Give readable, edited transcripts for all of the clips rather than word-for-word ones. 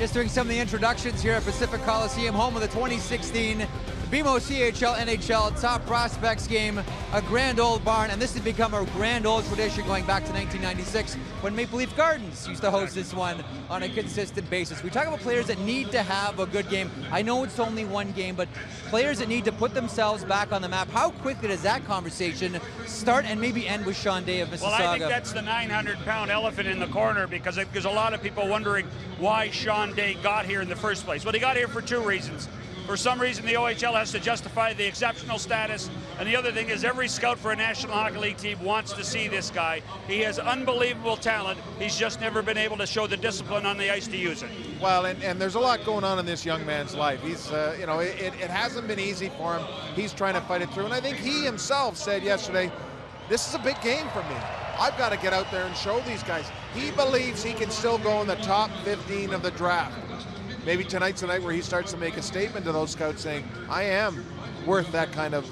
Just doing some of the introductions here at Pacific Coliseum, home of the 2016 BMO CHL NHL Top Prospects Game, a grand old barn, and this has become a grand old tradition going back to 1996 when Maple Leaf Gardens used to host this one on a consistent basis. We talk about players that need to have a good game. I know it's only one game, but players that need to put themselves back on the map. How quickly does that conversation start and maybe end with Sean Day of Mississauga? Well, I think that's the 900-pound elephant in the corner, because there's a lot of people wondering why Sean Day got here in the first place. Well, he got here for two reasons. For some reason, the OHL has to justify the exceptional status, and the other thing is every scout for a National Hockey League team wants to see this guy. He has unbelievable talent. He's just never been able to show the discipline on the ice to use it. Well, and there's a lot going on in this young man's life. He's, you know, it hasn't been easy for him. He's trying to fight it through, and I think he himself said yesterday, this is a big game for me. I've got to get out there and show these guys. He believes he can still go in the top 15 of the draft. Maybe tonight's the night where he starts to make a statement to those scouts saying, I am worth that kind of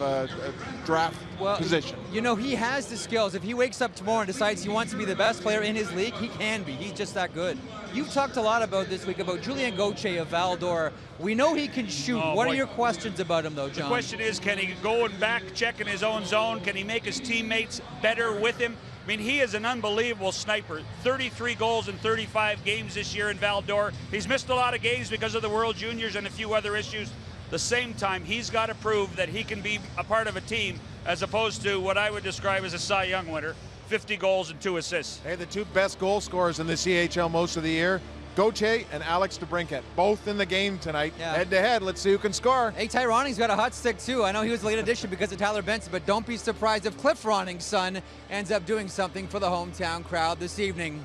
draft position. You know, he has the skills. If he wakes up tomorrow and decides he wants to be the best player in his league, he can be. He's just that good. You've talked a lot about this week about Julien Gauthier of Val-d'Or. We know he can shoot. What are your questions about him, though, John? The question is, can he go and back check in his own zone? Can he make his teammates better with him? I mean, he is an unbelievable sniper. 33 goals in 35 games this year in Val-d'Or. He's missed a lot of games because of the World Juniors and a few other issues. The same time, he's got to prove that he can be a part of a team as opposed to what I would describe as a Cy Young winner, 50 goals and 2 assists. Hey, the two best goal scorers in the CHL most of the year, Gauthier and Alex DeBrincat, both in the game tonight. Head to head, let's see who can score. Hey, Ty Roning's got a hot stick too. I know he was a late addition because of Tyler Benson, but don't be surprised if Cliff Roning's son ends up doing something for the hometown crowd this evening.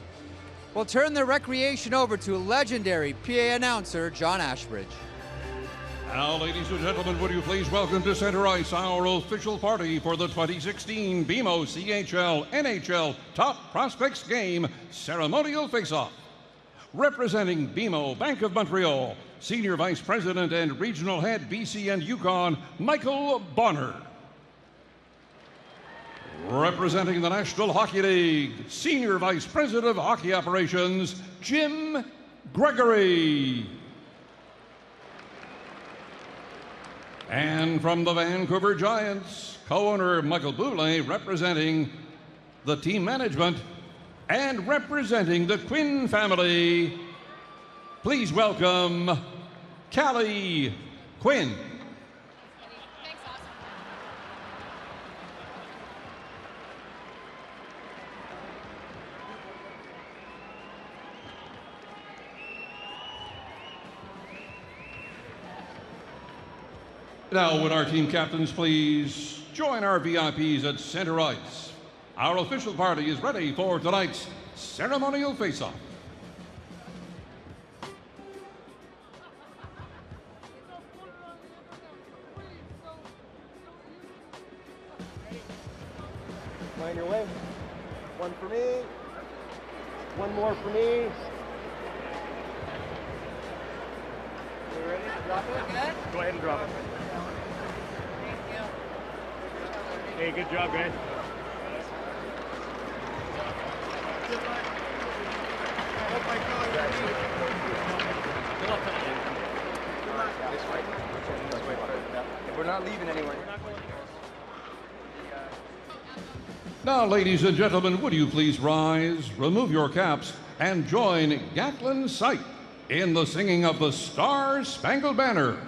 We'll turn the recreation over to legendary PA announcer John Ashbridge. Now, ladies and gentlemen, would you please welcome to center ice our official party for the 2016 BMO CHL NHL Top Prospects Game ceremonial face-off. Representing BMO Bank of Montreal, Senior Vice President and Regional Head BC and Yukon, Michael Bonner. Representing the National Hockey League, Senior Vice President of Hockey Operations, Jim Gregory. And from the Vancouver Giants, co-owner Michael Boulay, representing the team management, and representing the Quinn family, please welcome Callie Quinn. Thanks, awesome. Now, would our team captains please join our VIPs at center ice? Our official party is ready for tonight's ceremonial face-off. Find your way. One for me. One more for me. You ready to drop it? Good. Go ahead and drop it. Thank you. Hey, good job, guys. We're not leaving anywhere. Now, ladies and gentlemen, would you please rise, remove your caps, and join Gatlin Sight in the singing of the Star-Spangled Banner.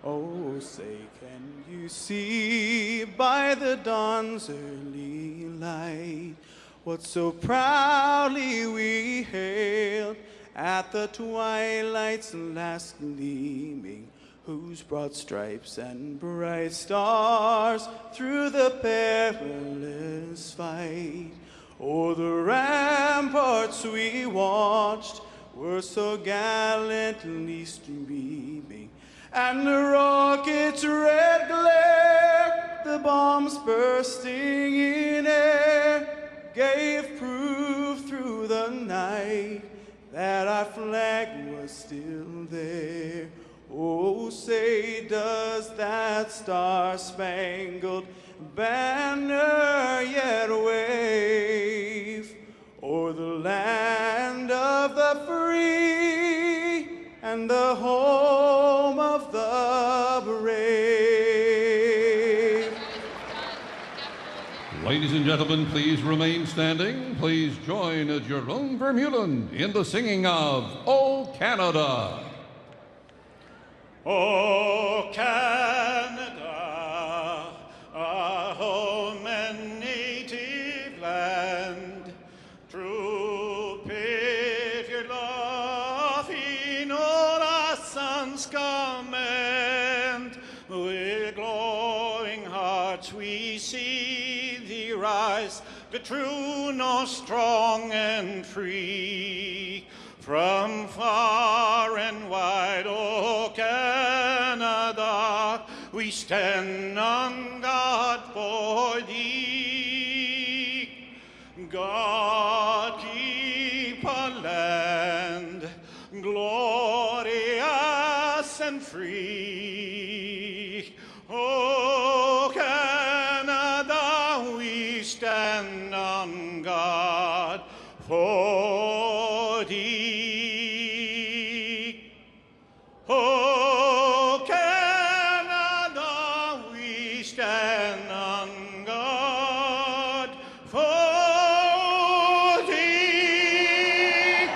Oh, say, can you see by the dawn's early light what so proudly we hailed at the twilight's last gleaming, whose broad stripes and bright stars through the perilous fight o'er the ramparts we watched were so gallantly streaming, and the rocket's red glare, the bombs bursting in air, gave proof through the night that our flag was still there. Oh, say, does that star-spangled banner yet wave o'er the land of the free and the home of the brave. Ladies and gentlemen, please remain standing. Please join Jerome Vermeulen in the singing of "O Canada." O Canada, our home and native land, true patriot love in all our sons command. With glowing hearts we see thee rise, the true, no strong and free. From far and wide, O Canada, we stand on guard for thee. God keep our land glorious and free. O Canada, we stand on guard for thee. O Canada, we stand on guard for thee.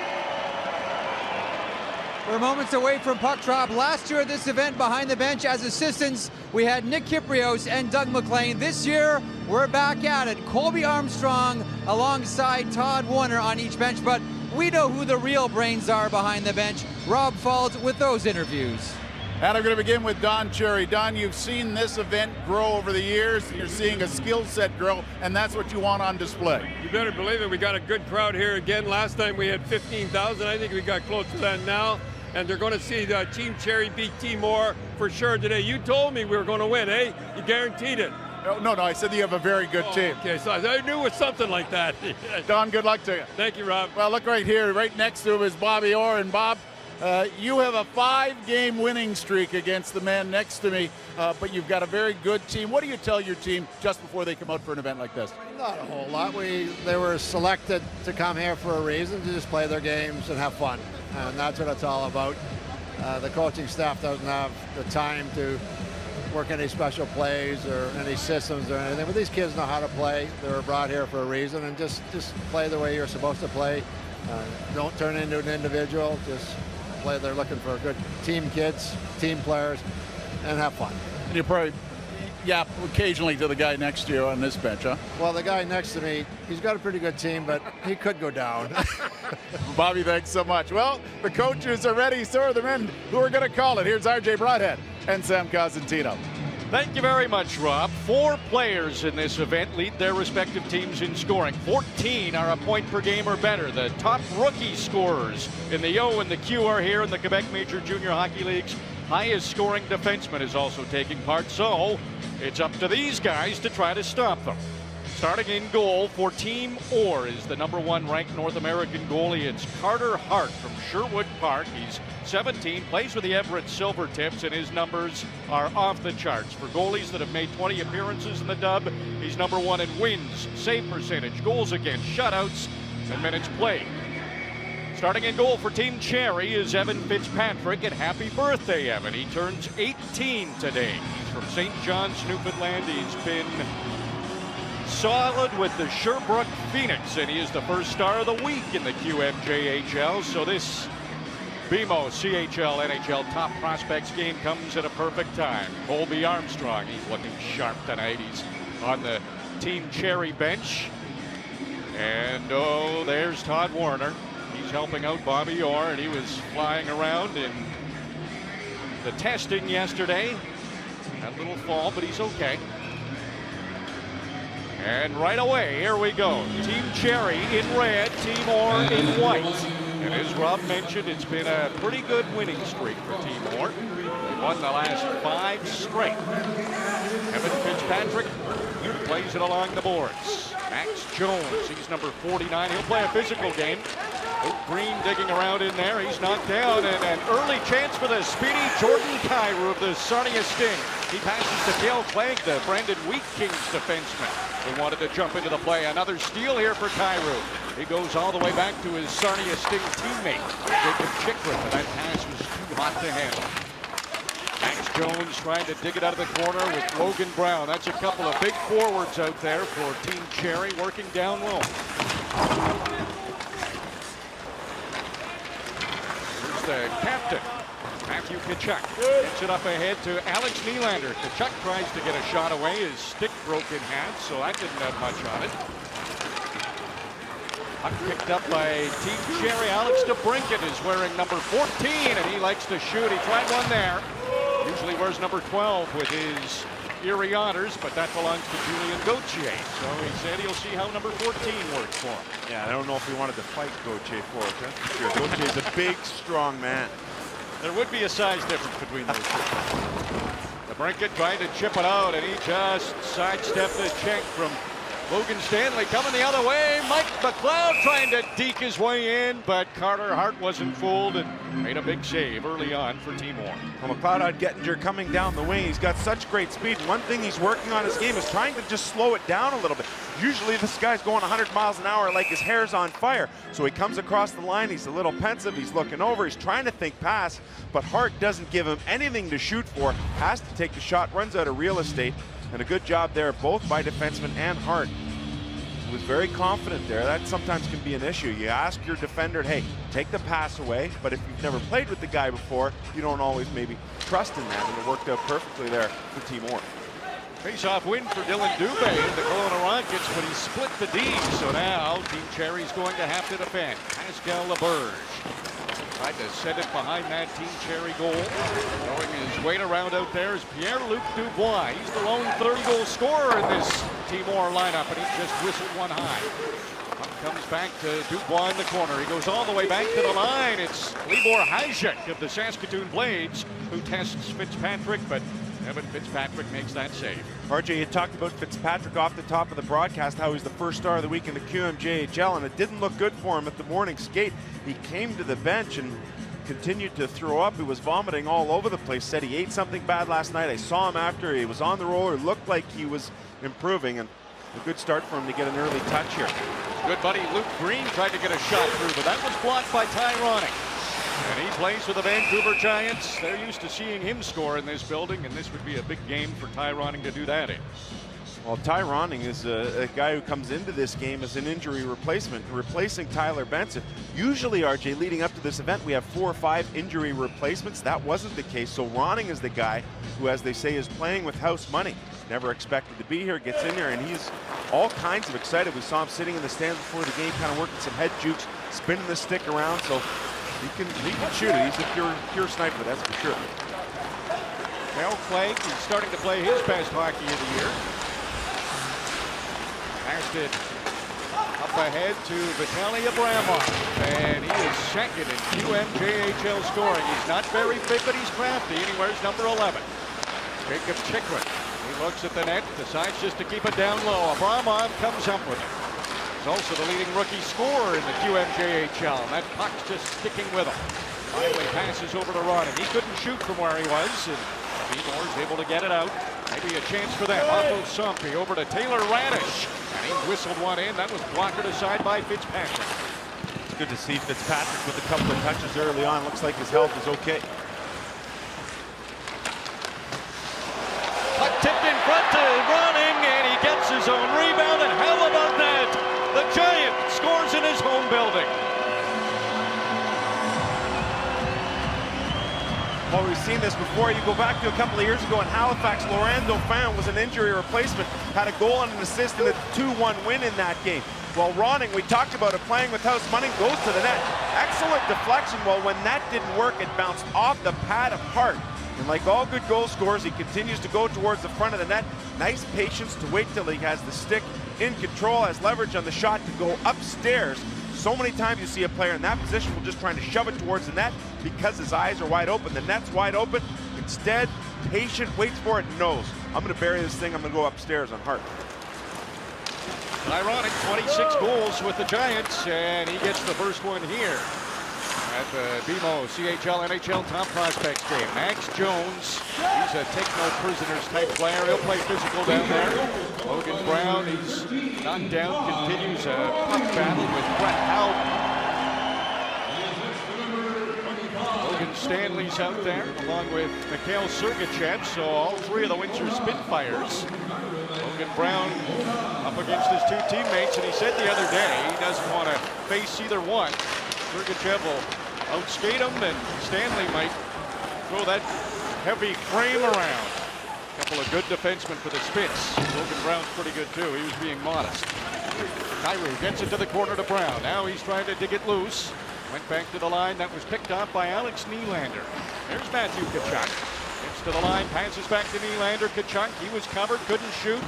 We're moments away from puck drop. Last year at this event, behind the bench as assistants, we had Nick Kyprios and Doug McLean. This year, we're back at it. Colby Armstrong alongside Todd Warner on each bench, but we know who the real brains are behind the bench. Rob Fauld with those interviews. And I'm going to begin with Don Cherry. Don, you've seen this event grow over the years. You're seeing a skill set grow, and that's what you want on display. You better believe it. We got a good crowd here again. Last time we had 15,000. I think we got close to that now. And they're going to see Team Cherry beat Team Moore for sure today. You told me we were going to win, eh? You guaranteed it. No, I said you have a very good team. Okay, so I knew it was something like that. Don, good luck to you. Thank you, Rob. Well, look right here. Right next to him is Bobby Orr. And Bob, you have a 5-game winning streak against the man next to me, but you've got a very good team. What do you tell your team just before they come out for an event like this? Not a whole lot. They were selected to come here for a reason, to just play their games and have fun. And that's what it's all about. The coaching staff doesn't have the time to work any special plays or any systems or anything, but these kids know how to play. They were brought here for a reason, and just play the way you're supposed to play. Don't turn into an individual. Just play. They're looking for good team kids, team players, and have fun. And you probably yap occasionally to the guy next to you on this bench, huh? Well, the guy next to me, he's got a pretty good team, but he could go down. Bobby, thanks so much. Well, the coaches are ready, so are the men who are going to call it. Here's RJ Broadhead and Sam Cosentino. Thank you very much, Rob. 4 players in this event lead their respective teams in scoring. 14 are a point per game or better. The top rookie scorers in the O and the Q are here in the Quebec Major Junior Hockey League's highest scoring defenseman is also taking part. So it's up to these guys to try to stop them. Starting in goal for Team Orr is the #1 ranked North American goalie. It's Carter Hart from Sherwood Park. He's 17, plays with the Everett Silvertips, and his numbers are off the charts. For goalies that have made 20 appearances in the dub, he's #1 in wins, save percentage, goals against, shutouts, and minutes played. Starting in goal for Team Cherry is Evan Fitzpatrick, and happy birthday, Evan. He turns 18 today. He's from St. John's, Newfoundland. He's been solid with the Sherbrooke Phoenix, and he is the first star of the week in the QMJHL. So this BMO CHL NHL Top Prospects game comes at a perfect time. Colby Armstrong, he's looking sharp tonight. He's on the Team Cherry bench. And oh, there's Todd Warner. He's helping out Bobby Orr, and he was flying around in the testing yesterday. Had a little fall, but he's okay. And right away, here we go. Team Cherry in red, Team Orr in white. And as Rob mentioned, it's been a pretty good winning streak for Team Orr. They won the last 5 straight. Evan Fitzpatrick plays it along the boards. Max Jones, he's number 49. He'll play a physical game. Luke Green digging around in there. He's knocked down, and an early chance for the speedy Jordan Kyrou of the Sarnia Sting. He passes to Cale Clegg, the Brandon Wheat Kings defenseman, who wanted to jump into the play. Another steal here for Kyrou. He goes all the way back to his Sarnia Sting teammate, Jacob Chikrin, and that pass was too hot to handle. Max Jones trying to dig it out of the corner with Logan Brown. That's a couple of big forwards out there for Team Cherry working down low. Here's the captain, Matthew Kaczuk. Gets it up ahead to Alex Nylander. Kaczuk tries to get a shot away. His stick broke in half, so that didn't have much on it. Puck picked up by Team Cherry. Alex Brunken is wearing number 14, and he likes to shoot. He tried one there. Usually wears number 12 with his Erie Otters, but that belongs to Julian Gauthier. So he said he'll see how number 14 works for him. Yeah, I don't know if he wanted to fight Gauthier for it. That's sure. Gauthier's a big, strong man. There would be a size difference between those two. The Brunken trying to chip it out, and he just sidestepped the check from Logan Stanley coming the other way. Mike McLeod trying to deke his way in, but Carter Hart wasn't fooled and made a big save early on for Timor. Well, McLeod had Gettinger coming down the wing. He's got such great speed. One thing he's working on his game is trying to just slow it down a little bit. Usually this guy's going 100 miles an hour like his hair's on fire. So he comes across the line. He's a little pensive. He's looking over. He's trying to think pass, but Hart doesn't give him anything to shoot for. Has to take the shot, runs out of real estate. And a good job there, both by defenseman and Hart. He was very confident there. That sometimes can be an issue. You ask your defender, hey, take the pass away. But if you've never played with the guy before, you don't always maybe trust in that. And it worked out perfectly there for Timor. Face-off win for Dylan Dubé in the Kelowna Rockets, but he split the D. So now Team Cherry's going to have to defend. Pascal Laberge tried to set it behind that Team Cherry goal. Throwing his weight around out there is Pierre-Luc Dubois. He's the lone 30-goal scorer in this Timor lineup, and he just whistled one high. Puck comes back to Dubois in the corner. He goes all the way back to the line. It's Libor Hajek of the Saskatoon Blades who tests Fitzpatrick, but Evan Fitzpatrick makes that save. RJ, you talked about Fitzpatrick off the top of the broadcast, how he's the first star of the week in the QMJHL, and it didn't look good for him at the morning skate. He came to the bench and continued to throw up. He was vomiting all over the place. Said he ate something bad last night. I saw him after. He was on the roller. Looked like he was improving, and a good start for him to get an early touch here. Good buddy Luke Green tried to get a shot through, but that was blocked by Ty Ronning. And he plays for the Vancouver Giants. They're used to seeing him score in this building, and this would be a big game for Ty Ronning to do that in. Well, Ty Ronning is a guy who comes into this game as an injury replacement, replacing Tyler Benson. Usually, RJ, leading up to this event, we have 4 or 5 injury replacements. That wasn't the case, so Ronning is the guy who, as they say, is playing with house money. Never expected to be here, gets in there, and he's all kinds of excited. We saw him sitting in the stands before the game, kind of working some head jukes, spinning the stick around, so he can shoot it. He's a pure sniper, that's for sure. Mel Clegg is starting to play his best hockey of the year. Passed it up ahead to Vitaly Abramov, and he is second in QMJHL scoring. He's not very big, but he's crafty, and he wears number 11. Jacob Chikrin, he looks at the net, decides just to keep it down low. Abramov comes up with it. He's also the leading rookie scorer in the QMJHL, and that puck's just sticking with him. Finally passes over to Ronning. He couldn't shoot from where he was, and Timor's able to get it out. Maybe a chance for them. Otto Sompi over to Taylor Radish, and he whistled one in. That was blocked aside by Fitzpatrick. It's good to see Fitzpatrick with a couple of touches early on. Looks like his health is okay. Puck tipped in front to Ronning, and he gets his own rebound, and how about that? The Giant scores in his home building. Well, we've seen this before. You go back to a couple of years ago in Halifax, Laurent Dauphin was an injury replacement, had a goal and an assist in a 2-1 win in that game. Well, Ronning, we talked about it, playing with house money, goes to the net. Excellent deflection. Well, when that didn't work, it bounced off the pad of Hart. And like all good goal scorers, he continues to go towards the front of the net. Nice patience to wait till he has the stick in control, has leverage on the shot to go upstairs. So many times you see a player in that position will just trying to shove it towards the net because his eyes are wide open. The net's wide open. Instead, patient, waits for it, and knows. I'm going to bury this thing. I'm going to go upstairs on Hart. Ironic, 26 goals with the Giants, and he gets the first one here. at the BMO CHL NHL Top Prospects Game. Max Jones, he's a take no prisoners type player. He'll play physical down there. Logan Brown, he's knocked down, continues a puck battle with Brett Howden. Logan Stanley's out there along with Mikhail Sergicev, so all three of the Windsor Spitfires. Logan Brown up against his two teammates, and he said the other day he doesn't want to face either one. Sergicev will outskate him, and Stanley might throw that heavy frame around. A couple of good defensemen for the Spits. Logan Brown's pretty good too. He was being modest. Kyrou gets it to the corner to Brown. Now he's trying to dig it loose. Went back to the line. That was picked off by Alex Nylander. There's Matthew Kaczuk. Gets to the line, passes back to Nylander. Kaczuk, he was covered, couldn't shoot.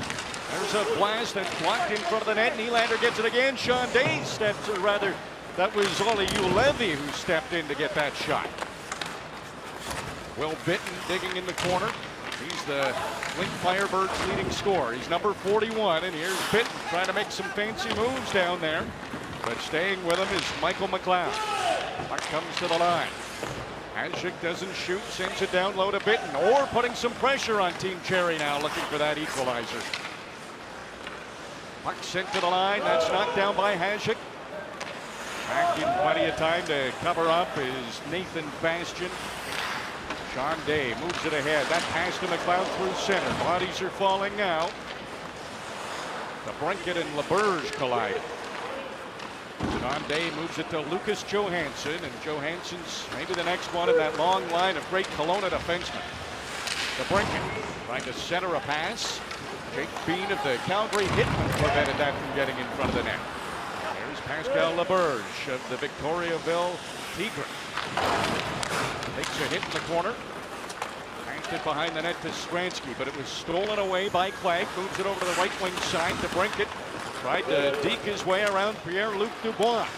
There's a blast that's blocked in front of the net. Nylander gets it again. Sean Day steps, or rather, that was Olli Juolevi who stepped in to get that shot. Will Bitton digging in the corner. He's the Link Firebirds' leading scorer. He's number 41, and here's Bitton trying to make some fancy moves down there. But staying with him is Michael McLeod. Puck comes to the line. Kaczuk doesn't shoot, sends it down low to Bitton, or putting some pressure on Team Cherry now, looking for that equalizer. Puck sent to the line. That's knocked down by Kaczuk. Back in plenty of time to cover up is Nathan Bastian. Sean Day moves it ahead. That pass to McLeod through center. Bodies are falling now. The Brunken and LeBurge collide. Sean Day moves it to Lucas Johansson, and Johansson's maybe the next one in that long line of great Kelowna defensemen. The Brunken trying to center a pass. Jake Bean of the Calgary Hitmen prevented that from getting in front of the net. There's Pascal LeBurge of the Victoriaville Tigre. Takes a hit in the corner. Passed it behind the net to Strainski, but it was stolen away by Clegg. Moves it over to the right wing side to Brunken. Tried to deke his way around Pierre-Luc Dubois.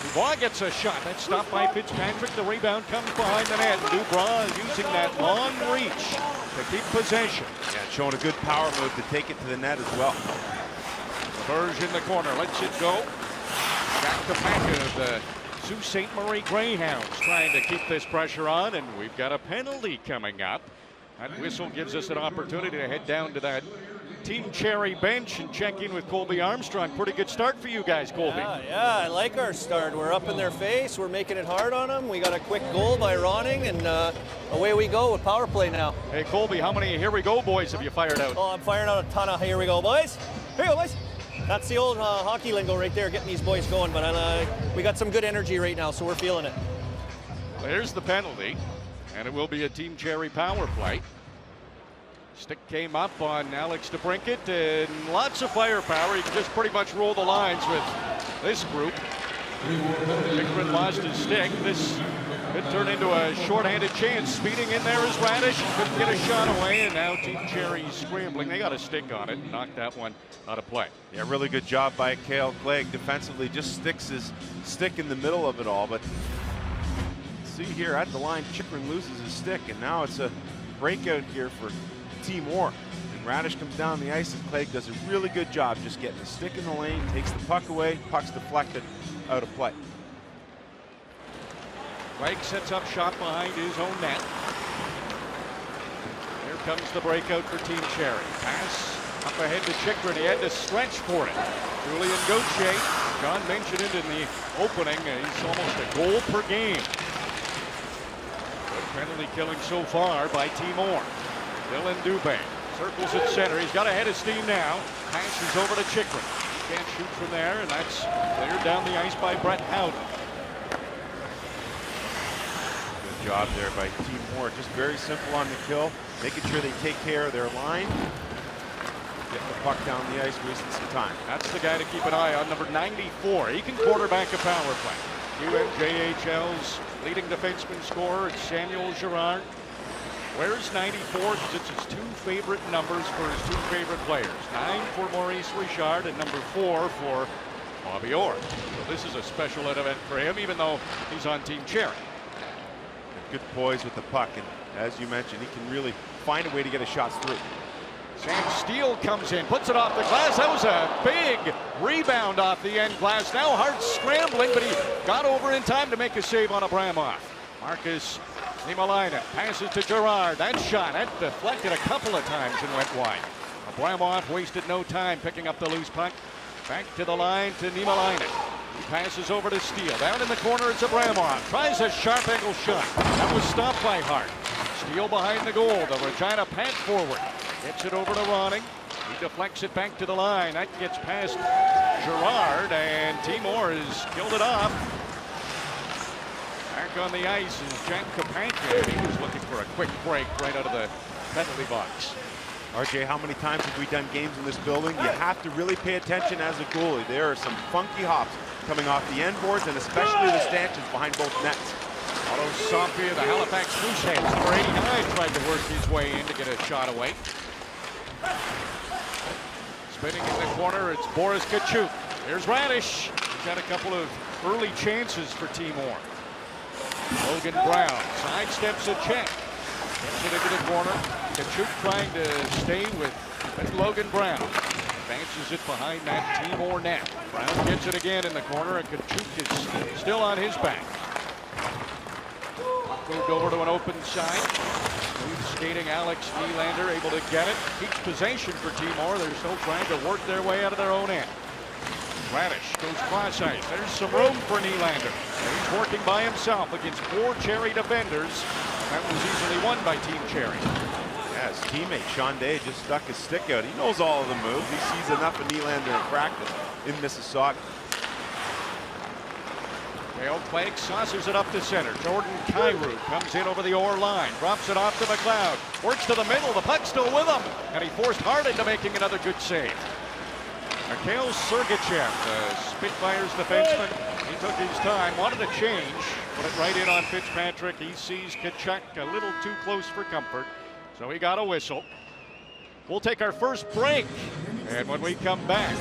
Dubois gets a shot. That's stopped by Fitzpatrick. The rebound comes behind the net. Dubois using that long reach to keep possession. Yeah, showing a good power move to take it to the net as well. LeBurge in the corner. Lets it go. Back to back of the Sault Ste. Marie Greyhounds trying to keep this pressure on, and we've got a penalty coming up. That whistle gives us an opportunity to head down to that Team Cherry bench and check in with Colby Armstrong. Pretty good start for you guys, Colby. Yeah, I like our start. We're up in their face. We're making it hard on them. We got a quick goal by Ronning, and away we go with power play now. Hey, Colby, how many here we go boys have you fired out? Oh, I'm firing out a ton of here we go boys. Here we go, boys. That's the old hockey lingo right there, getting these boys going. But we got some good energy right now, so we're feeling it. There's the penalty, and it will be a Team Cherry power play. Stick came up on Alex DeBrincat, and lots of firepower. He can just pretty much roll the lines with this group. Bigman lost his stick. This could turn into a shorthanded chance. Speeding in there is Radish. Couldn't get a shot away, and now Team Cherry's scrambling. They got a stick on it and knocked that one out of play. Yeah, really good job by Cale Clegg defensively. Just sticks his stick in the middle of it all. But see here at the line, Chychrun loses his stick, and now it's a breakout here for Team Orr. And Radish comes down the ice, and Clegg does a really good job just getting the stick in the lane, takes the puck away, puck's deflected out of play. Clegg sets up shot behind his own net. Here comes the breakout for Team Cherry. Pass up ahead to Chychrun. He had to stretch for it. Julian Gauthier, John mentioned it in the opening. He's almost a goal per game. Good penalty killing so far by Team Orr. Dylan Dubé circles at center. He's got a head of steam now. Passes over to Chychrun. Can't shoot from there, and that's cleared down the ice by Brett Howden. Good job there by Team Orr. Just very simple on the kill, making sure they take care of their line. Get the puck down the ice, wasting some time. That's the guy to keep an eye on, number 94. He can quarterback a power play. UNJHL's leading defenseman scorer is Samuel Gerard. Wears 94 because it's his two favorite numbers for his two favorite players. 9 for Maurice Richard and number 4 for Bobby Orr. So this is a special event for him, even though he's on Team Cherry. Good poise with the puck, and as you mentioned, he can really find a way to get his shots through. Sam Steele comes in, puts it off the glass. That was a big rebound off the end glass. Now Hart scrambling, but he got over in time to make a save on Abramov. Marcus Niemelainen passes to Gerard. That shot, that deflected a couple of times and went wide. Abramov wasted no time picking up the loose puck. Back to the line to Niemelainen. He passes over to Steele. Down in the corner, it's Abramov. Tries a sharp angle shot. That was stopped by Hart. Steele behind the goal. The Regina pant forward. Gets it over to Ronning. He deflects it back to the line. That gets past Gerard, and Timor has killed it off. Back on the ice is Jack Kapanka. He was looking for a quick break right out of the penalty box. RJ, how many times have we done games in this building? You have to really pay attention as a goalie. There are some funky hops coming off the end boards and especially the stanchions behind both nets. Otto Sophia, the Halifax Mooseheads, number 89, tried to work his way in to get a shot away. Spinning in the corner, it's Boris Kaczuk. Here's Radish. He's got a couple of early chances for Timor. Logan Brown sidesteps a check. Gets it into the corner. Kaczuk trying to stay with Logan Brown. Advances it behind that Timor net. Brown gets it again in the corner, and Kaczuk is still on his back. Moved over to an open side. Smooth skating Alex Nylander able to get it. Keeps possession for Timor. They're still trying to work their way out of their own end. Radish goes cross ice. There's some room for Nylander. He's working by himself against 4 Cherry defenders. That was easily won by Team Cherry. Yeah, his teammate Sean Day just stuck his stick out. He knows all of the moves. He sees enough of Nylander in practice in Mississauga. Dale Clegg saucers it up to center. Jordan Kyrou comes in over the oar line. Drops it off to McLeod. Works to the middle. The puck's still with him. And he forced Hart into making another good save. Mikhail Sergicev, the Spitfires defenseman, he took his time, wanted to change, put it right in on Fitzpatrick. He sees Kaczuk a little too close for comfort, so he got a whistle. We'll take our first break, and when we come back,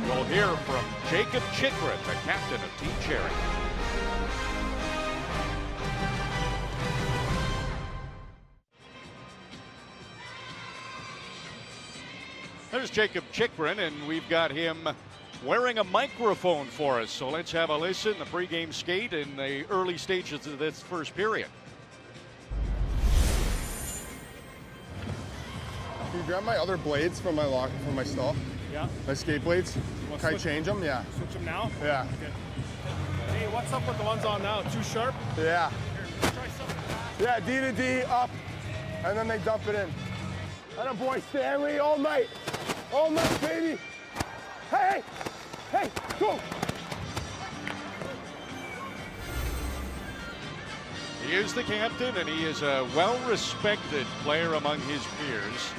we'll hear from Jacob Chychrun, the captain of Team Cherry. There's Jacob Chychrun, and we've got him wearing a microphone for us. So let's have a listen. The pregame skate in the early stages of this first period. Can you grab my other blades from my locker, from my stall? Yeah. My skate blades? Can I change them? Yeah. Switch them now? Yeah. Okay. Hey, what's up with the ones on now? Too sharp? Yeah. Here, try something. Yeah, D to D, up, and then they dump it in. And a boy Stanley all night. All night, baby. Hey, hey, hey, go. He is the captain, and he is a well-respected player among his peers.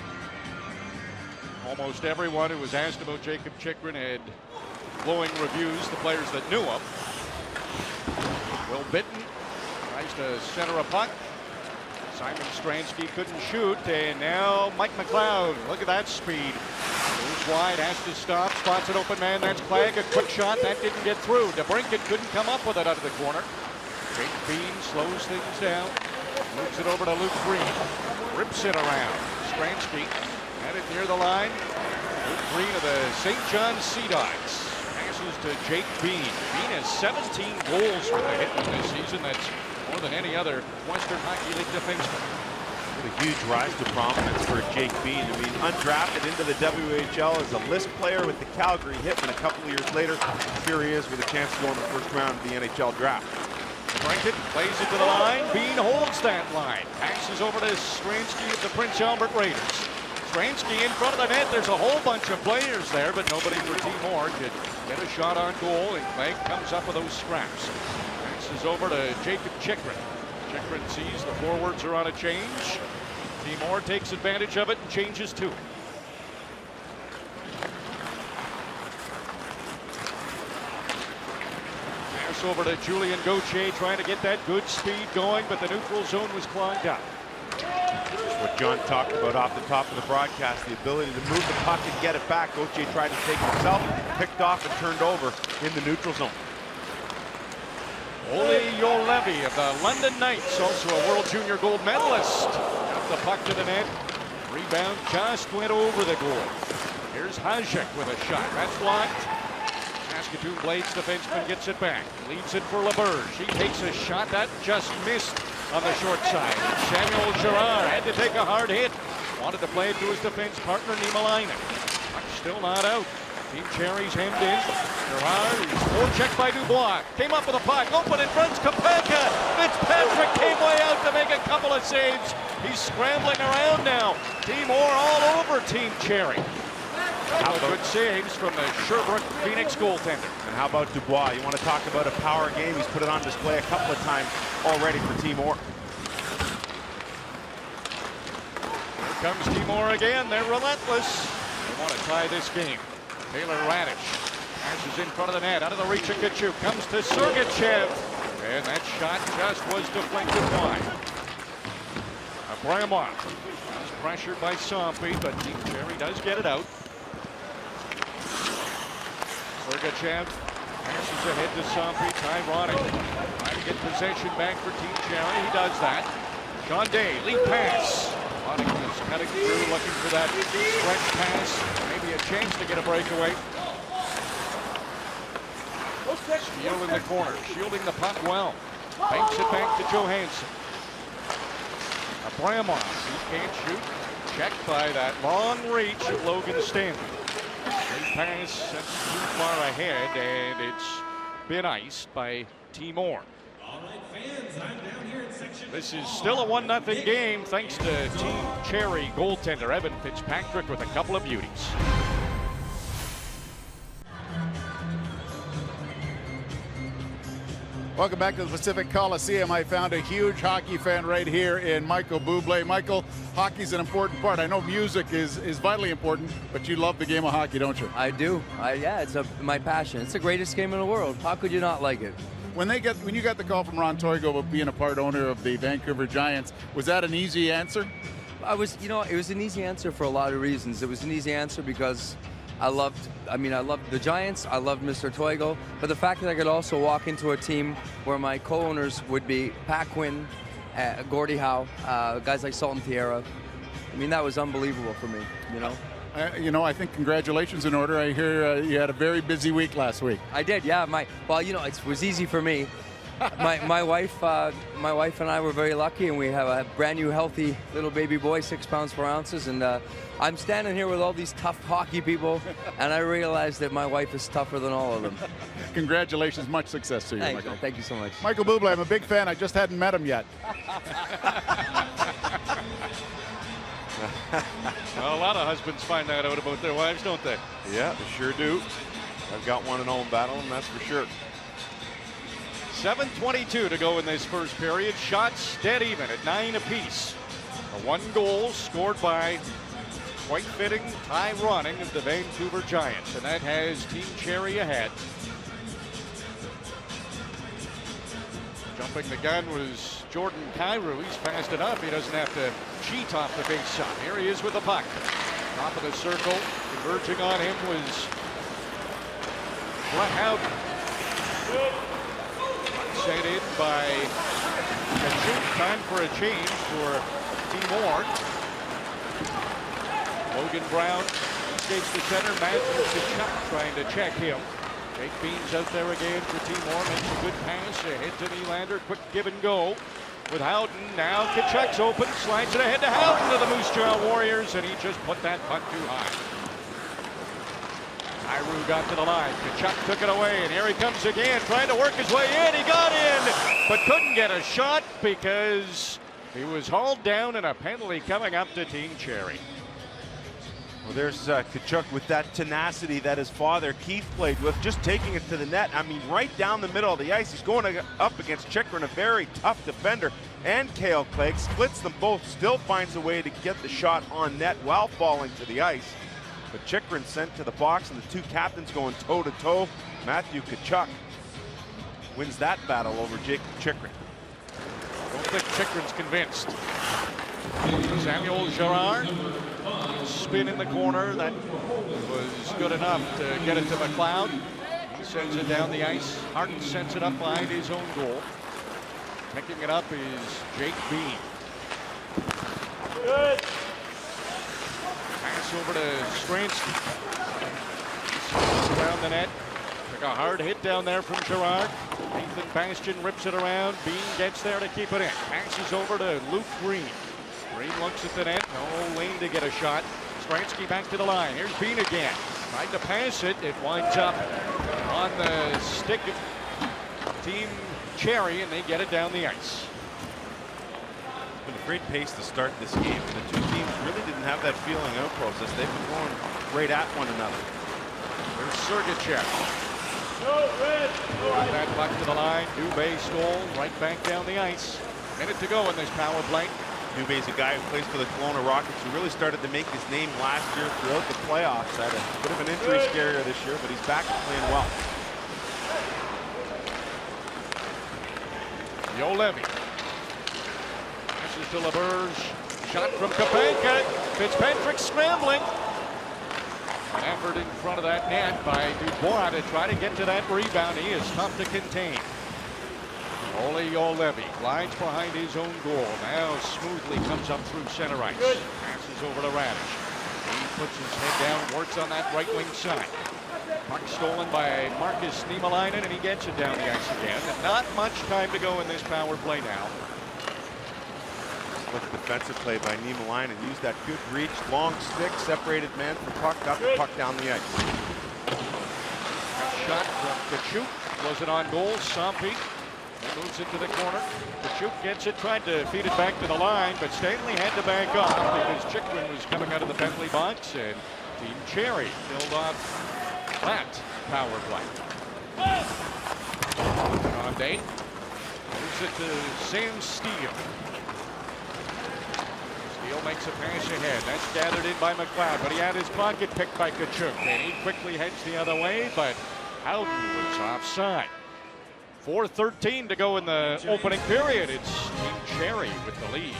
Almost everyone who was asked about Jacob Chychrun had glowing reviews, the players that knew him. Will Bitton tries to center a puck. Simon Strainski couldn't shoot, and now Mike McLeod. Look at that speed. Goes wide, has to stop, spots an open man. That's Clegg. A quick shot, that didn't get through. Brunken couldn't come up with it out of the corner. Jake Bean slows things down, moves it over to Luke Green, rips it around. Strainski had it near the line. Luke Green of the St. John Sea Dogs passes to Jake Bean. Bean has 17 goals for the Hitmen this season. That's more than any other Western Hockey League defenseman. What a huge rise to prominence for Jake Bean. I mean, undrafted into the WHL as a list player with the Calgary Hitmen. A couple of years later, here he is with a chance to go in the first round of the NHL Draft. Brunken plays it to the line. Bean holds that line. Passes over to Strainski of the Prince Albert Raiders. Strainski in front of the net. There's a whole bunch of players there, but nobody for Timor could get a shot on goal, and Clegg comes up with those scraps. Passes over to Jacob Chychrun. Chychrun sees the forwards are on a change. Timor takes advantage of it and changes to it. Pass over to Julien Gauthier, trying to get that good speed going, but the neutral zone was clogged up. What John talked about off the top of the broadcast, the ability to move the puck and get it back. Gauthier tried to take it himself, picked off and turned over in the neutral zone. Ole Jolevi of the London Knights, also a World Junior gold medalist. Got the puck to the net. Rebound just went over the goal. Here's Kaczuk with a shot. That's blocked. Saskatoon Blades defenseman gets it back. Leaves it for LeBerge. He takes a shot that just missed on the short side. Samuel Gerard had to take a hard hit. Wanted to play it to his defense partner, Niemelainen. Still not out. Team Cherry's hemmed in. Gerard, forechecked by Dubois. Came up with a puck. Open in front, Kapeka. Fitzpatrick came way out to make a couple of saves. He's scrambling around now. Team Orr all over Team Cherry. Good saves from the Sherbrooke Phoenix goaltender. And how about Dubois? You want to talk about a power game? He's put it on display a couple of times already for Team Orr. Here comes Team Orr again. They're relentless. They want to tie this game. Taylor Radish passes in front of the net, out of the reach of Kaczuk, comes to Sergicev, and that shot just was deflected wide. Abramov is pressured by Sompi, but Team Cherry does get it out. Sergicev passes ahead to Sompi, ironic, trying to get possession back for Team Cherry. He does that. John Day, lead pass. Is cutting through, looking for that stretch pass. Maybe a chance to get a breakaway. Steele in the corner, shielding the puck well. Banks it back to Johannes. Abramov, he can't shoot. Checked by that long reach of Logan Stanley. Great pass sent too far ahead, and it's been iced by Team Orr. All right, fans, I'm down here in section. This is still a 1-0 game thanks to Team Cherry goaltender Evan Fitzpatrick with a couple of beauties. Welcome back to the Pacific Coliseum. I found a huge hockey fan right here in Michael Bublé. Michael, hockey's an important part. I know music is vitally important, but you love the game of hockey, don't you? I do. Yeah, it's my passion. It's the greatest game in the world. How could you not like it? When you got the call from Ron Toigo about being a part owner of the Vancouver Giants, was that an easy answer? It was an easy answer for a lot of reasons. It was an easy answer because I loved the Giants, I loved Mr. Toigo, but the fact that I could also walk into a team where my co-owners would be Pat Quinn, Gordie Howe, guys like Sultan Tierra, that was unbelievable for me, I think congratulations in order. I hear you had a very busy week last week. I did, yeah. It was easy for me. My wife and I were very lucky, and we have a brand new healthy little baby boy, 6 pounds 4 ounces, and I'm standing here with all these tough hockey people, and I realized that my wife is tougher than all of them. Congratulations, much success to you, Thanks, Michael. Thank you so much. Michael Bublé, I'm a big fan. I just hadn't met him yet. Well, a lot of husbands find that out about their wives, don't they? Yeah, they sure do. I've got one in home battle, and that's for sure. 7:22 to go in this first period. Shots dead even at 9 apiece. A 1 goal scored by quite fitting Ty Ronning of the Vancouver Giants, and that has Team Cherry ahead. Jumping the gun was Jordan Kyrou. He's fast enough. He doesn't have to cheat off the big shot. Here he is with the puck. Top of the circle. Converging on him was Brett Howden. Set in by Kaczuk. Time for a change for Team Orr. Logan Brown escapes the center. Matthew Kaczuk trying to check him. Jake Beans out there again for Team Orr. Makes a good pass ahead to Nylander. Quick give and go with Howden. Now Kaczuk's open. Slides it ahead to Howden to the Moose Jaw Warriors, and he just put that puck too high. Kyrou got to the line. Kaczuk took it away, and here he comes again, trying to work his way in. He got in, but couldn't get a shot because he was hauled down, and a penalty coming up to Team Cherry. Well, there's Kaczuk with that tenacity that his father Keith played with, just taking it to the net. Right down the middle of the ice. He's going up against Chychrun, a very tough defender, and Kale Clegg splits them both, still finds a way to get the shot on net while falling to the ice. But Chychrun sent to the box, and the two captains going toe-to-toe. Matthew Kaczuk wins that battle over Jacob Chychrun. Don't think Chychrun's convinced. Samuel Gerard. Spin in the corner. That was good enough to get it to McLeod. He sends it down the ice. Hart sends it up behind his own goal. Picking it up is Jake Bean. Good. pass over to Strainski. Around the net. Took a hard hit down there from Gerard. Nathan Bastian rips it around. Bean gets there to keep it in. Passes over to Luke Green. Green looks at the net. No lane to get a shot. Strainski back to the line. Here's Bean again. Tried to pass it. It winds up on the stick of Team Cherry, and they get it down the ice. It's been a great pace to start this game. The two teams really didn't have that feeling out process. They've been going right at one another. There's Sergicev. That puck to the line. Dubé stole right back down the ice. Minute to go in this power play. Dubé's a guy who plays for the Kelowna Rockets, who really started to make his name last year throughout the playoffs. Had a bit of an injury scare this year, but he's back and playing well. Levy. Passes to LeBurge. Shot from Kapanka. Fitzpatrick scrambling. An effort in front of that net by Dubois to try to get to that rebound. He is tough to contain. Ole Levy glides behind his own goal. Now smoothly comes up through center ice. Passes over to Radish. He puts his head down, works on that right wing side. Puck stolen by Marcus Niemelainen, and he gets it down the ice again. And not much time to go in this power play now. Look, defensive play by Niemelainen. Used that good reach, long stick, separated man from puck, got the puck down the ice. Shot from Kaczuk. Wasn't on goal. Sampi moves it to the corner. Kaczuk gets it, tried to feed it back to the line, but Stanley had to back off because Chikrin was coming out of the penalty box, and Team Cherry filled off that power play. On Dane. Moves it to Sam Steele. Steele makes a pass ahead. That's gathered in by McLeod, but he had his pocket picked by Kaczuk, and he quickly heads the other way, but Howden was offside. 4:13 to go in the opening period. It's Team Cherry with the lead.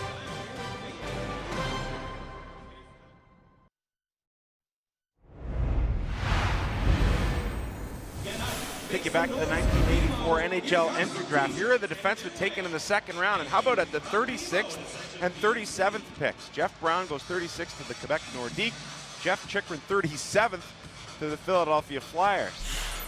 Take you back to the 1984 NHL entry draft. Here are the defensemen taken in the second round. And how about at the 36th and 37th picks? Jeff Brown goes 36th to the Quebec Nordique. Jeff Chikrin 37th to the Philadelphia Flyers.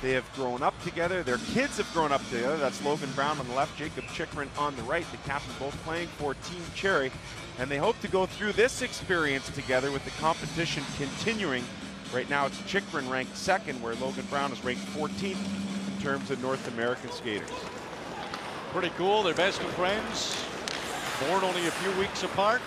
They have grown up together. Their kids have grown up together. That's Logan Brown on the left, Jacob Chikrin on the right. The captain both playing for Team Cherry. And they hope to go through this experience together with the competition continuing. Right now it's Chikrin ranked second, where Logan Brown is ranked 14th in terms of North American skaters. Pretty cool. They're best of friends. Born only a few weeks apart.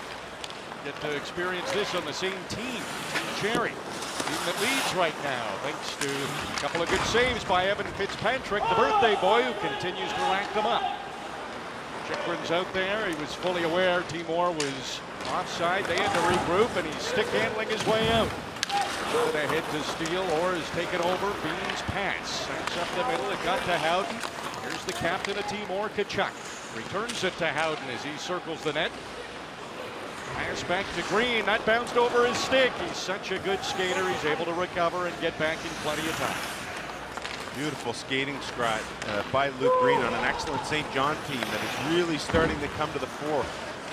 Get to experience this on the same team, Team Cherry. Team that leads right now, thanks to a couple of good saves by Evan Fitzpatrick, the birthday boy, who continues to rack them up. Chikrin's out there. He was fully aware Timor was offside. They had to regroup, and he's stick handling his way out. Ahead to Steele. Orr is taken over. Bean's pass. That's up the middle. It got to Howden. Here's the captain of Timor, Kaczuk. Returns it to Howden as he circles the net. Pass back to Green. That bounced over his stick. He's such a good skater. He's able to recover and get back in plenty of time. Beautiful skating stride by Luke Green on an excellent St. John team that is really starting to come to the fore.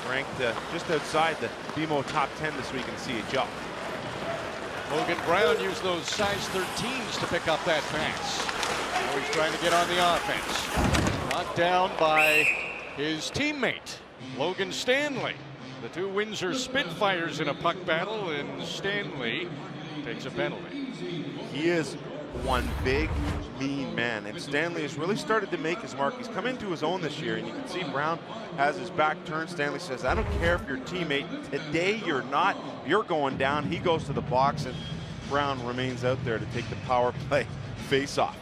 Ranked just outside the BMO top 10 this week in the CHL. Logan Brown used those size 13s to pick up that pass. Now he's trying to get on the offense. Knocked down by his teammate, Logan Stanley. The two Windsor Spitfires in a puck battle, and Stanley takes a penalty. He is one big, mean man, and Stanley has really started to make his mark. He's come into his own this year, and you can see Brown has his back turned. Stanley says, I don't care if you're teammate. Today you're not. You're going down. He goes to the box, and Brown remains out there to take the power play face-off.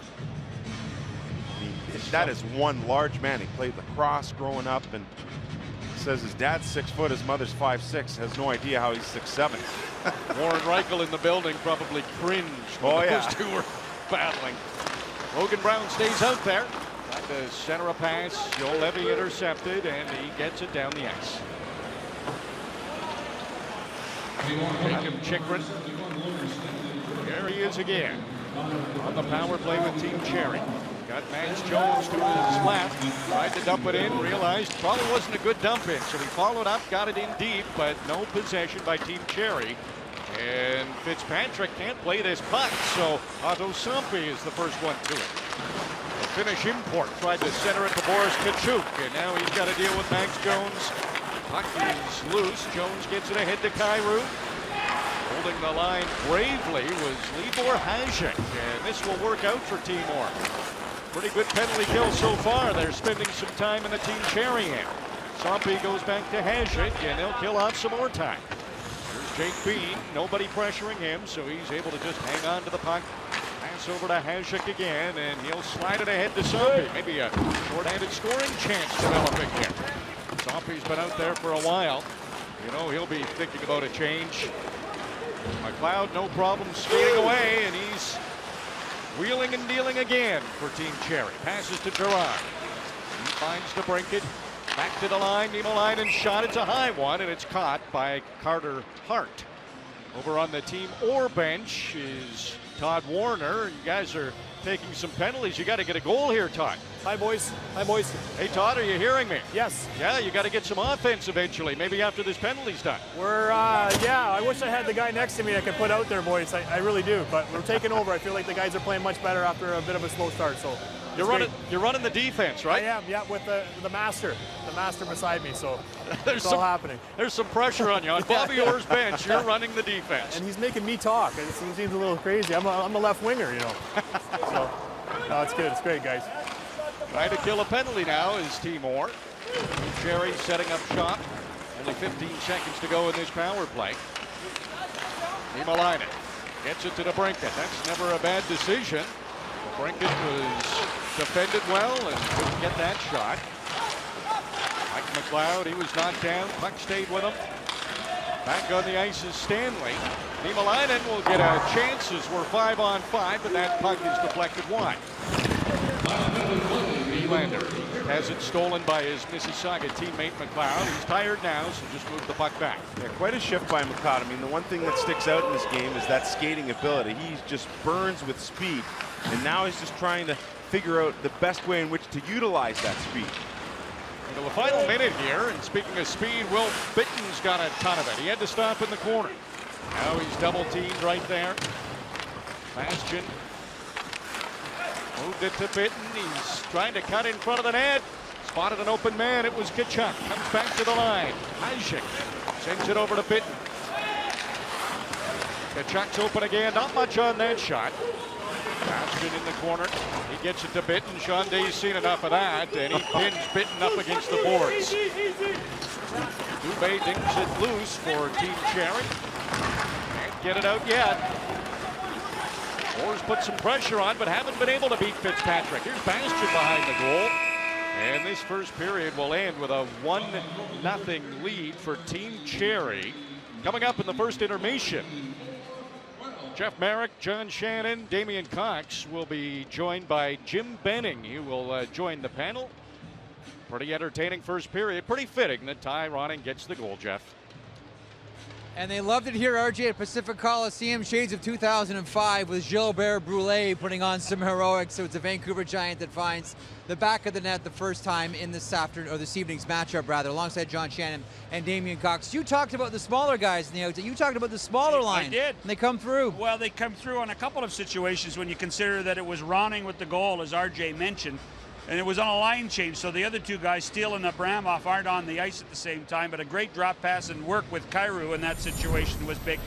That is one large man. He played lacrosse growing up, and says his dad's 6 foot, his mother's 5'6". Has no idea how he's 6'7". Warren Reichel in the building probably cringed when those two were battling. Logan Brown stays out there. Trying to center a pass. Joel Levy intercepted, and he gets it down the ice. Jacob Chikrin. There he is again on the power play with Team Cherry. Got Max Jones to his left, tried to dump it in, realized probably wasn't a good dump in, so he followed up, got it in deep, but no possession by Team Cherry. And Fitzpatrick can't play this puck, so Otto Sampi is the first one to it. The Finnish import tried to center it to Boris Kaczuk, and now he's got to deal with Max Jones. Puck is loose. Jones gets it ahead to Kyrou. Holding the line bravely was Libor Hajek, and this will work out for Timor. Pretty good penalty kill so far. They're spending some time in the Team Cherry end. Sampi goes back to Hajek, and they'll kill off some more time. Here's Jake Bean, nobody pressuring him, so he's able to just hang on to the puck. Pass over to Hajek again, and he'll slide it ahead to Sampi. Maybe a short-handed scoring chance developing here. Sampi's been out there for a while. You know, he'll be thinking about a change. McLeod, no problem skating away, and he's wheeling and dealing again for Team Cherry. Passes to Gerard. He finds the Brunken. Back to the line. Niemelainen shot. It's a high one, and it's caught by Carter Hart. Over on the Team Orr bench is Todd Warner. You guys are taking some penalties. You got to get a goal here, Todd. Hi, boys. Hi, boys. Hey, Todd, are you hearing me? Yes. Yeah, you got to get some offense eventually, maybe after this penalty's done. We're, yeah, I wish I had the guy next to me I could put out there, boys. I really do, but we're taking over. I feel like the guys are playing much better after a bit of a slow start, so. You're running the defense, right? I am, yeah, with the master beside me, so there's it's all happening. There's some pressure on you. On Bobby Orr's bench, you're running the defense. And he's making me talk. It seems a little crazy. I'm a left winger, you know. So, no, it's good. It's great, guys. Trying to kill a penalty now is Timor. Cherry setting up shop. Only 15 seconds to go in this power play. Niemelainen gets it to the Brunken. That's never a bad decision. Brunken was defended well and couldn't get that shot. Mike McLeod, he was knocked down. Puck stayed with him. Back on the ice is Stanley. Niemelainen will get a chance as we're 5-on-5, but that puck is deflected wide. Nylander has it stolen by his Mississauga teammate McLeod. He's tired now, so just move the puck back. Yeah, quite a shift by McLeod. I mean, the one thing that sticks out in this game is that skating ability. He just burns with speed, and now he's just trying to figure out the best way in which to utilize that speed. Into the final minute here, and speaking of speed, Will Bitten's got a ton of it. He had to stop in the corner. Now he's double teamed right there. Bastian moved it to Bitten. He's trying to cut in front of the net. Spotted an open man. It was Kaczuk. Comes back to the line. Hajek sends it over to Bitten. Kaczuk's open again. Not much on that shot. Bastian in the corner. He gets it to Bitten. Sean Day's seen enough of that, and he pins Bitten up against the boards. Dubé dinks it loose for Team Cherry. Can't get it out yet. Orr's put some pressure on, but haven't been able to beat Fitzpatrick. Here's Bastian behind the goal. And this first period will end with a 1-0 lead for Team Cherry. Coming up in the first intermission, Jeff Marek, John Shannon, Damian Cox will be joined by Jim Benning. He will join the panel. Pretty entertaining first period. Pretty fitting that Ty Ronning gets the goal, Jeff. And they loved it here, RJ, at Pacific Coliseum. Shades of 2005 with Gilbert Brulé putting on some heroics. So it's a Vancouver Giant that finds the back of the net the first time in this afternoon, or this evening's matchup, rather, alongside John Shannon and Damian Cox. You talked about the smaller guys in the outset. You talked about the smaller line. I did. And they come through. Well, they come through on a couple of situations when you consider that it was Ronning with the goal, as RJ mentioned. And it was on a line change, so the other two guys, Steele and Abramov, aren't on the ice at the same time, but a great drop pass and work with Kyrou in that situation was big.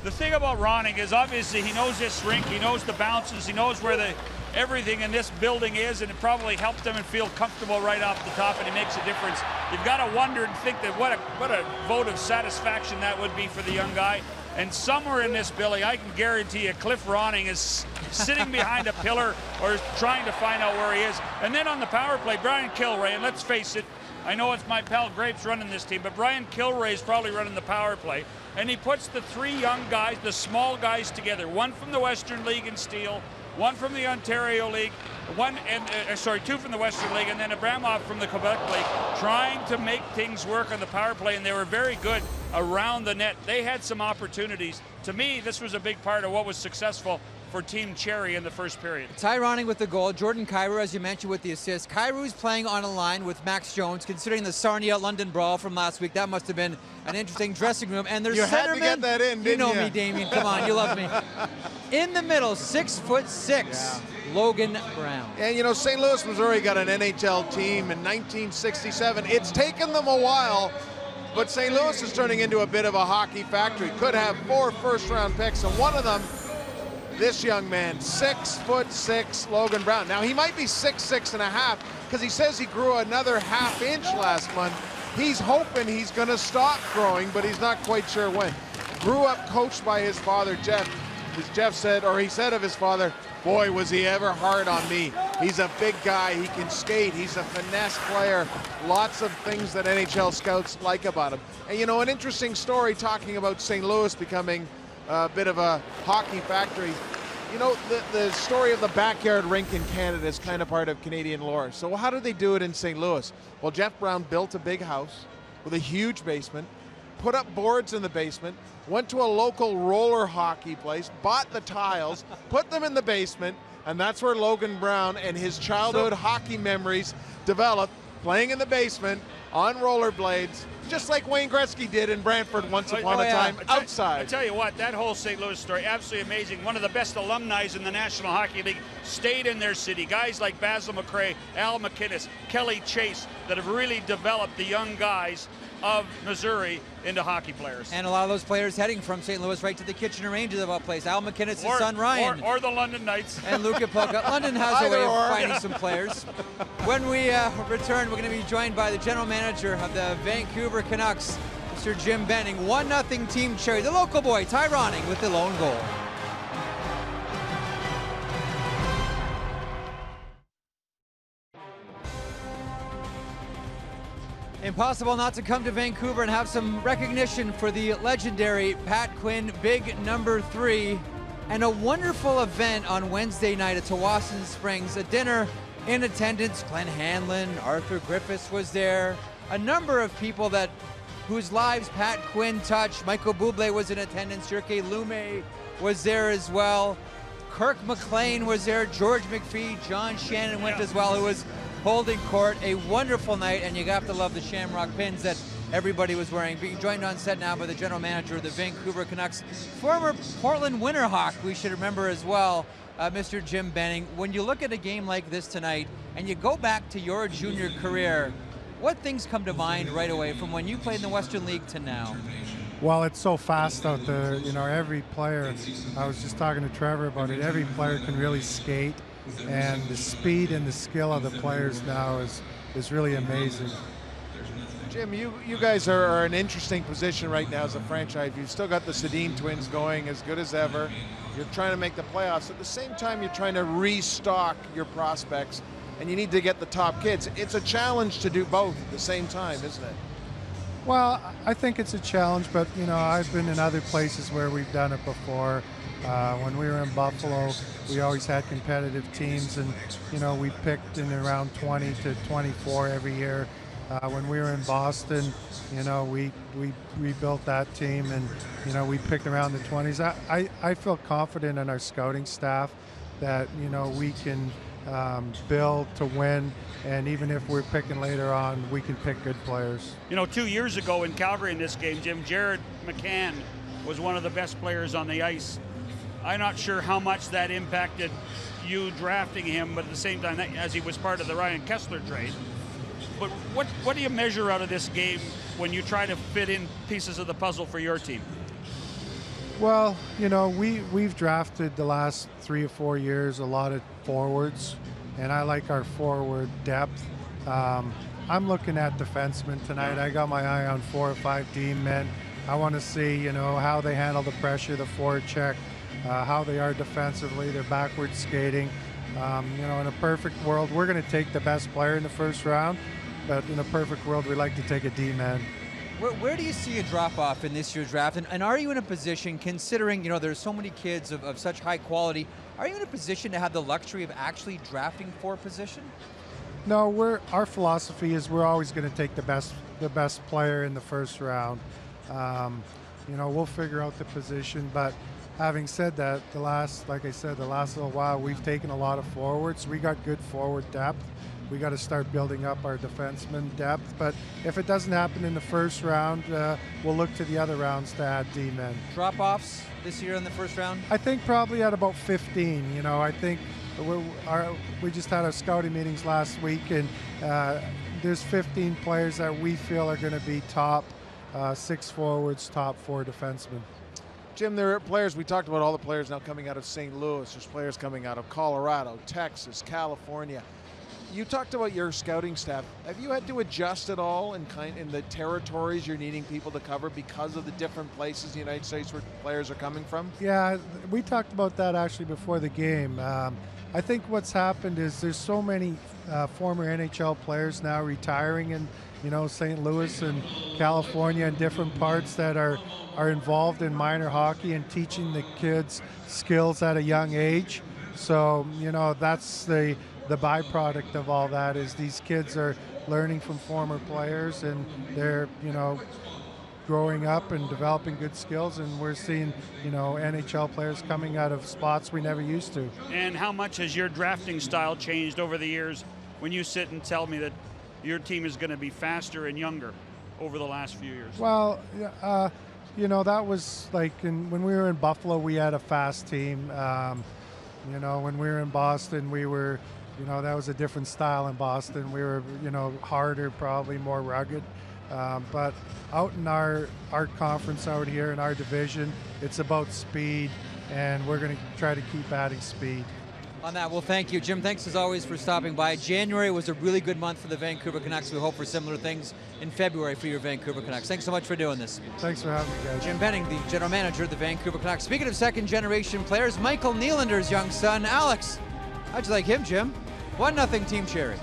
The thing about Ronning is obviously he knows this rink, he knows the bounces, he knows where everything in this building is, and it probably helps them and feel comfortable right off the top, and it makes a difference. You've got to wonder and think that what a vote of satisfaction that would be for the young guy. And somewhere in this building, I can guarantee you Cliff Ronning is sitting behind a pillar or trying to find out where he is. And then on the power play, Brian Kilray, and let's face it, I know it's my pal Grapes running this team, but Brian Kilray is probably running the power play. And he puts the three young guys, the small guys together, one from the Western League in Steele, one from the Ontario League, two from the Western League, and then Abramov from the Quebec League, trying to make things work on the power play, and they were very good around the net. They had some opportunities. To me, this was a big part of what was successful for Team Cherry in the first period. Tyroning with the goal, Jordan Kyrou, as you mentioned, with the assist. Kyrou's playing on a line with Max Jones, considering the Sarnia-London brawl from last week. That must have been an interesting dressing room. And their You centerman, had to get that in, you didn't know you? me, Damien. Come on, you love me. In the middle, 6'6", Logan Brown. And you know, St. Louis, Missouri got an NHL team in 1967. It's taken them a while, but St. Louis is turning into a bit of a hockey factory. Could have 4 first-round picks, and one of them, this young man, 6'6", Logan Brown. Now, he might be 6'6" and a half, because he says he grew another ½ inch last month. He's hoping he's going to stop growing, but he's not quite sure when. Grew up coached by his father, Jeff. As Jeff said, or he said of his father, boy, was he ever hard on me. He's a big guy. He can skate. He's a finesse player. Lots of things that NHL scouts like about him. And, you know, an interesting story talking about St. Louis becoming a bit of a hockey factory. You know, the story of the backyard rink in Canada is kind of part of Canadian lore. So how did they do it in St. Louis? Well, Jeff Brown built a big house with a huge basement, put up boards in the basement, went to a local roller hockey place, bought the tiles, put them in the basement, and that's where Logan Brown and his childhood hockey memories developed, playing in the basement on rollerblades, just like Wayne Gretzky did in Brantford once upon a time outside. I tell you what, that whole St. Louis story, absolutely amazing. One of the best alumni in the National Hockey League stayed in their city. Guys like Basil McRae, Al McInnes, Kelly Chase, that have really developed the young guys of Missouri into hockey players. And a lot of those players heading from St. Louis right to the Kitchener Rangers of all places. Al McInnes' son Ryan. Or the London Knights. And Luka Polka. London has a way of finding some players. When we return, we're going to be joined by the general manager of the Vancouver Canucks, Mr. Jim Benning. 1-0 Team Cherry. The local boy, Tyroning, with the lone goal. Impossible not to come to Vancouver and have some recognition for the legendary Pat Quinn, big number 3, and a wonderful event on Wednesday night at Tawasin Springs, a dinner in attendance. Glenn Hanlon, Arthur Griffiths was there, a number of people whose lives Pat Quinn touched. Michael Bublé was in attendance, Jirke Lume was there as well, Kirk McLean was there, George McPhee, John Shannon went as well, who was holding court. A wonderful night, and you have to love the shamrock pins that everybody was wearing. Being joined on set now by the general manager of the Vancouver Canucks, former Portland Winterhawk, we should remember as well, Mr. Jim Benning. When you look at a game like this tonight, and you go back to your junior career, what things come to mind right away from when you played in the Western League to now? Well, it's so fast out there. You know, every player, I was just talking to Trevor about it, every player can really skate. And the speed and the skill of the players now is really amazing. Jim, you guys are in an interesting position right now as a franchise. You've still got the Sedin twins going as good as ever. You're trying to make the playoffs. At the same time, you're trying to restock your prospects, and you need to get the top kids. It's a challenge to do both at the same time, isn't it? Well, I think it's a challenge, but, you know, I've been in other places where we've done it before. When we were in Buffalo, we always had competitive teams, and, you know, we picked in around 20 to 24 every year. When we were in Boston, you know, we rebuilt that team, and, you know, we picked around the 20s. I feel confident in our scouting staff that, you know, we can build to win, and even if we're picking later on, we can pick good players. You know, 2 years ago in Calgary in this game, Jim, Jared McCann was one of the best players on the ice. I'm not sure how much that impacted you drafting him, but at the same time, as he was part of the Ryan Kessler trade. But what do you measure out of this game when you try to fit in pieces of the puzzle for your team? Well, you know, we've drafted the last 3 or 4 years a lot of forwards, and I like our forward depth. I'm looking at defensemen tonight. I got my eye on 4 or 5 D men. I want to see, you know, how they handle the pressure, the forecheck, how they are defensively, their backward skating. You know, in a perfect world, we're going to take the best player in the first round, but in a perfect world, we like to take a D-man. Where do you see a drop-off in this year's draft? And are you in a position, considering, you know, there's so many kids of such high quality, are you in a position to have the luxury of actually drafting for a position? No, our philosophy is we're always going to take the best player in the first round. You know, we'll figure out the position, but having said that, like I said, the last little while, we've taken a lot of forwards. We got good forward depth. We got to start building up our defenseman depth. But if it doesn't happen in the first round, we'll look to the other rounds to add D-men. Drop-offs this year in the first round? I think probably at about 15. You know, I think we just had our scouting meetings last week, and there's 15 players that we feel are going to be top 6 forwards, top 4 defensemen. Jim, there are players, we talked about all the players now coming out of St. Louis. There's players coming out of Colorado, Texas, California. You talked about your scouting staff. Have you had to adjust at all in the territories you're needing people to cover because of the different places in the United States where players are coming from? Yeah, we talked about that actually before the game. I think what's happened is there's so many former NHL players now retiring in, you know, St. Louis and California and different parts that are involved in minor hockey and teaching the kids skills at a young age. So, you know, that's the byproduct of all that is these kids are learning from former players, and they're, you know, growing up and developing good skills, and we're seeing, you know, NHL players coming out of spots we never used to. And how much has your drafting style changed over the years when you sit and tell me that your team is going to be faster and younger over the last few years? Well, you know, that was like when we were in Buffalo, we had a fast team. You know, when we were in Boston, we were, you know, that was a different style in Boston. We were, you know, harder, probably more rugged. But out in our conference out here in our division, it's about speed, and we're going to try to keep adding speed. On that, well, thank you, Jim. Thanks as always for stopping by. January was a really good month for the Vancouver Canucks. We hope for similar things in February for your Vancouver Canucks. Thanks so much for doing this. Thanks for having me, guys. Jim Benning, the general manager of the Vancouver Canucks. Speaking of second-generation players, Michael Nylander's young son, Alex. How'd you like him, Jim? 1-0 Team Cherry.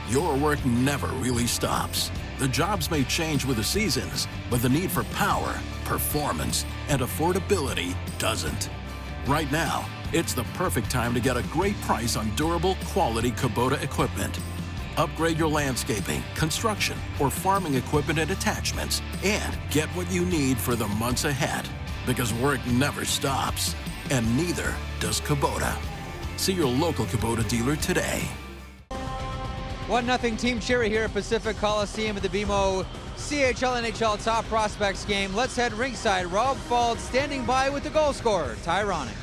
Your work never really stops. The jobs may change with the seasons, but the need for power, performance, and affordability doesn't. Right now, it's the perfect time to get a great price on durable, quality Kubota equipment. Upgrade your landscaping, construction, or farming equipment and attachments, and get what you need for the months ahead. Because work never stops, and neither does Kubota. See your local Kubota dealer today. 1-0 Team Cherry here at Pacific Coliseum at the BMO CHL NHL Top Prospects Game. Let's head ringside. Rob Fald standing by with the goal scorer, Ty Ronning.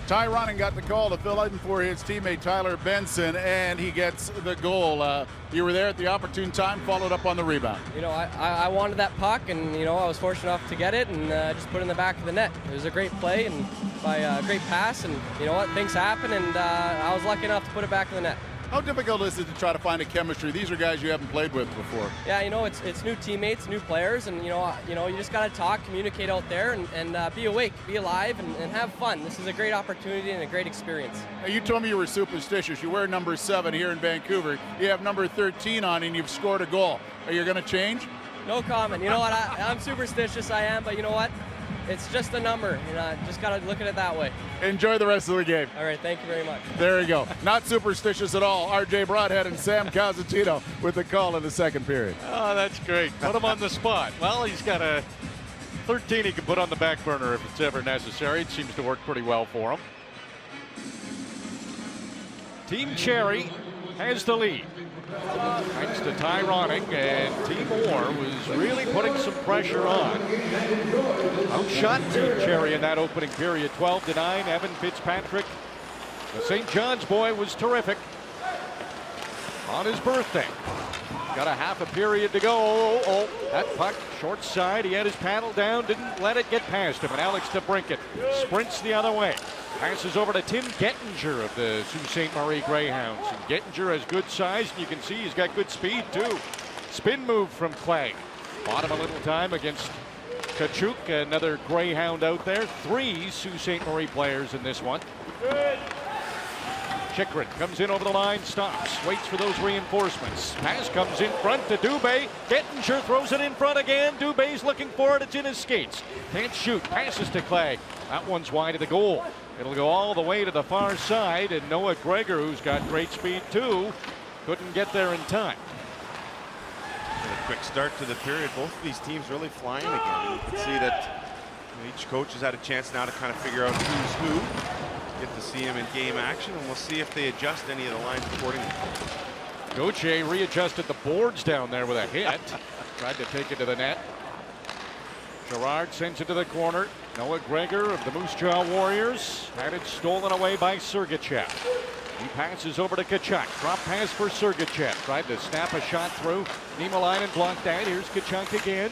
Ty Ronning got the call to fill in for his teammate Tyler Benson, and he gets the goal. You were there at the opportune time, followed up on the rebound. You know, I wanted that puck, and, you know, I was fortunate enough to get it and just put it in the back of the net. It was a great play and by a great pass, and you know what, things happen, and I was lucky enough to put it back in the net. How difficult is it to try to find a chemistry? These are guys you haven't played with before. Yeah, you know, it's new teammates, new players, and you know, you just got to talk, communicate out there, and be awake, be alive, and have fun. This is a great opportunity and a great experience. Now, you told me you were superstitious. You wear number 7 here in Vancouver. You have number 13 on, and you've scored a goal. Are you going to change? No comment. You know what? I'm superstitious, I am, but you know what? It's just a number, you know, just got to look at it that way. Enjoy the rest of the game. All right, thank you very much. There you go. Not superstitious at all. R.J. Broadhead and Sam Casatino with the call in the second period. Oh, that's great. Put him on the spot. Well, he's got a 13 he can put on the back burner if it's ever necessary. It seems to work pretty well for him. Team Cherry has the lead. Thanks to Ty Ronning, and Team Moore was really putting some pressure on. Outshot Team Cherry in that opening period, 12-9. Evan Fitzpatrick, the St. John's boy, was terrific on his birthday. Got a half a period to go. Oh, that puck short side. He had his paddle down, didn't let it get past him. And Alex to Brunken sprints the other way. Passes over to Tim Gettinger of the Sault Ste. Marie Greyhounds. And Gettinger has good size, and you can see he's got good speed too. Spin move from Clay. Bought him a little time against Kaczuk, another Greyhound out there. 3 Sault Ste. Marie players in this one. Chychrun comes in over the line, stops, waits for those reinforcements. Pass comes in front to Dubé. Gettinger throws it in front again. Dubé's looking for it. It's in his skates. Can't shoot. Passes to Clay. That one's wide of the goal. It'll go all the way to the far side, and Noah Gregor, who's got great speed too, couldn't get there in time. quick start to the period. Both of these teams really flying again. You can see that each coach has had a chance now to kind of figure out who's who. Get to see him in game action, and we'll see if they adjust any of the lines accordingly. Gauthier readjusted the boards down there with a hit. Tried to take it to the net. Gerard sends it to the corner. Noah Gregor of the Moose Jaw Warriors had it stolen away by Sergicev. He passes over to Kaczuk. Drop pass for Sergicev. Tried to snap a shot through. Niemelainen blocked that. Here's Kaczuk again.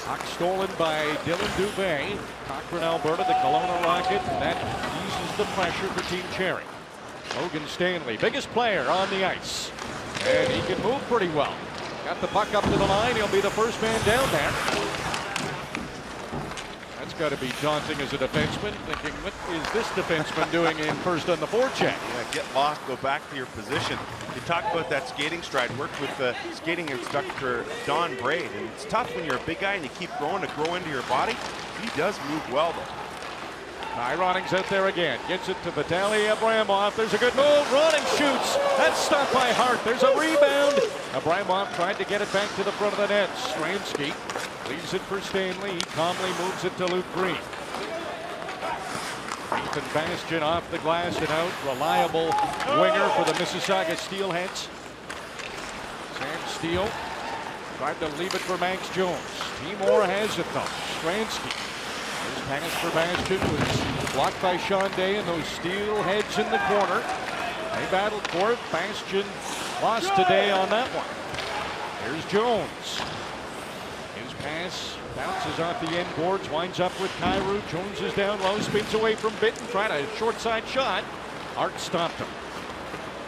Puck stolen by Dylan Dubé. Cochrane, Alberta, the Kelowna Rocket. That eases the pressure for Team Cherry. Logan Stanley, biggest player on the ice. And he can move pretty well. Got the puck up to the line. He'll be the first man down there. That's got to be daunting as a defenseman, thinking, what is this defenseman doing in first on the forecheck? Yeah, get lost, go back to your position. You talk about that skating stride. Worked with the skating instructor Don Braid, and it's tough when you're a big guy and you keep growing to grow into your body. He does move well, though. Roning's out there again. Gets it to Vitaly Abramov. There's a good move. Roning shoots. That's stopped by Hart. There's a rebound. Abramov tried to get it back to the front of the net. Strainski leaves it for Stanley. He calmly moves it to Luke Green. Ethan Bastian off the glass and out. Reliable winger for the Mississauga Steelheads. Sam Steele tried to leave it for Max Jones. Timor has it though. Strainski. His pass for Bastian was blocked by Sean Day and those Steelheads in the corner. They battled for it. Bastian lost today on that one. Here's Jones. His pass bounces off the end boards, winds up with Kyrou. Jones is down low, spins away from Bitten, tried a short side shot. Hart stopped him.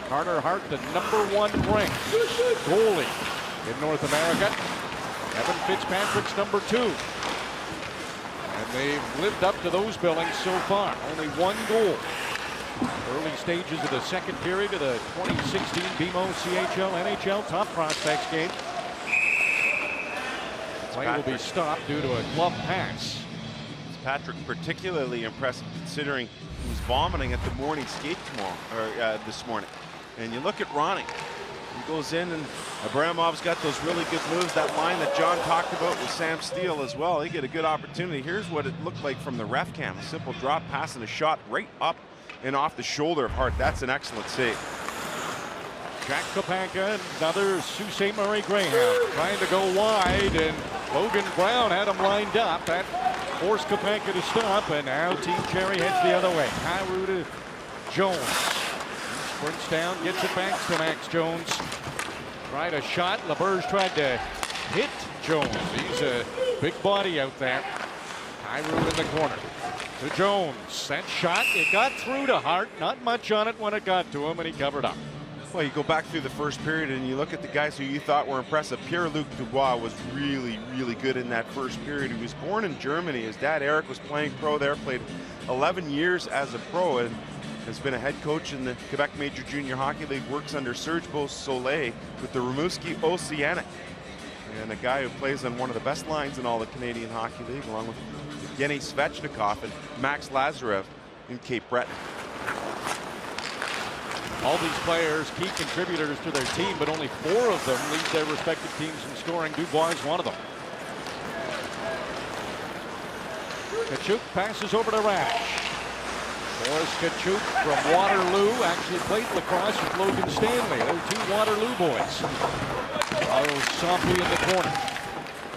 Carter Hart, the #1 ranked goalie in North America. Evan Fitzpatrick's #2. And they've lived up to those billings so far. Only 1 goal. Early stages of the second period of the 2016 BMO CHL NHL Top Prospects Game. Play will be stopped due to a glove pass. Patrick particularly impressive considering he was vomiting at the morning skate this morning. And you look at Ronning. He goes in, and Abramov's got those really good moves. That line that John talked about with Sam Steele as well. He get a good opportunity. Here's what it looked like from the ref cam. A simple drop pass and a shot right up and off the shoulder of Hart. That's an excellent save. Jack Kopanka, another Sault Ste. Marie Greyhound, trying to go wide, and Logan Brown had him lined up. That forced Kopanka to stop, and now Team Cherry heads the other way. Kyrou to Jones. Sprints down, gets it back to Max Jones. Tried a shot. LeBerge tried to hit Jones. He's a big body out there. Kyrou in the corner. To Jones. That shot, it got through to Hart. Not much on it when it got to him, and he covered up. Well, you go back through the first period and you look at the guys who you thought were impressive. Pierre-Luc Dubois was really, really good in that first period. He was born in Germany. His dad, Eric, was playing pro there, played 11 years as a pro, and has been a head coach in the Quebec Major Junior Hockey League, works under Serge Beausoleil with the Rimouski Oceanic. And a guy who plays on one of the best lines in all the Canadian Hockey League, along with Evgeny Svechnikov and Max Lazarev in Cape Breton. All these players, key contributors to their team, but only 4 of them lead their respective teams in scoring. Dubois is one of them. Kaczuk passes over to Rash. Boris Kaczuk from Waterloo actually played lacrosse with Logan Stanley. They're 2 Waterloo boys. Sompy in the corner.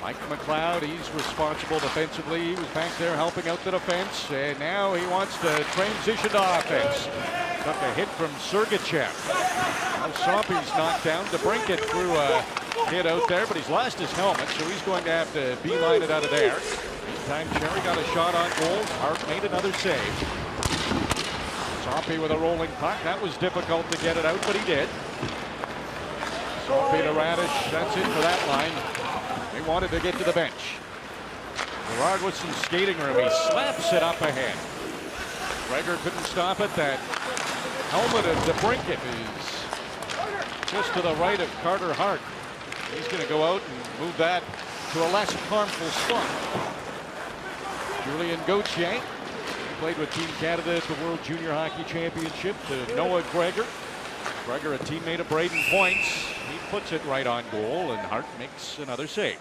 Mike McLeod, he's responsible defensively. He was back there helping out the defense, and now he wants to transition to offense. Took a hit from Sergicev. Now Sompy's knocked down. Brunken threw a hit out there, but he's lost his helmet, so he's going to have to beeline it out of there. Meantime, Cherry got a shot on goal. Hart made another save. Sompy with a rolling puck. That was difficult to get it out, but he did. Sompy to Radish. That's it for that line. They wanted to get to the bench. Gerard with some skating room. He slaps it up ahead. Gregor couldn't stop it. That helmet of Brunken is just to the right of Carter Hart. He's going to go out and move that to a less harmful spot. Julien Gauthier played with Team Canada at the World Junior Hockey Championship. To Noah Gregor. Gregor, a teammate of Braden Point's. He puts it right on goal, and Hart makes another save.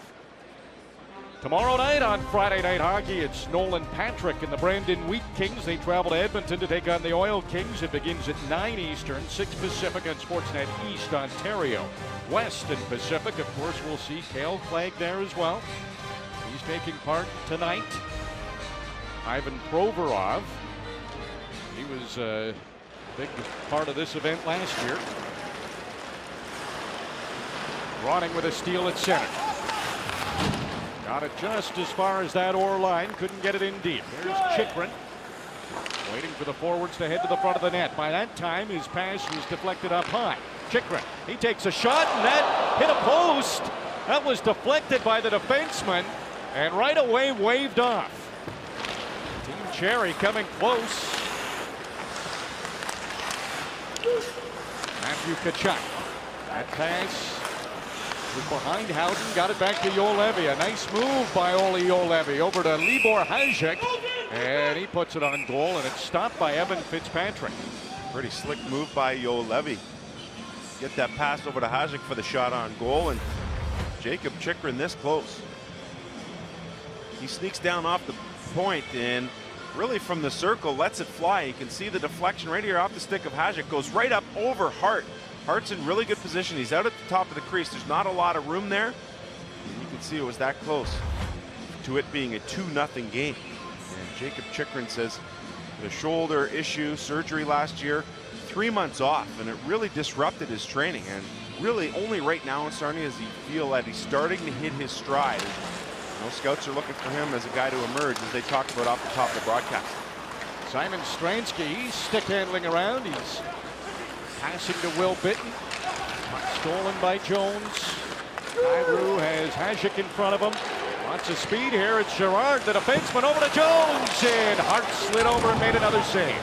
Tomorrow night on Friday Night Hockey, it's Nolan Patrick and the Brandon Wheat Kings. They travel to Edmonton to take on the Oil Kings. It begins at 9 Eastern, 6 Pacific on Sportsnet East, Ontario. West and Pacific, of course, we'll see Kale Clegg there as well. He's taking part tonight. Ivan Provorov. He was a big part of this event last year. Ronning with a steal at center. Got it just as far as that oar line. Couldn't get it in deep. Here's Chychrun. Waiting for the forwards to head to the front of the net. By that time, his pass was deflected up high. Chychrun, he takes a shot, and that hit a post. That was deflected by the defenseman, and right away waved off. Team Cherry coming close. Matthew Kaczuk. That pass was behind Howden, got it back to Juolevi. A nice move by Olli Juolevi over to Libor Hajek, and he puts it on goal, and it's stopped by Evan Fitzpatrick. Pretty slick move by Juolevi. Get that pass over to Hajek for the shot on goal, and Jacob Chychrun this close. He sneaks down off the point and really from the circle lets it fly. You can see the deflection right here off the stick of Hajek, goes right up over Hart. Hart's in really good position. He's out at the top of the crease. There's not a lot of room there. And you can see it was that close to it being a 2-0 game. And Jacob Chychrun says the shoulder issue, surgery last year, 3 months off, and it really disrupted his training. And really only right now it's starting as he feel that he's starting to hit his stride. You know, scouts are looking for him as a guy to emerge, as they talked about off the top of the broadcast. Simon Strainski stick handling around. He's passing to Will Bitton. Stolen by Jones. Kyrou has Hajek in front of him. Lots of speed here. It's Gerard, the defenseman, over to Jones. And Hart slid over and made another save.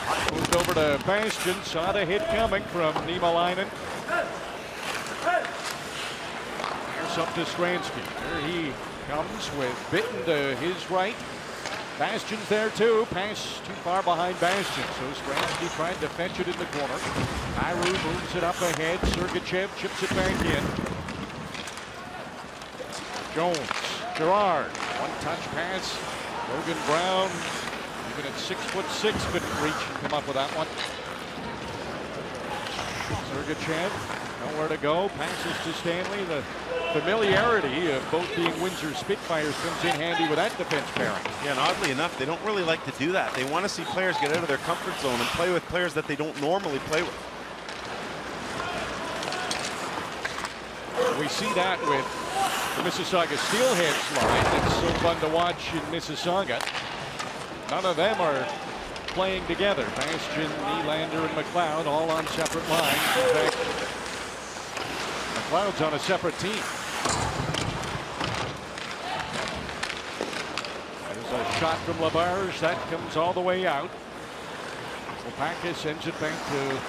Hart moved over to Bastian. Saw the hit coming from Niemelainen. Here's up to Strainski. There he comes with Bitton to his right. Bastian's there too. Pass too far behind Bastian. So Strainski tried to fetch it in the corner. Kyrou moves it up ahead. Sergicev chips it back in. Jones. Gerard. One-touch pass. Logan Brown, even at 6'6", couldn't reach and come up with that one. Sergicev. Nowhere to go. Passes to Stanley. The familiarity of both being Windsor Spitfires comes in handy with that defense pairing. Yeah, and oddly enough, they don't really like to do that. They want to see players get out of their comfort zone and play with players that they don't normally play with. We see that with the Mississauga Steelheads line. It's so fun to watch in Mississauga. None of them are playing together. Bastian, Nylander, and McLeod all on separate lines. In fact, McLeod's on a separate team. There's a shot from Labarge. That comes all the way out. Opakis sends it back to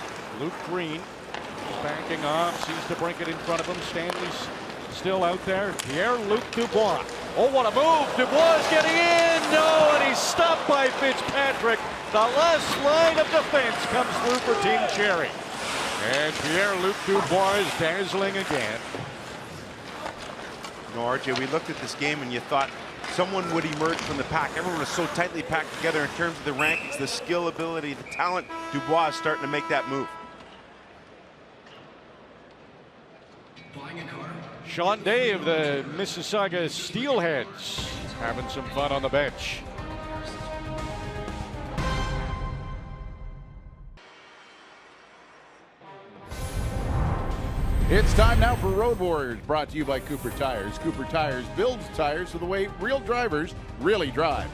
Luke Green. He's backing off. Sees the Brunken in front of him. Stanley's still out there. Pierre-Luc Dubois. Oh, what a move. Dubois is getting in. No, and he's stopped by Fitzpatrick. The last line of defense comes through for Team Cherry. And Pierre-Luc Dubois is dazzling again. You know, RJ, we looked at this game and you thought someone would emerge from the pack. Everyone was so tightly packed together in terms of the rankings, the skill, ability, the talent. Dubois is starting to make that move. Sean Day of the Mississauga Steelheads having some fun on the bench. It's time now for Road Warriors, brought to you by Cooper Tires. Cooper Tires builds tires so the way real drivers really drive.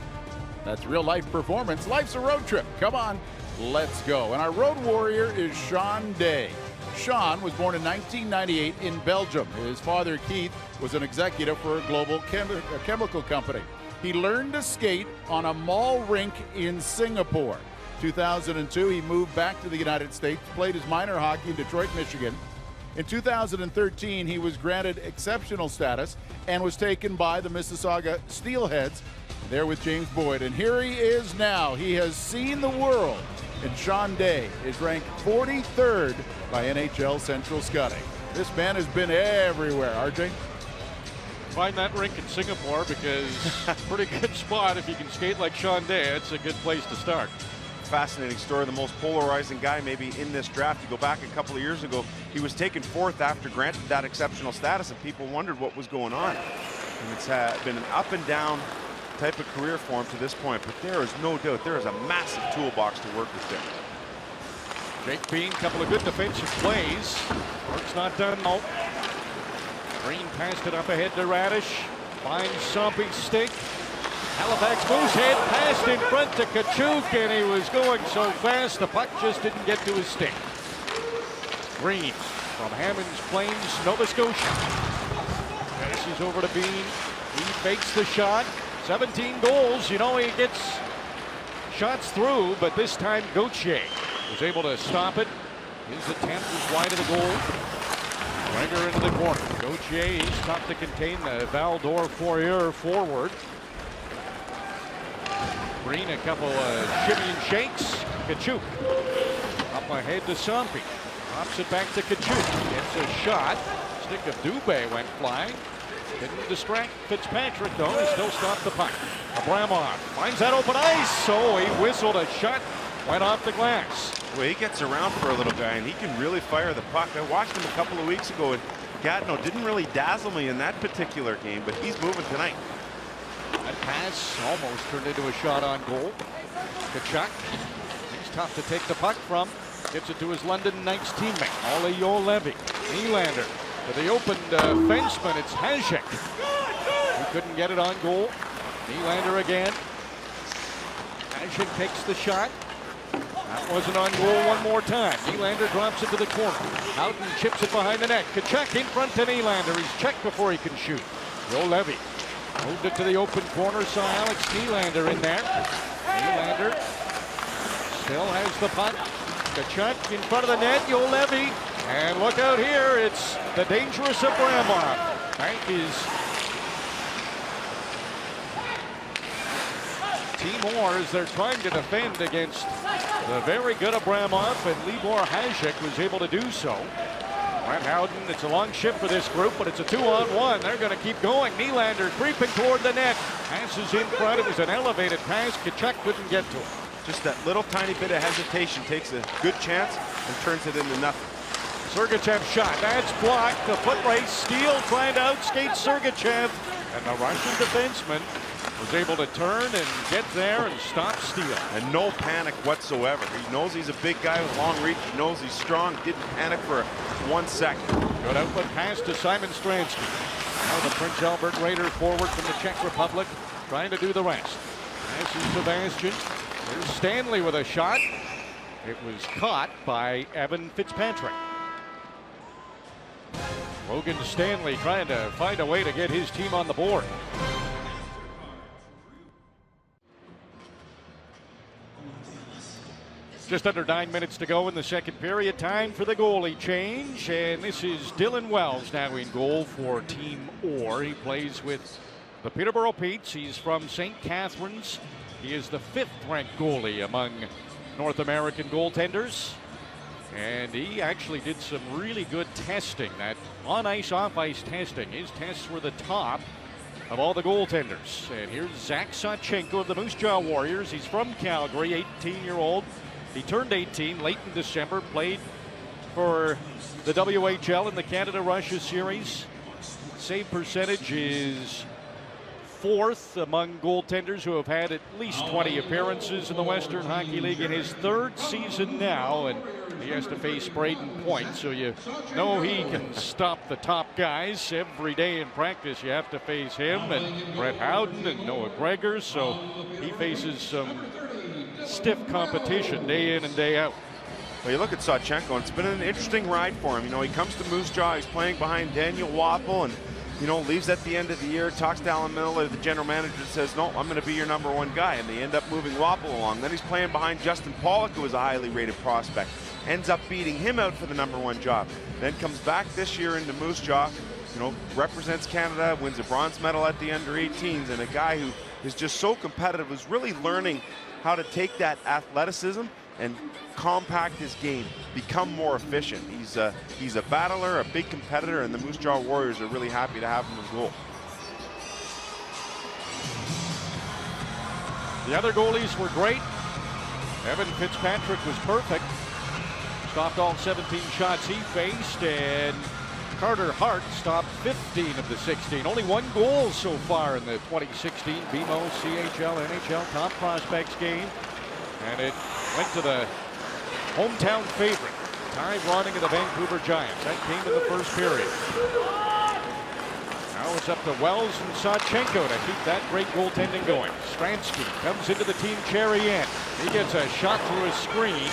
That's real life performance. Life's a road trip. Come on, let's go. And our Road Warrior is Sean Day. Sean was born in 1998 in Belgium. His father, Keith, was an executive for a global chemical company. He learned to skate on a mall rink in Singapore. 2002, he moved back to the United States, played his minor hockey in Detroit, Michigan. In 2013, he was granted exceptional status and was taken by the Mississauga Steelheads, there with James Boyd. And here he is now. He has seen the world. and Sean Day is ranked 43rd by NHL Central Scouting. This man has been everywhere, RJ. Find that rink in Singapore, because pretty good spot if you can skate like Sean Day. It's a good place to start. Fascinating story. The most polarizing guy maybe in this draft. You go back a couple of years ago, he was taken 4th after granted that exceptional status, and people wondered what was going on. And it's been an up and down type of career for him to this point, but there is no doubt there is a massive toolbox to work with there. Jake Bean, couple of good defensive plays. Work's not done. No. Green passed it up ahead to Radish. Finds Sompy's stick. Halifax moves head, passed in front to Kaczuk, and he was going so fast the puck just didn't get to his stick. Green from Hammonds Plains, Nova Scotia. Passes over to Bean. He fakes the shot. 17 goals. You know, he gets shots through, but this time Gauthier was able to stop it. His attempt was wide of the goal. Wenger into the corner. Gauthier, he's tough to contain the Val-d'Or Fourier forward. Green, a couple shimmy and shakes. Kaczuk up ahead to Sompy. Drops it back to Kaczuk. Gets a shot. Stick of Dubé went flying. Didn't distract Fitzpatrick, though. He still stopped the puck. Abramov finds that open ice. So he whistled a shot. Went off the glass. Well, he gets around for a little guy, and he can really fire the puck. I watched him a couple of weeks ago, and Gatineau didn't really dazzle me in that particular game, but he's moving tonight. That pass almost turned into a shot on goal. Kaczuk, he's tough to take the puck from. Gives it to his London Knights teammate, Ole Jolevi. Nylander to the opened fenceman, it's Zachenko. He couldn't get it on goal. Nylander again. Zachenko takes the shot. That wasn't on goal one more time. Nylander drops it to the corner. Houghton chips it behind the net. Kaczuk in front to Nylander. He's checked before he can shoot. Jolevi moved it to the open corner, saw Alex Nylander in there. Nylander still has the puck. Kaczuk in front of the net. Jolevi. And look out here. It's the dangerous Abramov. Hank is Timor as they're trying to defend against the very good Abramov, and Libor Zachenko was able to do so. Brent Howden, it's a long shift for this group, but it's a 2-on-1. They're going to keep going. Nylander creeping toward the net. Passes in front. It was an elevated pass. Kaczuk couldn't get to it. Just that little tiny bit of hesitation takes a good chance and turns it into nothing. Sergicev shot. That's blocked. The foot race. Steele trying to outskate Sergicev. And the Russian defenseman was able to turn and get there and stop Steele. And no panic whatsoever. He knows he's a big guy with long reach. He knows he's strong. Didn't panic for 1 second. Good outlet pass to Simon Strainski. Now the Prince Albert Raider forward from the Czech Republic trying to do the rest. Passes to Bastian. There's Stanley with a shot. It was caught by Evan Fitzpatrick. Logan Stanley trying to find a way to get his team on the board. Just under 9 minutes to go in the second period. Time for the goalie change. And this is Dylan Wells now in goal for Team Orr. He plays with the Peterborough Petes. He's from St. Catharines. He is the 5th ranked goalie among North American goaltenders. And he actually did some really good testing, that on-ice, off-ice testing. His tests were the top of all the goaltenders. And here's Zach Zachenko of the Moose Jaw Warriors. He's from Calgary, 18-year-old. He turned 18 late in December, played for the WHL in the Canada-Russia series. Save percentage is 4th among goaltenders who have had at least 20 appearances in the Western Hockey League in his 3rd season now, and he has to face Braden Point, so you know he can stop the top guys. Every day in practice you have to face him and Brett Howden and Noah Gregor, so he faces some stiff competition day in and day out. Well, you look at Zachenko, and it's been an interesting ride for him. You know, he comes to Moose Jaw, he's playing behind Daniel Wappel, and you know, leaves at the end of the year, talks to Alan Miller, the general manager, says, no, I'm going to be your #1 guy, and they end up moving Wappel along. Then he's playing behind Justin Pollock, who was a highly rated prospect, ends up beating him out for the #1 job. Then comes back this year into Moose Jaw, you know, represents Canada, wins a bronze medal at the under-18s, and a guy who is just so competitive, is really learning how to take that athleticism and compact his game, become more efficient. He's a battler, a big competitor, and the Moose Jaw Warriors are really happy to have him in goal. The other goalies were great. Evan Fitzpatrick was perfect. Stopped all 17 shots he faced, and Carter Hart stopped 15 of the 16. Only one goal so far in the 2016 BMO CHL NHL Top Prospects Game. And it went to the hometown favorite, Ty Ronning of the Vancouver Giants. That came in the first period. Now it's up to Wells and Zachenko to keep that great goaltending going. Strainski comes into the Team Cherry end. He gets a shot through a screen.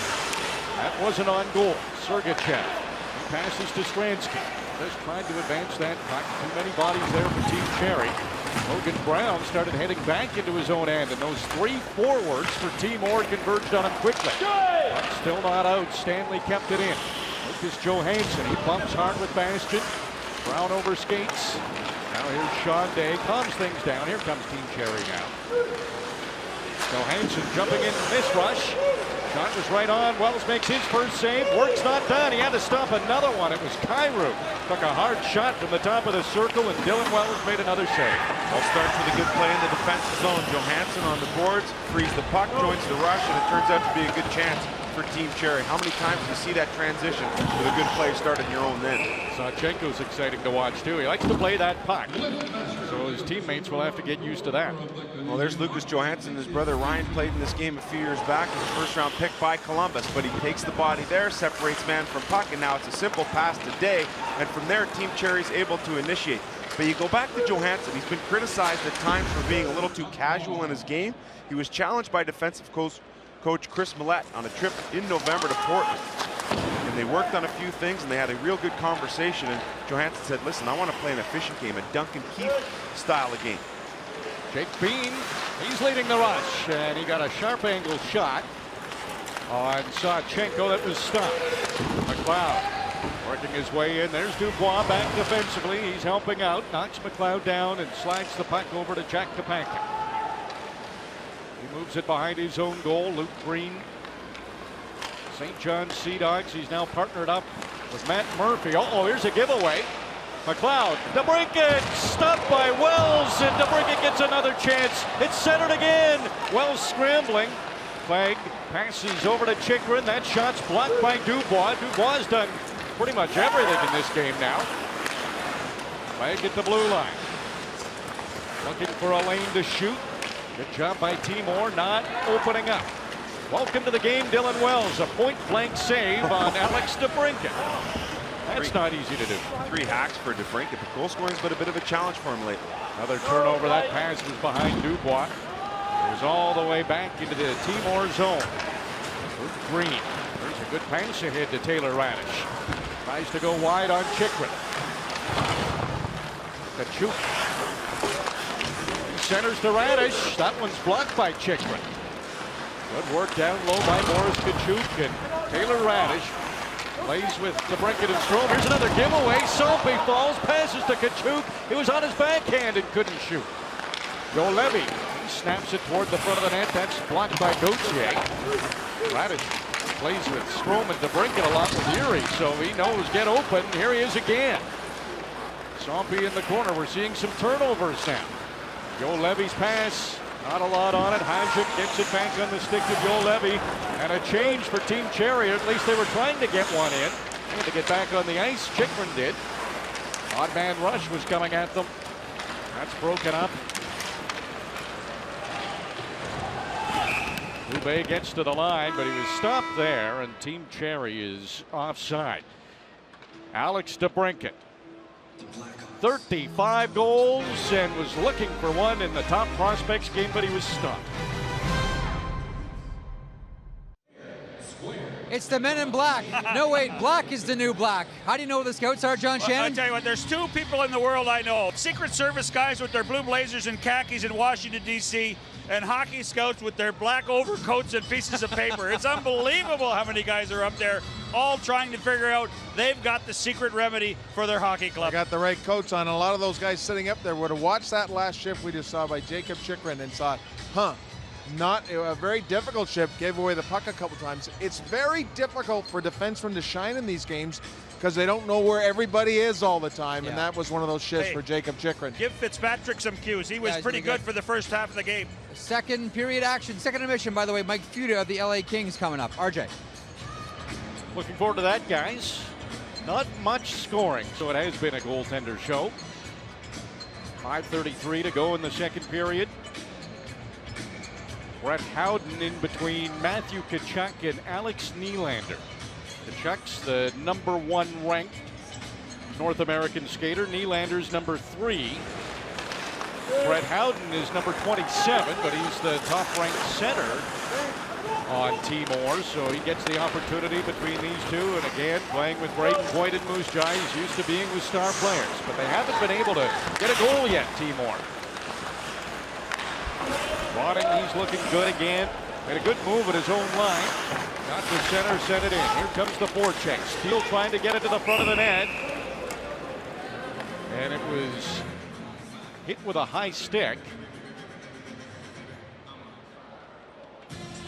That wasn't on goal. Sergicev. He passes to Strainski. Just tried to advance that puck. Too many bodies there for Team Cherry. Logan Brown started heading back into his own end, and those three forwards for Team Orr converged on him quickly. But still not out. Stanley kept it in. Lucas Johannes. He bumps hard with Bastion. Brown over skates. Now here's Sean Day. Calms things down. Here comes Team Cherry now. Johansson jumping in this rush. Shot was right on. Wells makes his first save. Work's not done. He had to stop another one. It was Caczuk. Took a hard shot from the top of the circle, and Dylan Wells made another save. All starts with a good play in the defensive zone. Johansson on the boards, frees the puck, joins the rush, and it turns out to be a good chance for Team Cherry. How many times do you see that transition with a good play start in your own end? Zachenko's exciting to watch too. He likes to play that puck, so his teammates will have to get used to that. Well, there's Lucas Johansson. His brother Ryan played in this game a few years back. He was a first-round pick by Columbus, but he takes the body there, separates man from puck, and now it's a simple pass to Day, and from there Team Cherry's able to initiate. But you go back to Johansson. He's been criticized at times for being a little too casual in his game. He was challenged by defensive coach Chris Millette on a trip in November to Portland. And they worked on a few things, and they had a real good conversation. And Johansson said, listen, I want to play an efficient game, a Duncan Keith style of game. Jake Bean, he's leading the rush, and he got a sharp angle shot on Zachenko that was stopped. McLeod working his way in. There's Dubois back defensively. He's helping out, knocks McLeod down, and slides the puck over to Jack Kapanka. He moves it behind his own goal. Luke Green. St. John's Sea Dogs. He's now partnered up with Matt Murphy. Uh-oh, here's a giveaway. McLeod. DeBrincat stopped by Wells, and DeBrincat gets another chance. It's centered again. Wells scrambling. Flag passes over to Chikrin. That shot's blocked by Dubois. Dubois has done pretty much everything in this game now. Flag at the blue line. Looking for a lane to shoot. Good job by Timor, not opening up. Welcome to the game, Dylan Wells. A point-blank save on Alex DeBrincat. That's not easy to do. 3 hacks for DeBrincat, but goal scoring's been a bit of a challenge for him lately. Another turnover. That pass was behind Dubois. It was all the way back into the Timor zone. Green. There's a good pass ahead to Taylor Radish. Tries to go wide on Chikrin. Kaczuk. Centers to Radish. That one's blocked by Chikrin. Good work down low by Morris Kaczuk, and Taylor Radish plays with DeBrincat and Strome. Here's another giveaway. Soapy falls, passes to Kaczuk. He was on his backhand and couldn't shoot. Joe Levy, he snaps it toward the front of the net. That's blocked by Gauthier. Radish plays with Strome and DeBrincat a lot with Erie, so he knows get open. Here he is again. Soapy in the corner. We're seeing some turnovers now. Joe Levy's pass, not a lot on it. Kaczuk gets it back on the stick to Joe Levy. And a change for Team Cherry. At least they were trying to get one in. They had to get back on the ice. Chikrin did. Odd man rush was coming at them. That's broken up. Dubé gets to the line, but he was stopped there, and Team Cherry is offside. Alex DeBrincat. 35 goals and was looking for one in the Top Prospects game, but he was stopped. It's the men in black. No, wait, black is the new black. How do you know who the scouts are, John Shannon? I'll tell you what, there's 2 people in the world I know. Secret Service guys with their blue blazers and khakis in Washington, D.C., and hockey scouts with their black overcoats and pieces of paper. It's unbelievable how many guys are up there all trying to figure out they've got the secret remedy for their hockey club. They got the right coats on. A lot of those guys sitting up there would have watched that last shift we just saw by Jacob Chikrin and thought, huh, Not a very difficult shift, gave away the puck a couple times. It's very difficult for defensemen to shine in these games because they don't know where everybody is all the time, and that was one of those shifts for Jacob Chychrun. Give Fitzpatrick some cues. He was pretty good for the first half of the game. Second period action, second intermission, by the way. Mike Fuda of the LA Kings coming up. RJ. Looking forward to that, guys. Not much scoring, so it has been a goaltender show. 5:33 to go in the second period. Brett Howden in between Matthew Kaczuk and Alex Nylander. Kaczuk's the #1 ranked North American skater. Nylander's #3. Brett Howden is number 27, but he's the top-ranked center on Timor, so he gets the opportunity between these two. And again, playing with Braden Boyd and Moose Jaw, he's used to being with star players, but they haven't been able to get a goal yet, Timor. Ronning, he's looking good again. Made a good move at his own line. Got to center, sent it in. Here comes the forecheck. Steele trying to get it to the front of the net. And it was hit with a high stick.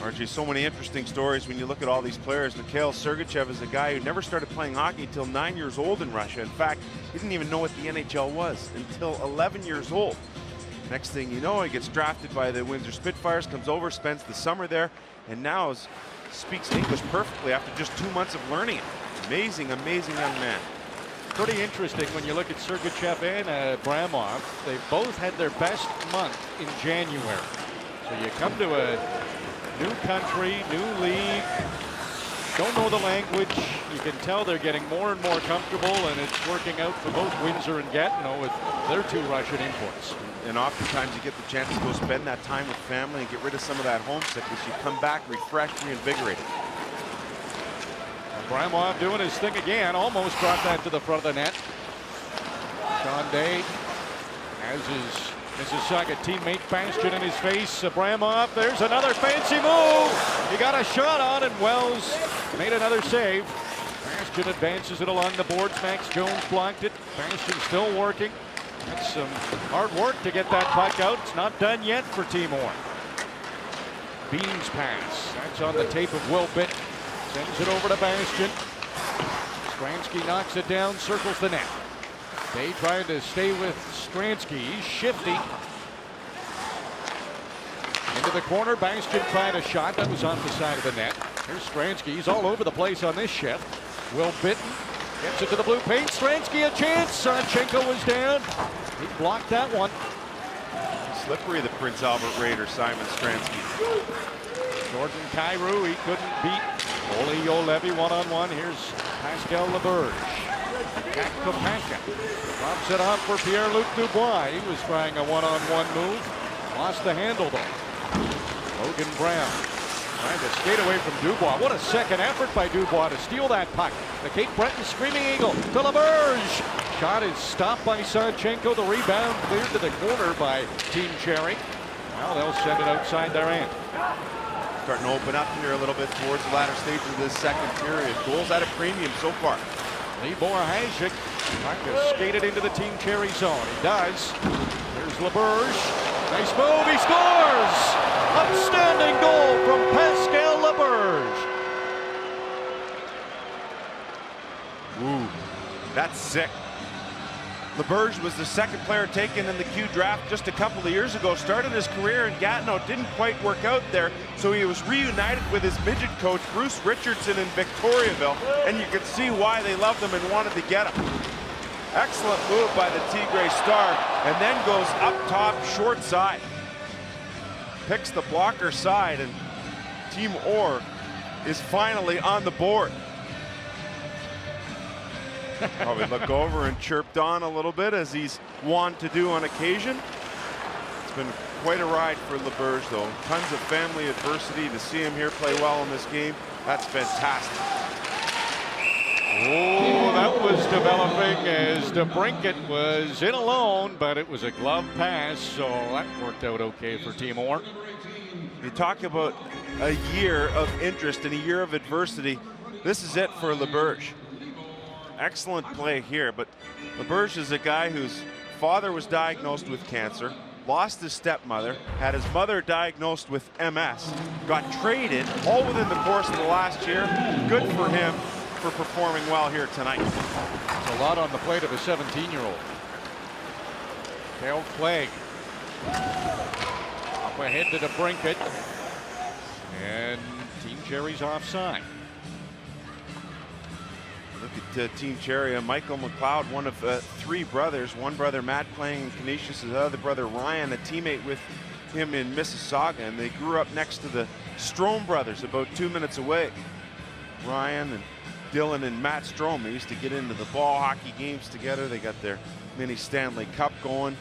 Archie, so many interesting stories when you look at all these players. Mikhail Sergicev is a guy who never started playing hockey until 9 years old in Russia. In fact, he didn't even know what the NHL was until 11 years old. Next thing you know, he gets drafted by the Windsor Spitfires, comes over, spends the summer there, and now speaks English perfectly after just 2 months of learning it. Amazing, amazing young man. Pretty interesting when you look at Sergachev and Abramov. They both had their best month in January. So you come to a new country, new league, don't know the language. You can tell they're getting more and more comfortable, and it's working out for both Windsor and Gatineau with their 2 Russian imports. And oftentimes you get the chance to go spend that time with family and get rid of some of that homesickness. You come back refreshed, reinvigorated. Abramov doing his thing again, almost brought that to the front of the net. Sean Day has his Mississauga teammate Bastian in his face. Abramov, there's another fancy move. He got a shot on, and Wells made another save. Bastian advances it along the boards. Max Jones blocked it. Bastian still working. That's some hard work to get that puck out. It's not done yet for Timor. Beans pass. That's on the tape of Will Bitt. Sends it over to Bastian. Strainski knocks it down, circles the net. They trying to stay with Strainski. He's shifty. Into the corner. Bastian tried a shot that was off the side of the net. Here's Strainski. He's all over the place on this shift. Will Bitten gets it to the blue paint. Strainski a chance. Zachenko was down. He blocked that one. Slippery, the Prince Albert Raider, Simon Strainski. Jordan Kyrou, he couldn't beat Ole Jolevi one-on-one. Here's Pascal Laberge. Kakopaka drops it off for Pierre-Luc Dubois. He was trying a one-on-one move. Lost the handle though. Logan Brown trying to skate away from Dubois. What a second effort by Dubois to steal that puck. The Cape Breton Screaming Eagle to Laberge. Shot is stopped by Zachenko. The rebound cleared to the corner by Team Cherry. Now they'll send it outside their end. Starting to open up here a little bit towards the latter stage of this second period. Goals at a premium so far. Libor Hasek trying to skate it into the Team Cherry zone. He does. Here's Laberge. Nice move. He scores! Outstanding goal from Pascal Laberge. Ooh, that's sick. Laberge was the second player taken in the Q draft just a couple of years ago. Started his career in Gatineau, didn't quite work out there, so he was reunited with his midget coach, Bruce Richardson, in Victoriaville, and you could see why they loved him and wanted to get him. Excellent move by the Tigre star, and then goes up top, short side. Picks the blocker side, and Team Orr is finally on the board. Probably look over and chirped on a little bit, as he's wont to do on occasion. It's been quite a ride for Laberge, though. Tons of family adversity. To see him here play well in this game, that's fantastic. Oh, that was developing as Brunken was in alone, but it was a glove pass, so that worked out okay for Team Orr. You talk about a year of interest and a year of adversity. This is it for Laberge. Excellent play here, but Laberge is a guy whose father was diagnosed with cancer. lost his stepmother, had his mother diagnosed with MS, got traded all within the course of the last year. Good for him for performing well here tonight. It's a lot on the plate of a 17-year-old. Mikhail Clegg up ahead to the Brunken, and Team Cherry's offside. Look at Team Cherry. Michael McLeod, one of 3 brothers. One brother, Matt, playing in Canisius. His other brother, Ryan, a teammate with him in Mississauga. And they grew up next to the Strome brothers, about 2 minutes away. Ryan and Dylan and Matt Strome, they used to get into the ball hockey games together. They got their mini Stanley Cup going.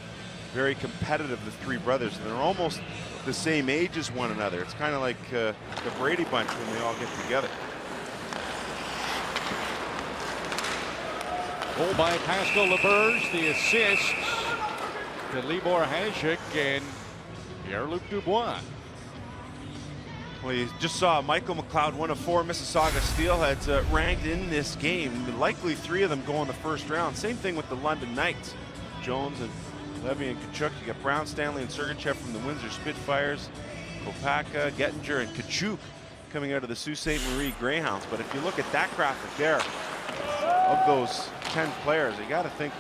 Very competitive, the 3 brothers. And they're almost the same age as one another. It's kind of like the Brady Bunch when they all get together. Goal by Pascal Laberge, the assist to Libor Hasek and Pierre-Luc Dubois. Well, you just saw Michael McLeod, one of 4 Mississauga Steelheads ranked in this game. Likely 3 of them go in the first round. Same thing with the London Knights. Jones and Levy and Kaczuk. You got Brown, Stanley, and Sergicev from the Windsor Spitfires. Kopaka, Gettinger, and Kaczuk coming out of the Sault Ste. Marie Greyhounds. But if you look at that graphic there, of those 10 players, you got to think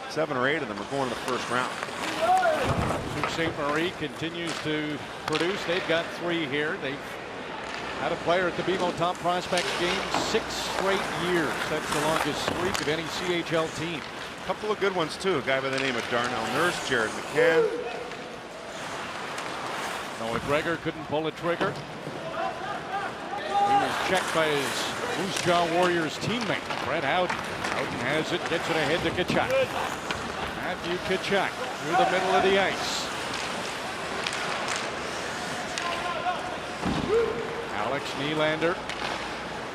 7 or 8 of them are going to the first round. Sault Ste. Marie continues to produce. They've got 3 here. They've had a player at the BMO Top Prospects Game 6 straight years. That's the longest streak of any CHL team. A couple of good ones too. A guy by the name of Darnell Nurse, Jared McCann. Noah Gregor couldn't pull a trigger. He was checked by his Moose Jaw Warriors teammate, Brett Howden. Howden has it, gets it ahead to Kaczuk. Matthew Kaczuk through the middle of the ice. Alex Nylander.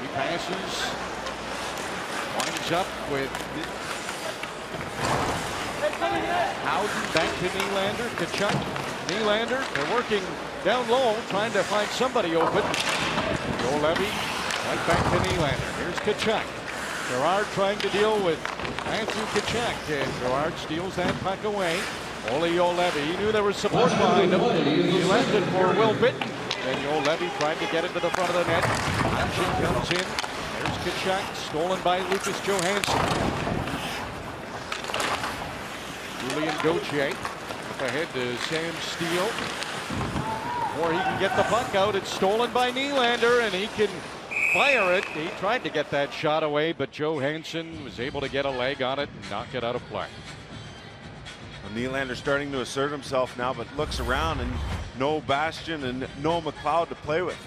He passes. Winds up with Howden back to Nylander. Kaczuk. Nylander. They're working down low, trying to find somebody open. Joe Levy. Right back to Nylander. Here's Kaczuk. Gerard trying to deal with Matthew Kaczuk, and Gerard steals that puck away. Ole Levy, he knew there was support behind him. He left it for Will Bitten. Then Joe Levy tried to get it to the front of the net. Brunken comes in. There's Kaczuk, stolen by Lucas Johannes. Julian Gauthier up ahead to Sam Steele. Before he can get the puck out, it's stolen by Nylander, and he can fire it. He tried to get that shot away, but Johansson was able to get a leg on it and knock it out of play. Well, Nylander starting to assert himself now, but looks around and no Bastian and no McLeod to play with.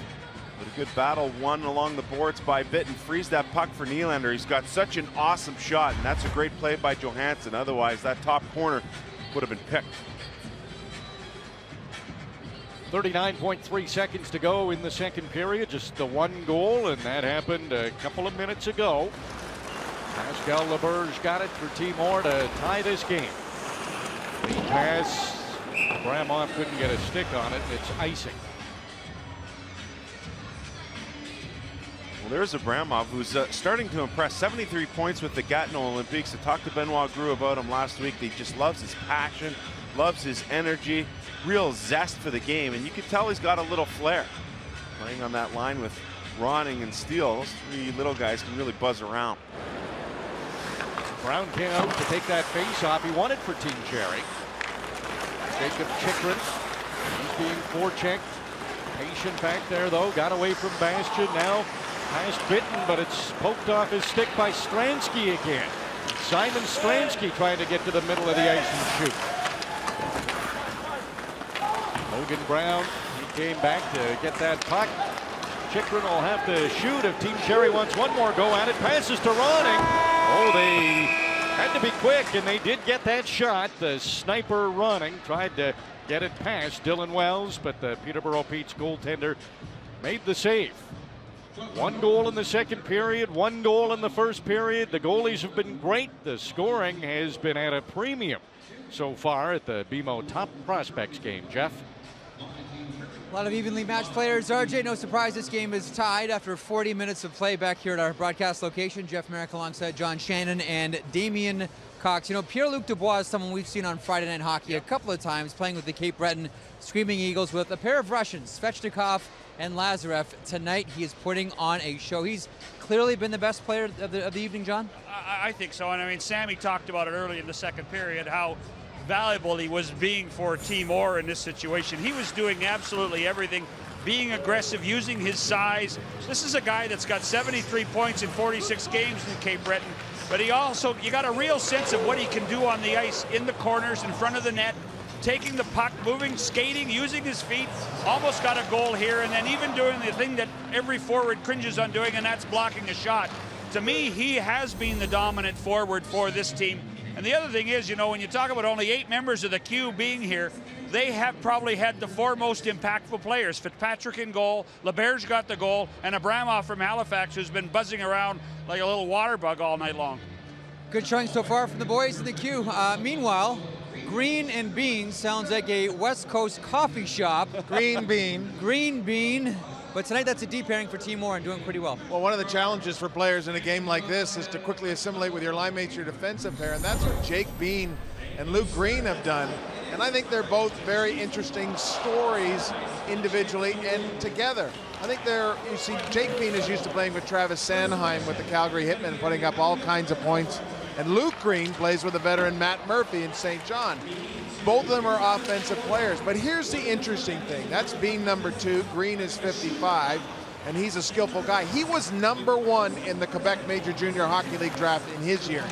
But a good battle won along the boards by Bitten. Frees that puck for Nylander. He's got such an awesome shot, and that's a great play by Johansson. Otherwise, that top corner would have been picked. 39.3 seconds to go in the second period. Just the 1 goal, and that happened a couple of minutes ago. Pascal Laberge got it for Timor to tie this game. The pass. Abramov couldn't get a stick on it. It's icing. Well, there's Abramov, who's starting to impress. 73 points with the Gatineau Olympics. I talked to Benoit Gru about him last week. He just loves his passion, loves his energy, real zest for the game, and you can tell he's got a little flair. Playing on that line with Ronning and Steele, those 3 little guys can really buzz around. Brown came out to take that face off. He won it for Team Cherry. Jacob Chychrun, he's being forechecked. Patient back there though, got away from Bastian. Now past Bitten, but it's poked off his stick by Strainski again. Simon Strainski trying to get to the middle of the ice and shoot. Logan Brown, he came back to get that puck. Chychrun will have to shoot if Team Cherry wants one more go at it. Passes to Ronning. Oh, they had to be quick, and they did get that shot. The sniper Ronning tried to get it past Dylan Wells, but the Peterborough Pete's goaltender made the save. 1 goal in the second period, 1 goal in the first period. The goalies have been great. The scoring has been at a premium so far at the BMO Top Prospects Game. Jeff? A lot of evenly matched players. RJ, no surprise this game is tied after 40 minutes of play back here at our broadcast location. Jeff Merrick alongside John Shannon and Damian Cox. You know, Pierre-Luc Dubois is someone we've seen on Friday Night Hockey a couple of times playing with the Cape Breton Screaming Eagles with a pair of Russians, Svechnikov and Lazarev. Tonight he is putting on a show. He's clearly been the best player of the evening, John? I think so, and I mean, Sammy talked about it early in the second period, how valuable he was being for Timor in this situation. He was doing absolutely everything, being aggressive, using his size. This is a guy that's got 73 points in 46 games in Cape Breton, but he also, you got a real sense of what he can do on the ice, in the corners, in front of the net, taking the puck, moving, skating, using his feet, almost got a goal here, and then even doing the thing that every forward cringes on doing, and that's blocking a shot. To me, he has been the dominant forward for this team. And the other thing is, you know, when you talk about only 8 members of the Q being here, they have probably had the 4 most impactful players. Fitzpatrick in goal, LeBerge got the goal, and Abramov from Halifax, who's been buzzing around like a little water bug all night long. Good showing so far from the boys in the Q. Meanwhile, Green and Bean sounds like a West Coast coffee shop. Green Bean. Green Bean. But tonight that's a deep pairing for Timor and doing pretty well. Well, one of the challenges for players in a game like this is to quickly assimilate with your line mates, your defensive pair, and that's what Jake Bean and Luke Green have done. And I think they're both very interesting stories individually and together. I think you see, Jake Bean is used to playing with Travis Sanheim with the Calgary Hitmen, putting up all kinds of points. And Luke Green plays with the veteran Matt Murphy in St. John. Both of them are offensive players, but here's the interesting thing. That's Bean number 2, Green is 55, and he's a skillful guy. He was number 1 in the Quebec Major Junior Hockey League draft in his year.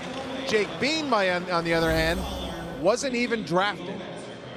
Jake Bean, on the other hand, wasn't even drafted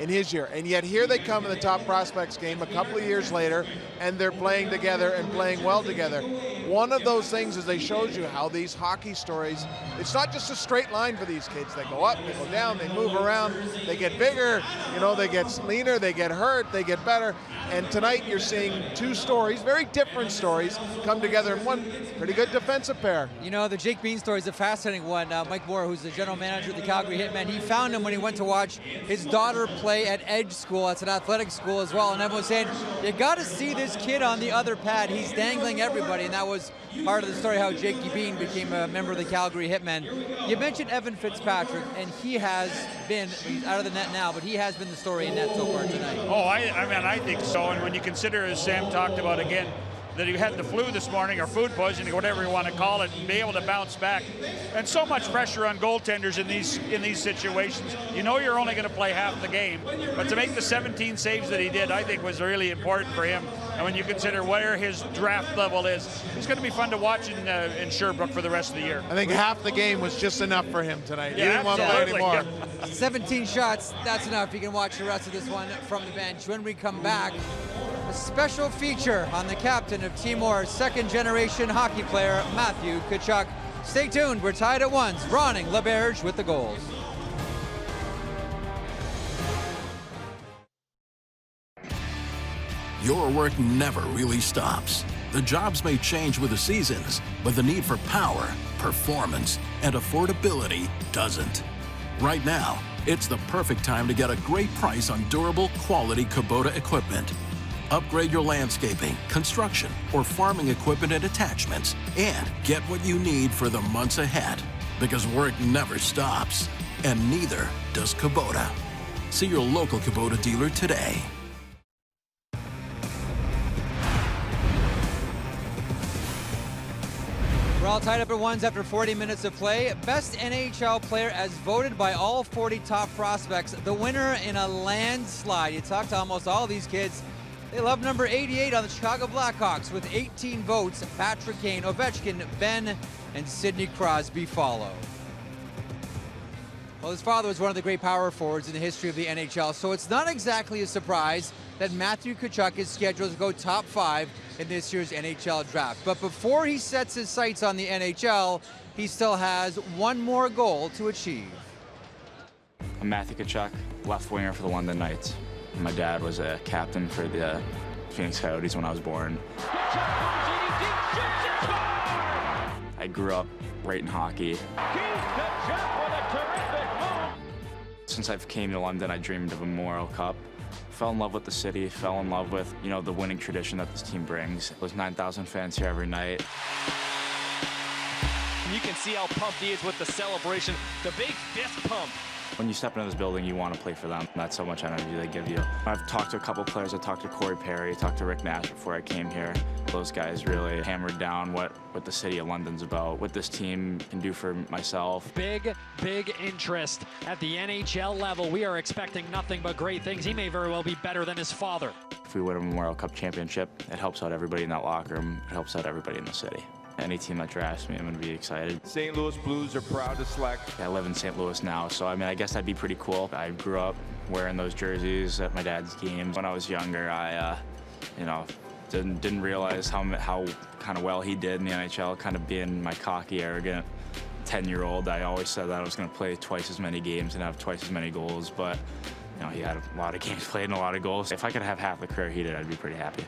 in his year, and yet here they come in the Top Prospects game a couple of years later, and they're playing together and playing well together. One of those things is they showed you how these hockey stories, it's not just a straight line for these kids. They go up, they go down, they move around, they get bigger, you know, they get leaner, they get hurt, they get better. And tonight you're seeing 2 stories, very different stories, come together in one pretty good defensive pair. You know, the Jake Bean story is a fascinating one. Mike Moore, who's the general manager of the Calgary Hitmen, he found him when he went to watch his daughter play at Edge School. That's an athletic school as well. And everyone was saying, you got to see this kid on the other pad. He's dangling everybody. And that was part of the story how Jake Bean became a member of the Calgary Hitmen. You mentioned Evan Fitzpatrick, and he has been, he's out of the net now, but he has been the story in net so far tonight. Oh, I mean, I think so. And when you consider, as Sam talked about again, that he had the flu this morning, or food poisoning, whatever you want to call it, and be able to bounce back. And so much pressure on goaltenders in these situations. You know you're only going to play half the game, but to make the 17 saves that he did, I think was really important for him. And when you consider where his draft level is, he's going to be fun to watch in Sherbrooke for the rest of the year. I think half the game was just enough for him tonight. Yeah, he didn't want to play anymore. 17 shots, that's enough. You can watch the rest of this one from the bench. When we come back, a special feature on the captain of Timor's second-generation hockey player, Matthew Kaczuk. Stay tuned, we're tied at 1. Ronning LeBerge with the goals. Your work never really stops. The jobs may change with the seasons, but the need for power, performance, and affordability doesn't. Right now, it's the perfect time to get a great price on durable, quality Kubota equipment. Upgrade your landscaping, construction, or farming equipment and attachments, and get what you need for the months ahead. Because work never stops, and neither does Kubota. See your local Kubota dealer today. We're all tied up at 1 after 40 minutes of play. Best NHL player as voted by all 40 top prospects. The winner in a landslide. You talk to almost all these kids. They love number 88 on the Chicago Blackhawks with 18 votes. Patrick Kane, Ovechkin, Ben, and Sidney Crosby follow. Well, his father was one of the great power forwards in the history of the NHL, so it's not exactly a surprise that Matthew Kaczuk is scheduled to go top 5 in this year's NHL Draft. But before he sets his sights on the NHL, he still has one more goal to achieve. I'm Matthew Kaczuk, left winger for the London Knights. My dad was a captain for the Phoenix Coyotes when I was born. I grew up right in hockey. Since I came to London, I dreamed of a Memorial Cup. Fell in love with the city, fell in love with, you know, the winning tradition that this team brings. There's 9,000 fans here every night. You can see how pumped he is with the celebration, the big fist pump. When you step into this building, you want to play for them. That's how much energy they give you. I've talked to a couple players. I talked to Corey Perry, talked to Rick Nash before I came here. Those guys really hammered down what the city of London's about, what this team can do for myself. Big interest at the NHL level. We are expecting nothing but great things. He may very well be better than his father. If we win a Memorial Cup championship, it helps out everybody in that locker room. It helps out everybody in the city. Any team that drafts me, I'm going to be excited. St. Louis Blues are proud to select. I live in St. Louis now, so I mean, I guess that'd be pretty cool. I grew up wearing those jerseys at my dad's games. When I was younger, I, you know, didn't realize how kind of well he did in the NHL, kind of being my cocky, arrogant 10-year-old. I always said that I was going to play twice as many games and have twice as many goals, but, you know, he had a lot of games played and a lot of goals. If I could have half the career he did, I'd be pretty happy.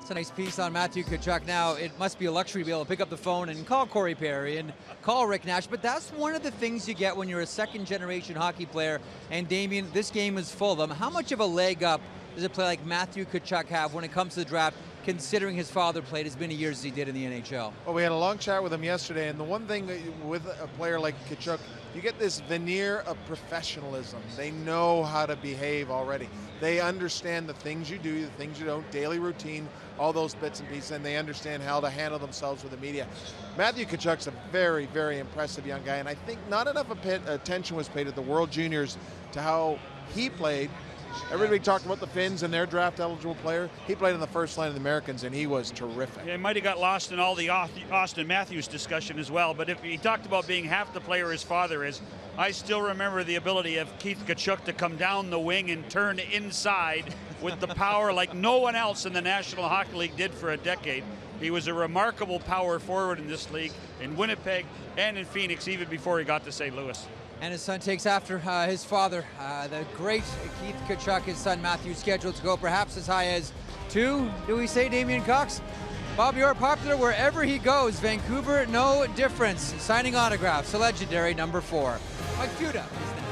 It's a nice piece on Matthew Kaczuk. Now, it must be a luxury to be able to pick up the phone and call Corey Perry and call Rick Nash, but that's one of the things you get when you're a second-generation hockey player. And Damien, this game is full of them. How much of a leg up does a player like Matthew Kaczuk have when it comes to the draft, considering his father played as many years as he did in the NHL? Well, we had a long chat with him yesterday, and the one thing with a player like Kaczuk, you get this veneer of professionalism. They know how to behave already. They understand the things you do, the things you don't, daily routine, all those bits and pieces, and they understand how to handle themselves with the media. Matthew Kaczuk's a very, very impressive young guy, and I think not enough attention was paid at the World Juniors to how he played. Everybody talked about the Finns and their draft-eligible player. He played in the first line of the Americans, and he was terrific. Yeah, it might have got lost in all the Austin Matthews discussion as well, but if he talked about being half the player his father is, I still remember the ability of Keith Kaczuk to come down the wing and turn inside with the power like no one else in the National Hockey League did for a decade. He was a remarkable power forward in this league, in Winnipeg and in Phoenix, even before he got to St. Louis. And his son takes after his father, the great Keith Kaczuk. His son Matthew scheduled to go perhaps as high as 2, do we say, Damien Cox? Bobby Orr popular wherever he goes. Vancouver, no difference. Signing autographs, a legendary number 4. Mike Fuda is next.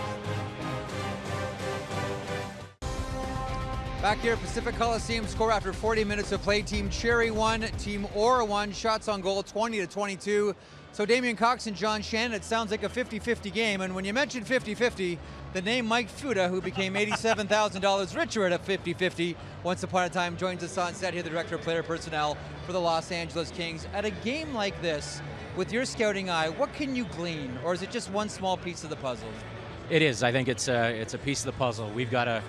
Back here at Pacific Coliseum, score after 40 minutes of play. Team Cherry 1, Team Orr 1. Shots on goal 20-22. So Damien Cox and John Shannon, it sounds like a 50-50 game. And when you mention 50-50, the name Mike Fuda, who became $87,000 richer at a 50-50 once upon a time, joins us on set here, the Director of Player Personnel for the Los Angeles Kings. At a game like this, with your scouting eye, what can you glean? Or is it just one small piece of the puzzle? It is. I think it's a piece of the puzzle. We've got a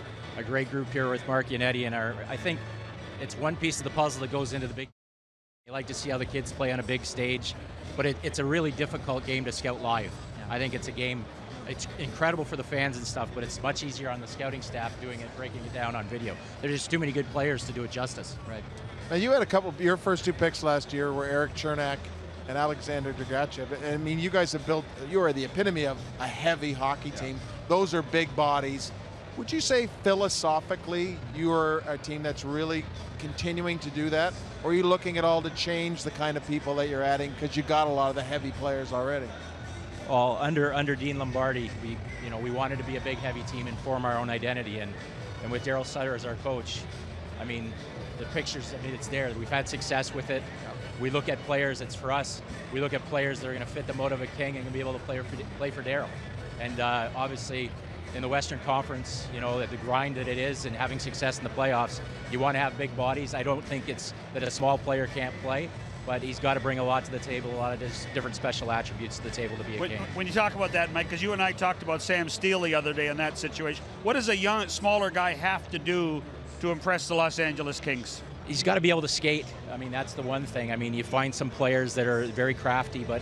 great group here with Mark and Eddie, and I think it's one piece of the puzzle that goes into the big. You like to see how the kids play on a big stage, but it's a really difficult game to scout live. I think it's a game, it's incredible for the fans and stuff, but it's much easier on the scouting staff doing it, breaking it down on video. There's just too many good players to do it justice. Right. Now you had a couple, your first 2 picks last year were Eric Chernak and Alexander Dragachev. I mean, you guys have built, you are the epitome of a heavy hockey team. Those are big bodies. Would you say philosophically you're a team that's really continuing to do that? Or are you looking at all to change the kind of people that you're adding because you got a lot of the heavy players already? Well, under Dean Lombardi, we wanted to be a big, heavy team and form our own identity. And with Daryl Sutter as our coach, I mean, the pictures, I mean, it's there. We've had success with it. We look at players, it's for us. We look at players that are going to fit the mold of a king and going to be able to play for Daryl. And obviously, in the Western Conference, the grind that it is and having success in the playoffs, you want to have big bodies. I don't think it's that a small player can't play, but he's got to bring a lot to the table, a lot of different special attributes to the table to be a king. When you talk about that, Mike, because you and I talked about Sam Steele the other day in that situation, what does a young, smaller guy have to do to impress the Los Angeles Kings? He's got to be able to skate. I mean, that's the one thing. I mean, you find some players that are very crafty, but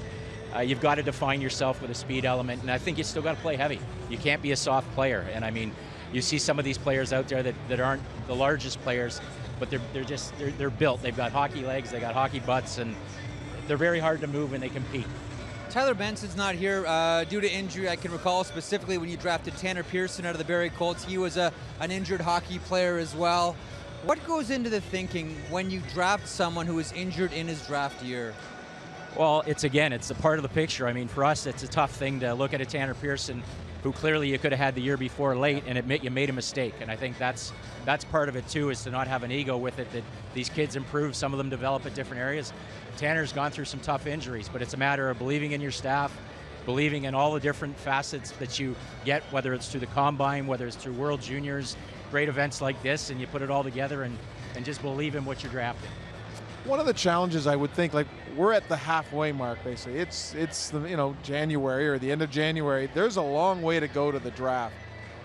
you've got to define yourself with a speed element, and I think you still got to play heavy. You can't be a soft player, and I mean, you see some of these players out there that aren't the largest players, but they're built. They've got hockey legs, they got hockey butts, and they're very hard to move, and they compete. Tyler Benson's not here due to injury. I can recall specifically when you drafted Tanner Pearson out of the Barrie Colts. He was an injured hockey player as well. What goes into the thinking when you draft someone who is injured in his draft year? Well, it's a part of the picture. I mean, for us, it's a tough thing to look at a Tanner Pearson who clearly you could have had the year before late and admit you made a mistake. And I think that's part of it too, is to not have an ego with it, that these kids improve, some of them develop at different areas. Tanner's gone through some tough injuries, but it's a matter of believing in your staff, believing in all the different facets that you get, whether it's through the combine, whether it's through World Juniors, great events like this, and you put it all together and just believe in what you're drafting. One of the challenges, I would think, like, we're at the halfway mark basically. It's the, you know, January or the end of January. There's a long way to go to the draft.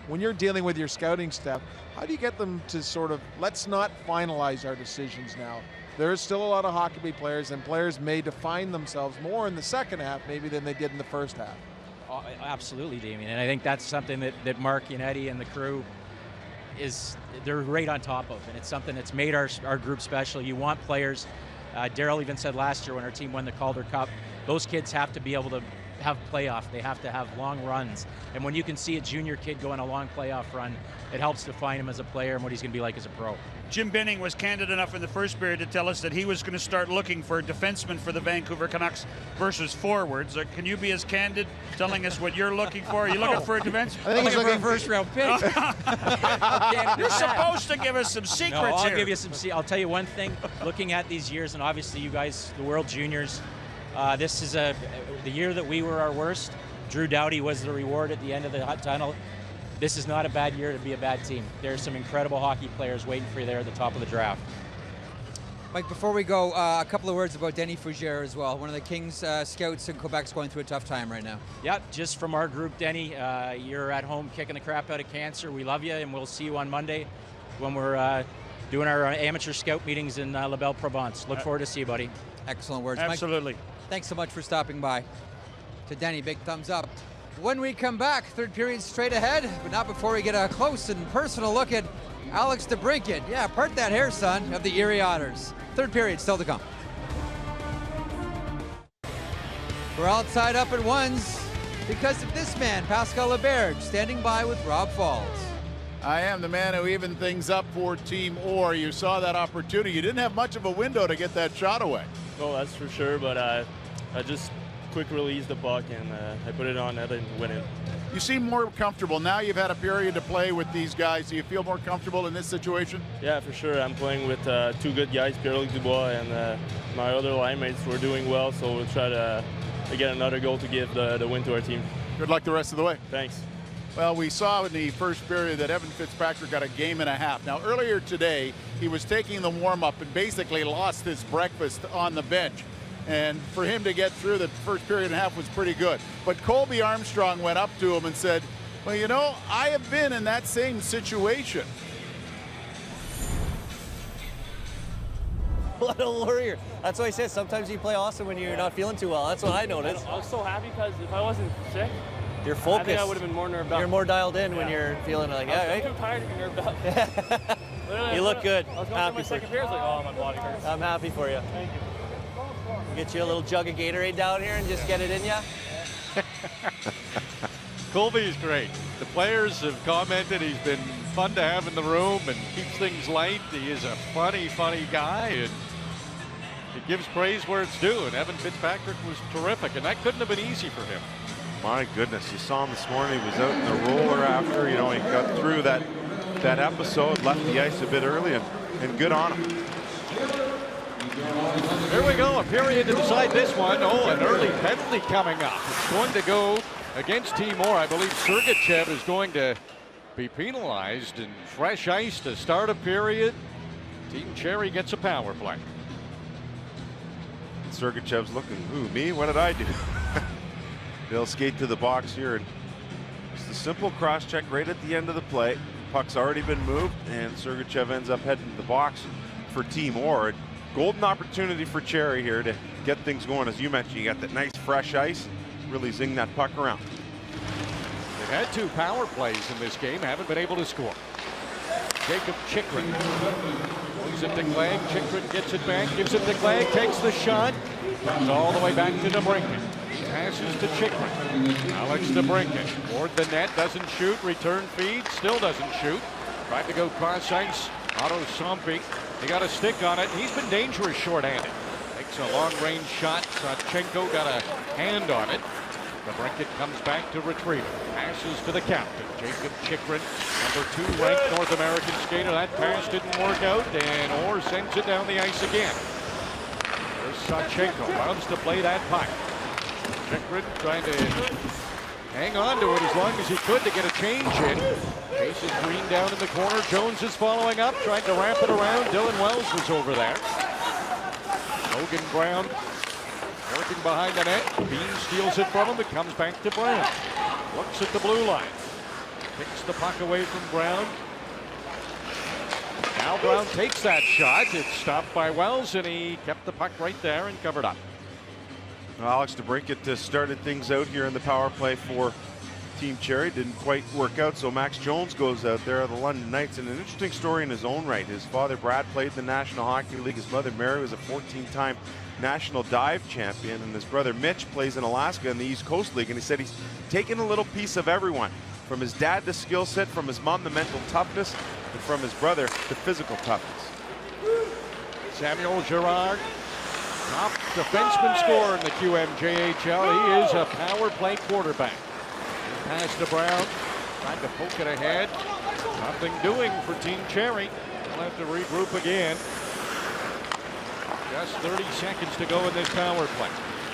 When you're dealing with your scouting staff, how do you get them to sort of, let's not finalize our decisions now? There's still a lot of hockey players, and players may define themselves more in the second half maybe than they did in the first half. Oh, absolutely, Damien, and I think that's something that Mark and Eddie and the crew they're right on top of, and it's something that's made our group special. You want players. Daryl even said last year when our team won the Calder Cup, those kids have to be able to have playoff. They have to have long runs, and when you can see a junior kid go on a long playoff run, it helps define him as a player and what he's going to be like as a pro. Jim Benning was candid enough in the first period to tell us that he was going to start looking for defensemen for the Vancouver Canucks versus forwards. Can you be as candid, telling us what you're looking for? Are you looking for a defenseman? I think he's looking for a first-round pick. You're supposed to give us some secrets no, I'll here. give you some. I'll tell you one thing. Looking at these years, and obviously you guys, the World Juniors, this is the year that we were our worst. Drew Doughty was the reward at the end of the tunnel. This is not a bad year to be a bad team. There's some incredible hockey players waiting for you there at the top of the draft. Mike, before we go, a couple of words about Denny Fougere as well. One of the Kings scouts in Quebec's going through a tough time right now. Yeah, just from our group, Denny, you're at home kicking the crap out of cancer. We love you, and we'll see you on Monday when we're doing our amateur scout meetings in La Belle Provence. Look forward to see you, buddy. Excellent words. Absolutely. Mike, thanks so much for stopping by. To Denny, big thumbs up. When we come back, third period straight ahead, but not before we get a close and personal look at Alex DeBrincat. Yeah, part that hair, son, of the Erie Otters. Third period still to come. We're all tied up at ones because of this man, Pascal Laberge, standing by with Rob Falls. I am the man who evened things up for Team Orr. You saw that opportunity. You didn't have much of a window to get that shot away. Oh, that's for sure, but I just quick release the puck and I put it on net and win it. You seem more comfortable. Now you've had a period to play with these guys. Do you feel more comfortable in this situation? Yeah, for sure. I'm playing with two good guys, Pierre-Luc Dubois and my other line mates. We're doing well, so we'll try to get another goal to give the win to our team. Good luck the rest of the way. Thanks. Well, we saw in the first period that Evan Fitzpatrick got a game and a half. Now, earlier today, he was taking the warm-up and basically lost his breakfast on the bench. And for him to get through the first period and a half was pretty good. But Colby Armstrong went up to him and said, well, you know, I have been in that same situation. What a warrior. That's why I said sometimes you play awesome when you're not feeling too well. That's what I noticed. I was so happy because if I wasn't sick, you're focused. I think I would have been more nerved up. You're more dialed in when you're feeling like, yeah, right? I'm too tired to be nerved up. You look good. I was going through my second period, like, oh, my body hurts. I'm happy for you. Thank you. Get you a little jug of Gatorade down here and just get it in ya. Colby's great. The players have commented he's been fun to have in the room and keeps things light. He is a funny guy, and he gives praise where it's due. And Evan Fitzpatrick was terrific, and that couldn't have been easy for him. My goodness, you saw him this morning. He was out in the roller after. You know, he got through that episode, left the ice a bit early, and good on him. Here we go, a period to decide this one. Oh, an early penalty coming up. It's going to go against Team Orr. I believe Sergicev is going to be penalized, and fresh ice to start a period. Team Cherry gets a power play. Sergicev's looking, ooh, me? What did I do? They'll skate to the box here, and just a simple cross check right at the end of the play. Puck's already been moved, and Sergicev ends up heading to the box for Team Orr. Golden opportunity for Cherry here to get things going. As you mentioned, you got that nice fresh ice, really zing that puck around. They've had two power plays in this game, haven't been able to score. Jacob Chychrun moves it to Clegg. Chychrun gets it back, gives it to Clegg, takes the shot, comes all the way back to DeBrincat. Passes to Chychrun. Alex DeBrincat toward the net, doesn't shoot, return feed, still doesn't shoot. Tried to go cross ice. Otto Sompi, he got a stick on it. He's been dangerous shorthanded. Takes a long-range shot. Zachenko got a hand on it. The Brunken comes back to retrieve it. Passes to the captain, Jacob Chychrun, number 2 ranked North American skater. That pass didn't work out, and Orr sends it down the ice again. There's Zachenko, loves to play that puck. Chychrun trying to hang on to it as long as he could to get a change in. Chases Green down in the corner. Jones is following up, trying to wrap it around. Dylan Wells was over there. Logan Brown working behind the net. Bean steals it from him. It comes back to Brown. Looks at the blue line. Picks the puck away from Brown. Now Brown takes that shot. It's stopped by Wells, and he kept the puck right there and covered up. Well, Alex DeBrincat started things out here in the power play for Team Cherry. Didn't quite work out, so Max Jones goes out there of the London Knights. And an interesting story in his own right. His father, Brad, played in the National Hockey League. His mother, Mary, was a 14-time national dive champion. And his brother, Mitch, plays in Alaska in the East Coast League. And he said he's taken a little piece of everyone. From his dad, the skill set. From his mom, the mental toughness. And from his brother, the physical toughness. Samuel Gerard, top defenseman scorer in the QMJHL. He is a power play quarterback. Pass to Brown, trying to poke it ahead. Nothing doing for Team Cherry. We'll have to regroup again. Just 30 seconds to go in this power play.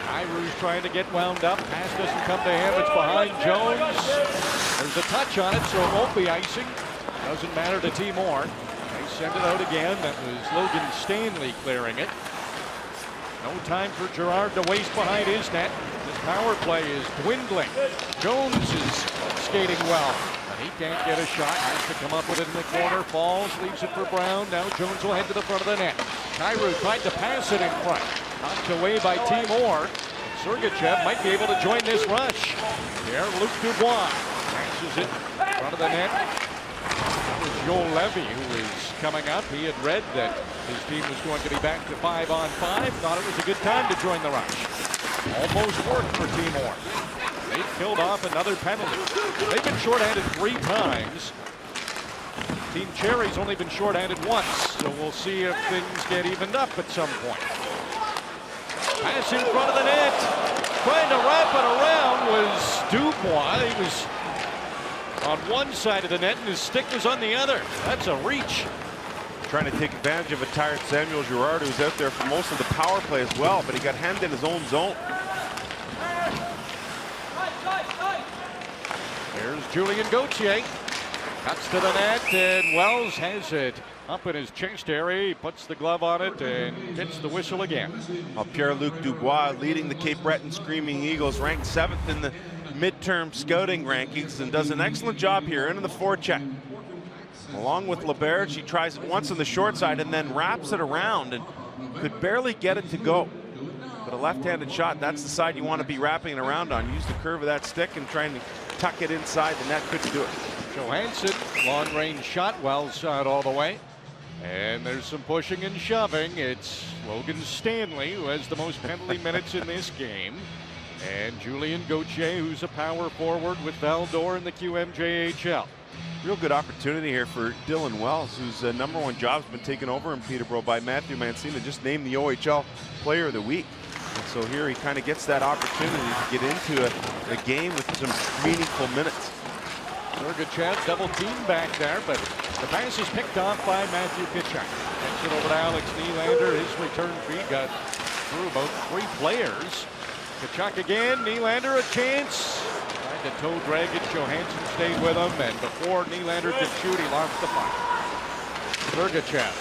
Iru's trying to get wound up. Pass doesn't come to him. It's behind Jones. There's a touch on it, so it won't be icing. Doesn't matter to Timor. They send it out again. That was Logan Stanley clearing it. No time for Gerard to waste behind his net. This power play is dwindling. Jones is skating well, but he can't get a shot. Has to come up with it in the corner. Falls, leaves it for Brown. Now Jones will head to the front of the net. Cairo tried to pass it in front. Knocked away by Timor. Sergicev might be able to join this rush. Pierre-Luc Dubois passes it in front of the net. That was Joel Levy who is coming up. He had read that his team was going to be back to 5-on-5. Thought it was a good time to join the rush. Almost worked for Timor. They killed off another penalty. They've been shorthanded 3 times. Team Cherry's only been shorthanded once, so we'll see if things get evened up at some point. Pass in front of the net. Trying to wrap it around was Dubois. He was on one side of the net and his stick was on the other. That's a reach. Trying to take advantage of a tired Samuel Gerard, who's out there for most of the power play as well, but he got hemmed in his own zone. Here's Julien Gauthier. Cuts to the net, and Wells has it up in his chest area. He puts the glove on it and hits the whistle again. Well, Pierre-Luc Dubois leading the Cape Breton Screaming Eagles, ranked 7th in the midterm scouting rankings, and does an excellent job here into the forecheck. Along with LeBerge, he tries it once on the short side and then wraps it around and could barely get it to go. But a left-handed shot, that's the side you want to be wrapping it around on. Use the curve of that stick and trying to tuck it inside the net. Couldn't do it. Johannes, long-range shot. Wells saw it all the way. And there's some pushing and shoving. It's Logan Stanley who has the most penalty minutes in this game. And Julien Gauthier, who's a power forward with Val-d'Or in the QMJHL. Real good opportunity here for Dylan Wells, whose #1 job's been taken over in Peterborough by Matthew Mancina, just named the OHL Player of the Week. And so here he kind of gets that opportunity to get into a game with some meaningful minutes. Sergicev double team back there, but the pass is picked off by Matthew Kaczuk. Gets it over to Alex Nylander. His return feed got through about 3 players. Kaczuk again. Nylander a chance. Tried to toe drag it. Johansson stayed with him, and before Nylander could shoot, he lost the puck. Sergicev.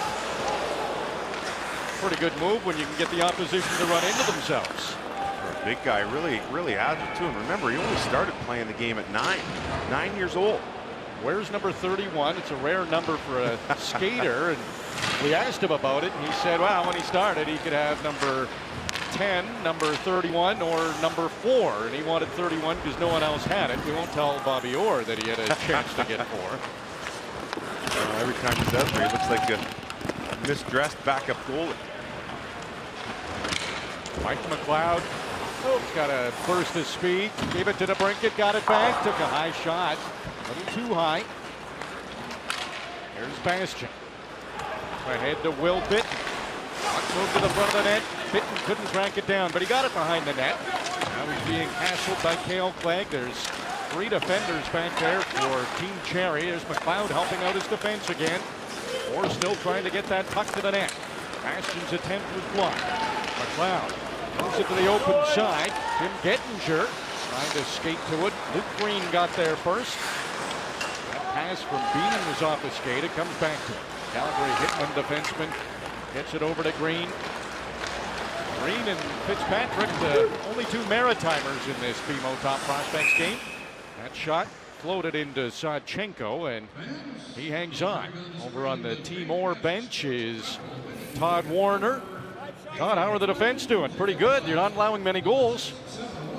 Pretty good move when you can get the opposition to run into themselves. For a big guy, really adds it to him. Remember, he only started playing the game at 9 years old. Where's number 31? It's a rare number for a skater, and we asked him about it, and he said, well, when he started, he could have number 10, number 31, or number 4, and he wanted 31 because no one else had it. We won't tell Bobby Orr that he had a chance to get 4. Every time he does, he looks like a misdressed backup goalie. Mike McLeod, he's got to burst his speed. Gave it to the Brunken, got it back, took a high shot. A little too high. Here's Bastian. Ahead to Wilpit. Puck moved to the front of the net. Fitton couldn't crank it down, but he got it behind the net. Now he's being hassled by Mikhail Sergicev. There's 3 defenders back there for Team Cherry. There's McLeod helping out his defense again. Or still trying to get that puck to the net. Bastion's attempt was blocked. McLeod moves it to the open side. Tim Gettinger trying to skate to it. Luke Green got there first. That pass from Bean was off his skate. It comes back to him. Calgary Hitman defenseman gets it over to Green. Green and Fitzpatrick, the only 2 Maritimers in this BMO Top Prospects game. That shot floated into Zachenko, and he hangs on. Over on the Timor bench is Todd Warner. Todd, how are the defense doing? Pretty good. You're not allowing many goals.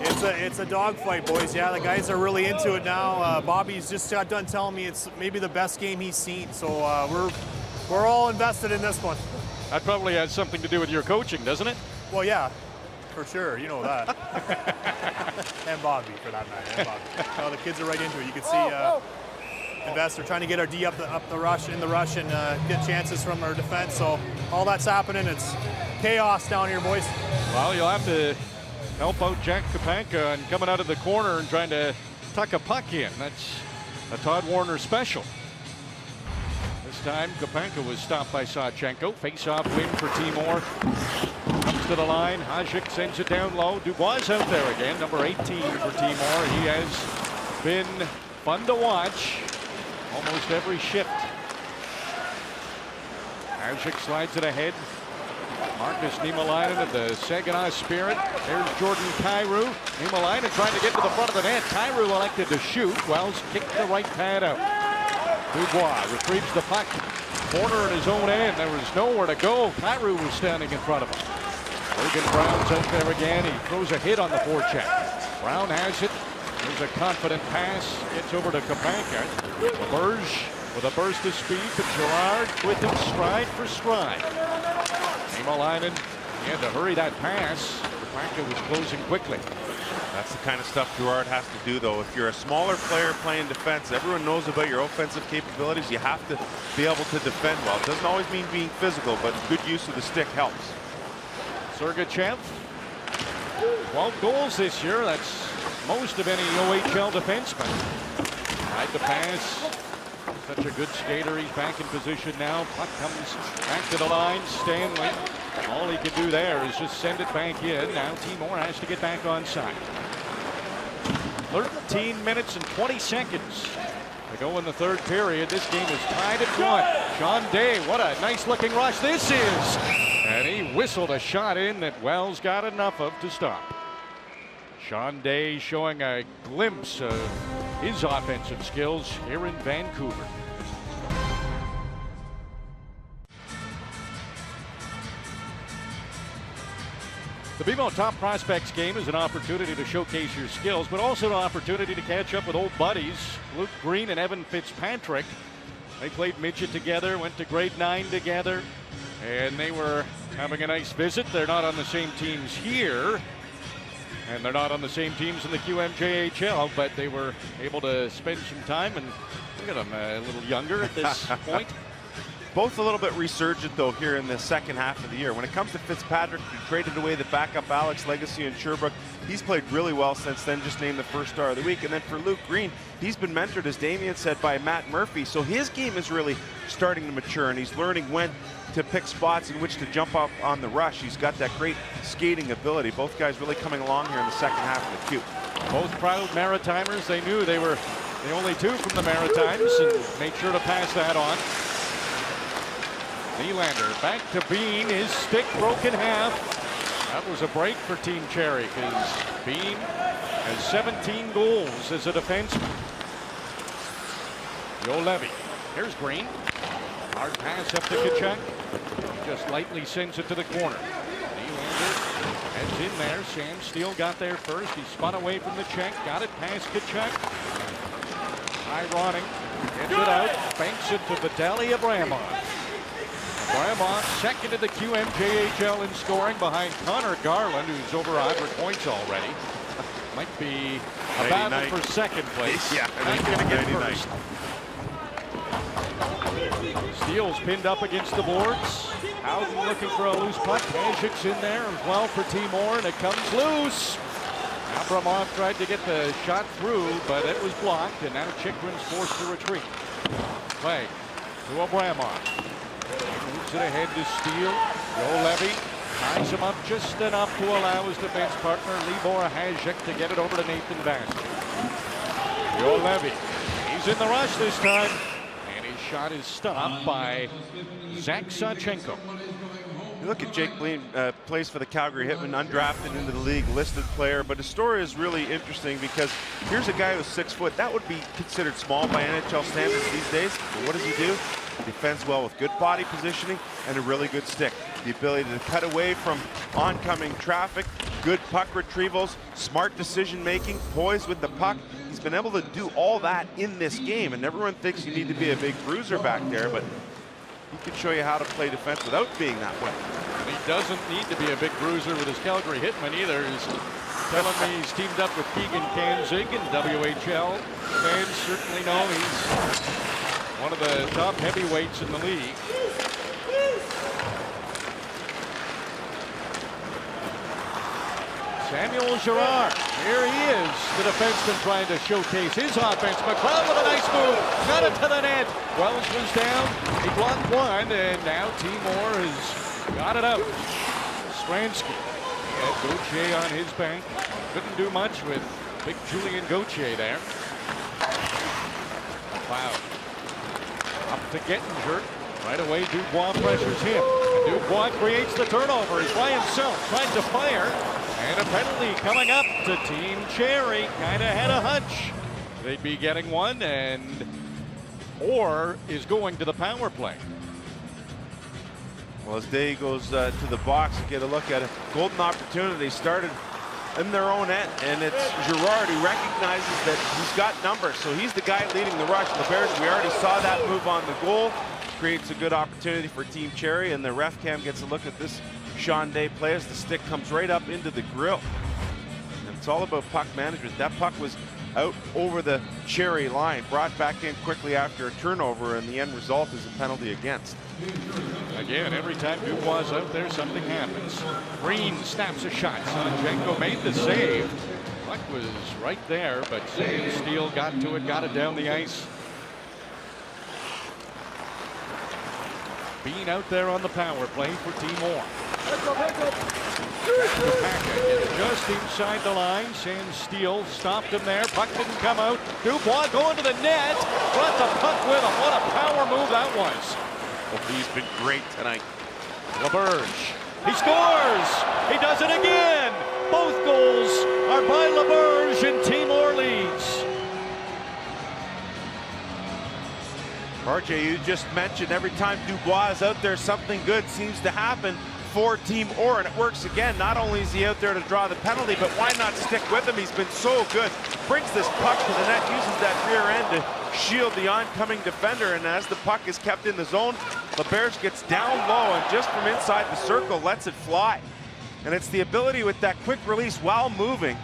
It's a dogfight, boys. Yeah, the guys are really into it now. Bobby's just got done telling me it's maybe the best game he's seen. So we're all invested in this one. That probably has something to do with your coaching, doesn't it? Well, yeah, for sure. You know that. And Bobby, for that matter. And Bobby. Oh, the kids are right into it. You can see investor trying to get our D up the rush, and get chances from our defense. So all that's happening. It's chaos down here, boys. Well, you'll have to help out Jack Kapanka and coming out of the corner and trying to tuck a puck in. That's a Todd Warner special. This time, Kapanka was stopped by Zachenko. Face-off win for Timor. Comes to the line. Hajic sends it down low. Dubois out there again, number 18 for Timor. He has been fun to watch almost every shift. Hajic slides it ahead. Marcus Niemelainen of the Saginaw Spirit. There's Jordan Kyrou. Niemelainen trying to get to the front of the net. Kyrou elected to shoot. Wells kicked the right pad out. Dubois retrieves the puck. Corner at his own end. There was nowhere to go. Kyrou was standing in front of him. Logan Brown's out there again. He throws a hit on the forecheck. Brown has it. There's a confident pass. Gets over to Kapanka. LaBerge with a burst of speed to Gerard with him stride for stride. Niemelainen, he had to hurry that pass. Kapanka was closing quickly. That's the kind of stuff Gerard has to do, though. If you're a smaller player playing defense, everyone knows about your offensive capabilities. You have to be able to defend well. It doesn't always mean being physical, but good use of the stick helps. Sergicev, 12 goals this year. That's most of any OHL defenseman. Tried to pass. Such a good skater. He's back in position now. Puck comes back to the line. Stanley. All he can do there is just send it back in. Now Timor has to get back on side. 13 minutes and 20 seconds to go in the third period. This game is tied at 1. Sean Day, what a nice looking rush this is. And he whistled a shot in that Wells got enough of to stop. Sean Day showing a glimpse of his offensive skills here in Vancouver. The BMO Top Prospects Game is an opportunity to showcase your skills, but also an opportunity to catch up with old buddies, Luke Green and Evan Fitzpatrick. They played midget together, went to grade 9 together, and they were having a nice visit. They're not on the same teams here, and they're not on the same teams in the QMJHL, but they were able to spend some time, and look at them a little younger at this point. Both a little bit resurgent, though, here in the second half of the year. When it comes to Fitzpatrick, he traded away the backup Alex Legacy in Sherbrooke. He's played really well since then, just named the first star of the week. And then for Luke Green, he's been mentored, as Damien said, by Matt Murphy. So his game is really starting to mature, and he's learning when to pick spots in which to jump up on the rush. He's got that great skating ability. Both guys really coming along here in the second half of the Q. Both proud Maritimers. They knew they were the only 2 from the Maritimes and made sure to pass that on. Nylander back to Bean, his stick broke in half. That was a break for Team Cherry because Bean has 17 goals as a defenseman. Joe Levy, here's Green. Hard pass up to Kaczuk. Just lightly sends it to the corner. Nylander heads in there. Sam Steele got there first. He spun away from the check, got it past Kaczuk. Ironic, gets it out, banks it to Vitaly Abramov. Abramov second in the QMJHL in scoring behind Connor Garland, who's over 100 points already. Might be a battle for second place. Yeah, I think it's 99. Steele's pinned up against the boards. Howden looking for a loose puck. Kacuk's in there as well for Timor, and it comes loose. Abramov tried to get the shot through, but it was blocked, and now Chychrun's forced to retreat. Play to Abramov. Moves it ahead to Steele. Joe Levy ties him up just enough to allow his defense partner, Libor Hajek, to get it over to Nathan Bass. Joe Levy. He's in the rush this time. And his shot is stopped by Zach Zachenko. You look at Jake Bleen, plays for the Calgary Hitmen, undrafted into the league, listed player, but his story is really interesting because here's a guy who's 6 foot. That would be considered small by NHL standards these days. But what does he do? He defends well with good body positioning and a really good stick. The ability to cut away from oncoming traffic, good puck retrievals, smart decision making, poised with the puck. He's been able to do all that in this game, and everyone thinks you need to be a big bruiser back there, but he can show you how to play defense without being that way. And he doesn't need to be a big bruiser with his Calgary Hitmen either. He's telling me he's teamed up with Keegan Kanzig in WHL. Fans certainly know he's one of the top heavyweights in the league. Samuel Gerard, here he is, the defenseman trying to showcase his offense. McLeod with a nice move, got it to the net. Wells was down, he blocked one, and now Timor has got it out. Strainski, he had Gauthier on his bank. Couldn't do much with big Julian Gauthier there. Wow. Up to Gettinger. Right away, Dubois pressures him. And Dubois creates the turnover. He's by himself, trying to fire. And a penalty coming up to Team Cherry. Kind of had a hunch they'd be getting one, and Orr is going to the power play. Well, as Day goes to the box to get a look at it, golden opportunity started in their own end, and it's Gerard who recognizes that he's got numbers, so he's the guy leading the rush. The Bears, we already saw that move on the goal, creates a good opportunity for Team Cherry, and the ref cam gets a look at this Sean Day play as the stick comes right up into the grill. And it's all about puck management. That puck was out over the Cherry line, brought back in quickly after a turnover, and the end result is a penalty against. Again, every time Dubois out there, something happens. Green snaps a shot. Zachenko made the save. Puck was right there, but Steele got to it, got it down the ice. Being out there on the power play for Timor. Just inside the line, sends Steele, stopped him there. Puck didn't come out. Dubois going to the net. Brought the puck with him. What a power move that was. Oh, he's been great tonight. LaBerge. He scores. He does it again. Both goals are by LaBerge, and Timor leads. RJ, you just mentioned every time Dubois is out there, something good seems to happen for Team Orr, and it works again. Not only is he out there to draw the penalty, but why not stick with him? He's been so good. Brings this puck to the net, uses that rear end to shield the oncoming defender, and as the puck is kept in the zone, LaBerge gets down low and just from inside the circle lets it fly. And it's the ability with that quick release while moving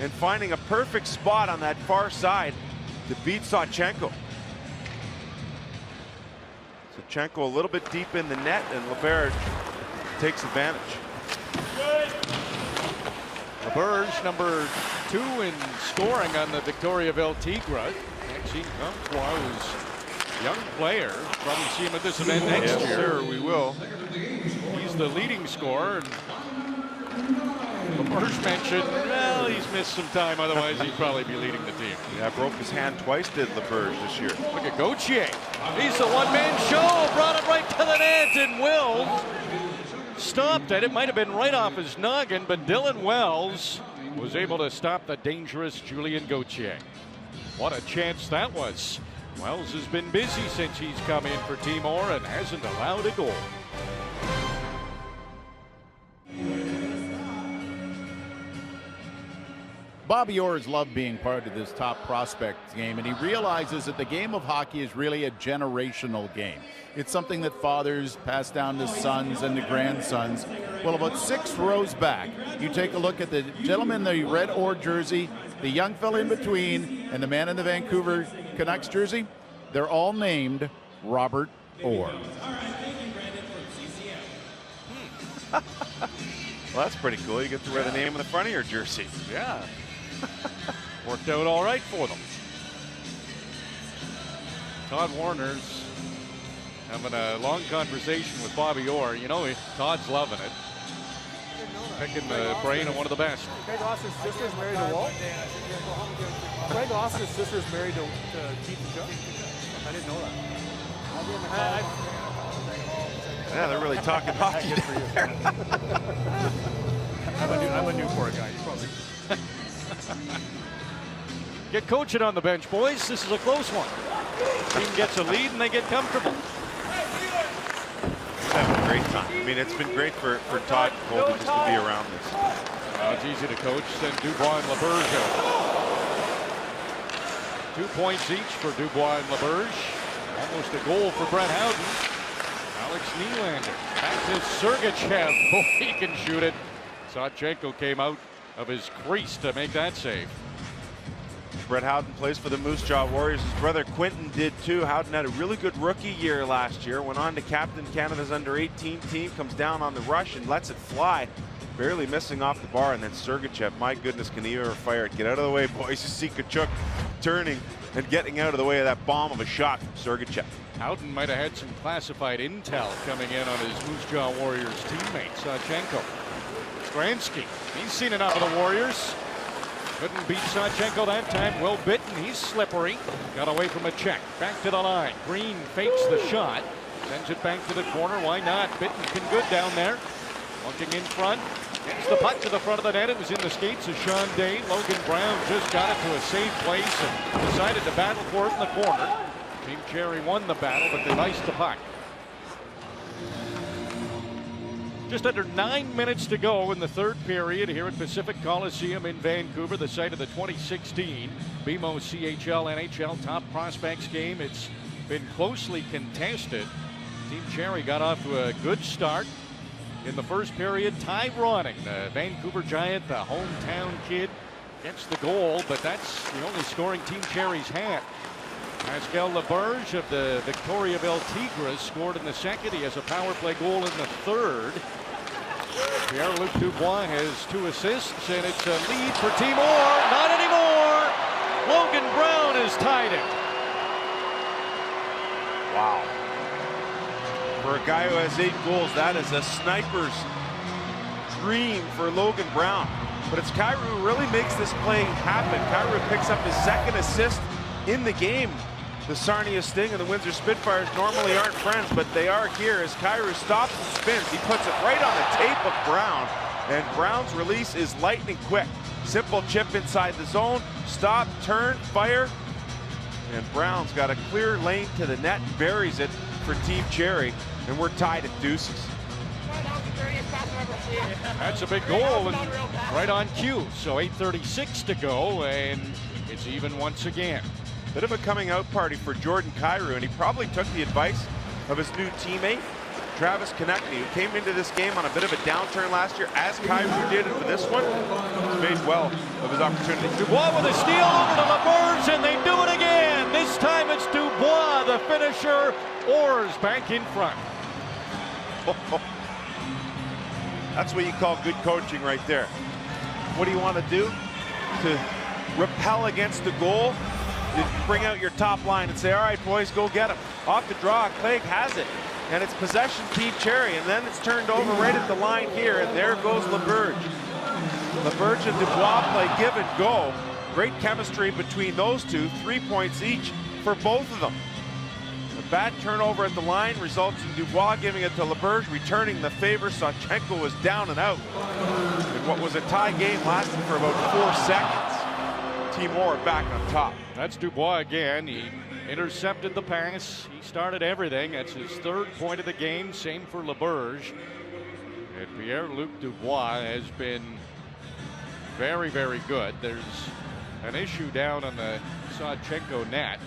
and finding a perfect spot on that far side to beat Zachenko. Zachenko a little bit deep in the net, and LaBerge takes advantage. LaBerge, number 2 in scoring on the Victoriaville Tigre. Maxime Comtois was a young player. Probably see him at this event next year. Sure, we will. He's the leading scorer. LaBerge mentioned, well, he's missed some time, otherwise he'd probably be leading the team. Yeah, broke his hand twice, did LaBerge this year. Look at Gauthier. He's the one-man show, brought it right to the net, and Wells stopped it. It might have been right off his noggin, but Dylan Wells was able to stop the dangerous Julian Gauthier. What a chance that was. Wells has been busy since he's come in for Timor and hasn't allowed a goal. Bobby Orr has loved being part of this top prospects game, and he realizes that the game of hockey is really a generational game. It's something that fathers pass down to sons and to grandsons. Well, about 6 rows back, you take a look at the gentleman in the red Orr jersey, the young fella in between, and the man in the Vancouver Canucks jersey. They're all named Robert Orr. All right, thank you, Brandon from CCM. Well, that's pretty cool. You get to wear the name on the front of your jersey. Yeah. Worked out all right for them. Todd Warner's having a long conversation with Bobby Orr. You know, Todd's loving it. Picking the brain of one of the best. Craig Austin's sister's married to Walt. Craig Austin's sister's married to Keith and Chuck. I didn't know that. Yeah, they're really talking hockey. Good for you. I'm a Newport guy. You probably. Get coaching on the bench, boys. This is a close one. Team gets a lead and they get comfortable. Having a great time. I mean, it's been great for Todd and Colby just to be around this. It's easy to coach. Send Dubois and LaBerge out. 2 points each for Dubois and LaBerge. Almost a goal for Brett Howden. Alex Nylander. Back to Sergicev. Oh, he can shoot it. Zachenko came out of his crease to make that save. Brett Howden plays for the Moose Jaw Warriors. His brother Quinton did too. Howden had a really good rookie year last year. Went on to captain Canada's under-18 team. Comes down on the rush and lets it fly. Barely missing off the bar. And then Sergicev, my goodness, can he ever fire it? Get out of the way, boys. You see Kaczuk turning and getting out of the way of that bomb of a shot from Sergicev. Howden might have had some classified intel coming in on his Moose Jaw Warriors teammate, Zachenko. Strainski, he's seen enough of the Warriors. Couldn't beat Zachenko that time. Well bitten. He's slippery. Got away from a check. Back to the line. Green fakes the shot. Sends it back to the corner. Why not? Bittenkin good down there. Looking in front. Gets the puck to the front of the net. It was in the skates of Sean Day. Logan Brown just got it to a safe place and decided to battle for it in the corner. Team Cherry won the battle, but they iced the puck. Just under 9 minutes to go in the third period here at Pacific Coliseum in Vancouver, the site of the 2016 BMO CHL NHL Top Prospects Game. It's been closely contested. Team Cherry got off to a good start in the first period. Ty Ronning, the Vancouver Giant, the hometown kid, gets the goal, but that's the only scoring Team Cherry's had. Pascal LaBerge of the Victoriaville Tigres scored in the second. He has a power play goal in the third. Pierre-Luc Dubois has 2 assists, and it's a lead for Team Orr. Not anymore. Logan Brown has tied it. Wow. For a guy who has 8 goals, that is a sniper's dream for Logan Brown. But it's Kyrou who really makes this play happen. Kyrou picks up his 2nd assist in the game. The Sarnia Sting and the Windsor Spitfires normally aren't friends, but they are here as Kyrou stops and spins. He puts it right on the tape of Brown, and Brown's release is lightning quick. Simple chip inside the zone, stop, turn, fire, and Brown's got a clear lane to the net, buries it for Team Cherry, and we're tied at deuces. That's a big goal and right on cue. So 8:36 to go, and it's even once again. Bit of a coming out party for Jordan Kyrou, and he probably took the advice of his new teammate, Travis Konechny, who came into this game on a bit of a downturn last year, as Kyrou did, and for this one, he's made well of his opportunity. Dubois with a steal over to LaBerge, and they do it again. This time it's Dubois, the finisher. Orr's back in front. That's what you call good coaching right there. What do you want to do to repel against the goal? You bring out your top line and say, all right, boys, go get him. Off the draw, Clegg has it. And it's possession Team Cherry, and then it's turned over right at the line here, and there goes LaBerge. LaBerge and Dubois play give and go. Great chemistry between those two, 3 points each for both of them. The bad turnover at the line results in Dubois giving it to LaBerge, returning the favor. Zachenko was down and out. And what was a tie game lasted for about 4 seconds. Team Orr back on top. That's Dubois again. He intercepted the pass. He started everything. That's his 3rd point of the game. Same for LaBerge. And Pierre-Luc Dubois has been very, very good. There's an issue down on the Zachenko net.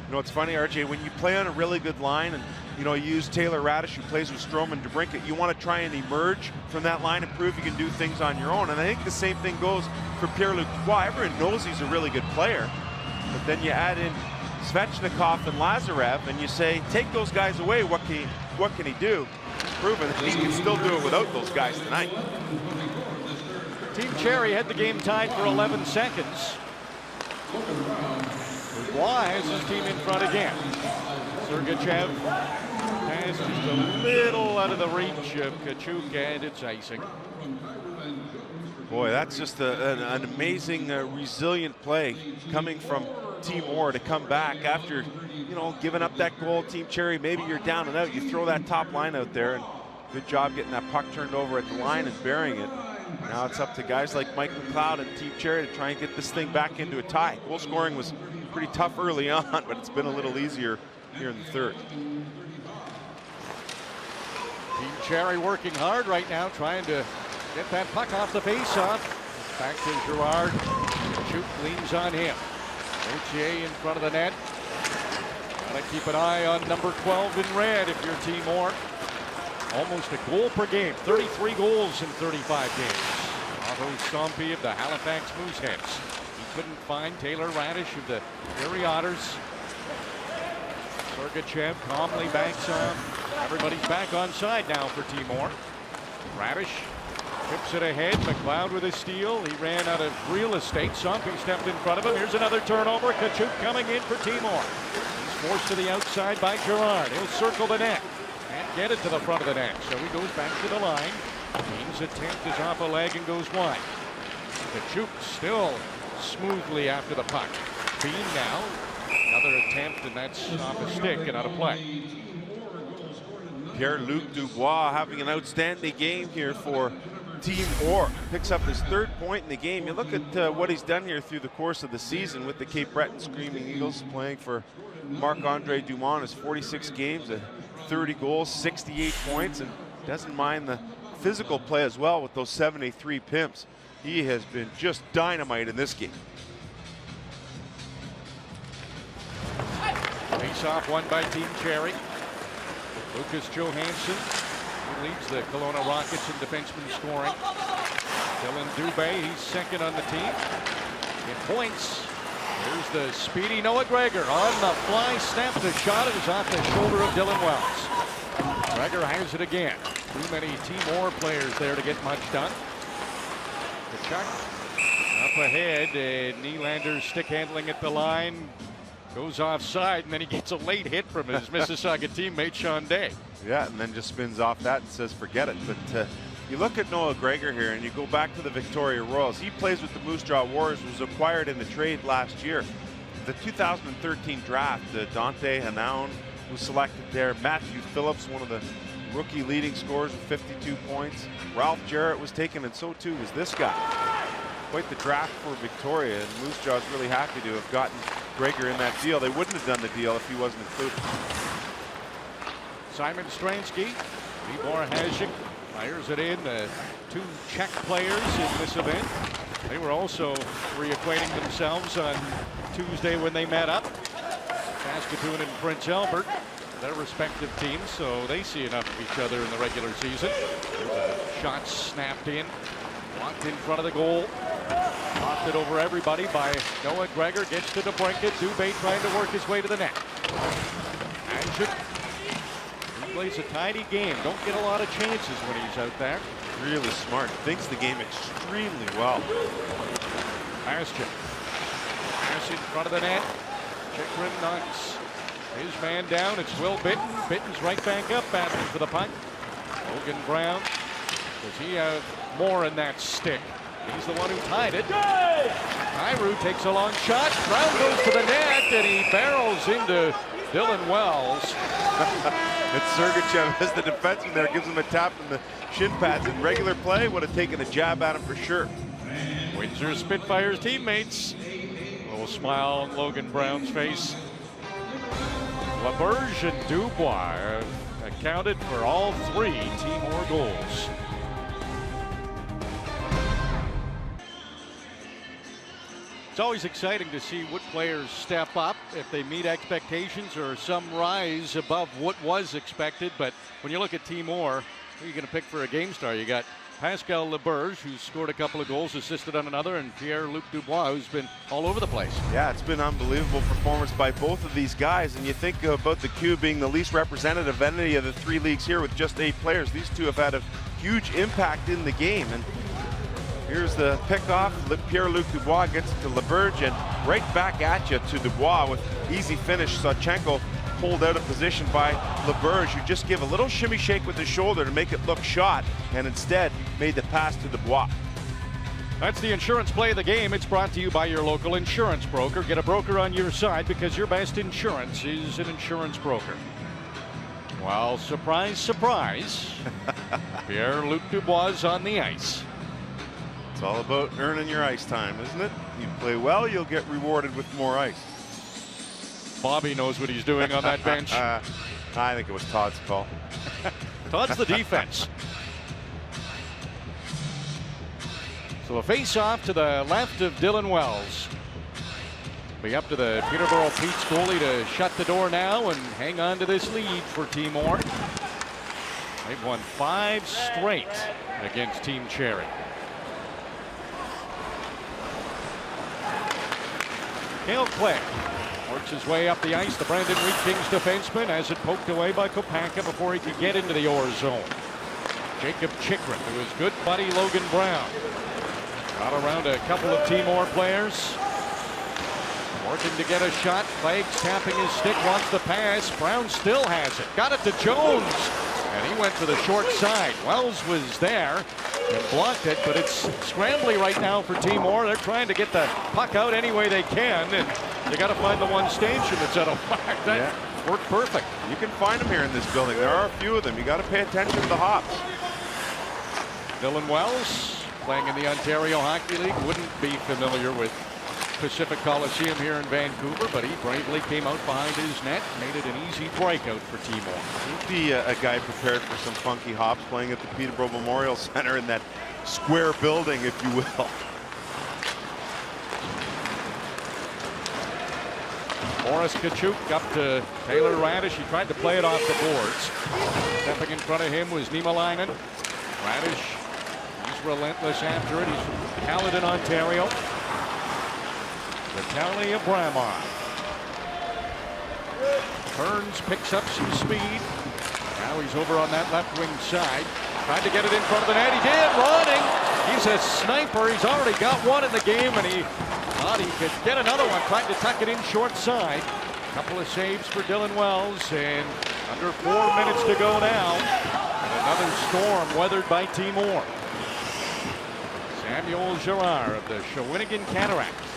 You know, it's funny, RJ, when you play on a really good line and, you know, you use Taylor Radish, who plays with Strome and DeBrincat, you want to try and emerge from that line and prove you can do things on your own. And I think the same thing goes for Pierre-Luc Dubois. Everyone knows he's a really good player. But then you add in Svechnikov and Lazarev, and you say, take those guys away, what can he do? He's proven that he can still do it without those guys tonight. Team Cherry had the game tied for 11 seconds. Dubois has his team in front again. Sergicev pass just a little out of the reach of Kaczuk, and it's icing. Boy, that's just an amazing, resilient play coming from Timor to come back after, you know, giving up that goal. Team Cherry, maybe you're down and out. You throw that top line out there, and good job getting that puck turned over at the line and burying it. Now it's up to guys like Mike McLeod and Team Cherry to try and get this thing back into a tie. Goal scoring was pretty tough early on, but it's been a little easier here in the third. Team Cherry working hard right now, trying to get that puck off the face-off. Back to Gerard. Kaczuk leans on him. Otier in front of the net. Gotta keep an eye on number 12 in red if you're Timor. Almost a goal per game. 33 goals in 35 games. Otto Stompy of the Halifax Mooseheads. He couldn't find Taylor Radish of the Erie Otters. Sergachev calmly backs off. Everybody's back on side now for Timor. Radish tips it ahead. McLeod with a steal. He ran out of real estate. Stompy stepped in front of him. Here's another turnover. Kaczuk coming in for Timor. He's forced to the outside by Gerard. He'll circle the net. Can't get it to the front of the net, so he goes back to the line. King's attempt is off a leg and goes wide. Kaczuk still smoothly after the puck. Bean now, another attempt, and that's off a stick and out of play. Pierre-Luc Dubois having an outstanding game here for Team Orr. Picks up his third point in the game. You look at what he's done here through the course of the season with the Cape Breton Screaming Eagles, playing for Marc-Andre Dumont. His 46 games, 30 goals, 68 points, and doesn't mind the physical play as well with those 73 pimps. He has been just dynamite in this game. Face-off won by Team Cherry. Lucas Johansson, who leads the Kelowna Rockets in defenseman scoring. Dylan Dubé, he's second on the team. In points, here's the speedy Noah Gregor on the fly, snapped the shot. It was off the shoulder of Dylan Wells. Gregor has it again. Too many Timor players there to get much done. Kaczuk up ahead, and Nylander's stick handling at the line. Goes offside, and then he gets a late hit from his Mississauga teammate Sean Day. Yeah, and then just spins off that and says forget it. But you look at Noah Gregor here, and you go back to the Victoria Royals. He plays with the Moose Jaw Warriors, was acquired in the trade last year. The 2013 draft, Dante Hanaun was selected there. Matthew Phillips, one of the rookie leading scorers with 52 points. Ralph Jarrett was taken, and so too was this guy. Quite the draft for Victoria, and Moose Jaw's really happy to have gotten Gregor in that deal. They wouldn't have done the deal if he wasn't included. Simon Strainski, Libor Hasek fires it in. The two Czech players in this event. They were also reacquainting themselves on Tuesday when they met up. Saskatoon and Prince Albert, their respective teams, so they see enough of each other in the regular season. Shot snapped in, blocked in front of the goal. Knocked it over everybody by Noah Gregor. Gets to the Brunken. Dubé trying to work his way to the net. Kaczuk, he plays a tidy game. Don't get a lot of chances when he's out there. Really smart. Thinks the game extremely well. Bastion. Pass in front of the net. Chikrin knocks his man down. It's Will Bitten. Bitten's right back up, battling for the puck. Logan Brown. Does he have more in that stick? He's the one who tied it. Iru takes a long shot. Brown goes to the net, and he barrels into Dylan Wells. It's Sergachev as the defenseman there, gives him a tap in the shin pads. In regular play, would have taken a jab at him for sure. Windsor Spitfires teammates. A little smile on Logan Brown's face. LaBerge and Dubois accounted for all three Timor goals. It's always exciting to see what players step up, if they meet expectations or some rise above what was expected. But when you look at Timor, who are you going to pick for a game star? You got Pascal Laberge, who's scored a couple of goals, assisted on another, and Pierre-Luc Dubois, who's been all over the place. Yeah, it's been unbelievable performance by both of these guys. And you think about the Q being the least representative entity of the 3 leagues here with just 8 players. These two have had a huge impact in the game. And here's the pickoff. Pierre-Luc Dubois gets it to Laberge, and right back at you to Dubois with easy finish. Zachenko pulled out of position by Laberge, who just gave a little shimmy shake with his shoulder to make it look shot, and instead made the pass to Dubois. That's the insurance play of the game. It's brought to you by your local insurance broker. Get a broker on your side, because your best insurance is an insurance broker. Well, surprise, surprise, Pierre-Luc Dubois on the ice. It's all about earning your ice time, isn't it? You play well, you'll get rewarded with more ice. Bobby knows what he's doing on that bench. I think it was Todd's call. Todd's the defense. So a face-off to the left of Dylan Wells. Be up to the Peterborough Pete's goalie to shut the door now and hang on to this lead for Timor. They've won 5 straight against Team Cherry. Mikhail Clegg works his way up the ice. The Brandon Wheat Kings defenseman has it poked away by Kopacka before he could get into the Orr zone. Jacob Chikrin to his good buddy Logan Brown. Got around a couple of Timor players. Working to get a shot. Clegg's tapping his stick, wants the pass. Brown still has it. Got it to Jones. And he went to the short side. Wells was there and blocked it, but it's scrambly right now for Timor. They're trying to get the puck out any way they can, and they got to find the one station that's out of whack. That worked perfect. You can find them here in this building. There are a few of them. You got to pay attention to the hops. Dylan Wells, playing in the Ontario Hockey League, wouldn't be familiar with Pacific Coliseum here in Vancouver, but he bravely came out behind his net, made it an easy breakout for Timor. He'd be a guy prepared for some funky hops, playing at the Peterborough Memorial Center in that square building, if you will. Boris Kaczuk up to Taylor Radish. He tried to play it off the boards. Stepping in front of him was Niemelainen. Radish, he's relentless after it. He's from Caledon, Ontario. Vitaly Abramov. Burns picks up some speed. Now he's over on that left wing side. Tried to get it in front of the net. He did. Running. He's a sniper. He's already got one in the game, and he thought he could get another one. Trying to tuck it in short side. Couple of saves for Dylan Wells, and under 4 minutes to go now. And another storm weathered by Timor. Samuel Gerard of the Shawinigan Cataracts.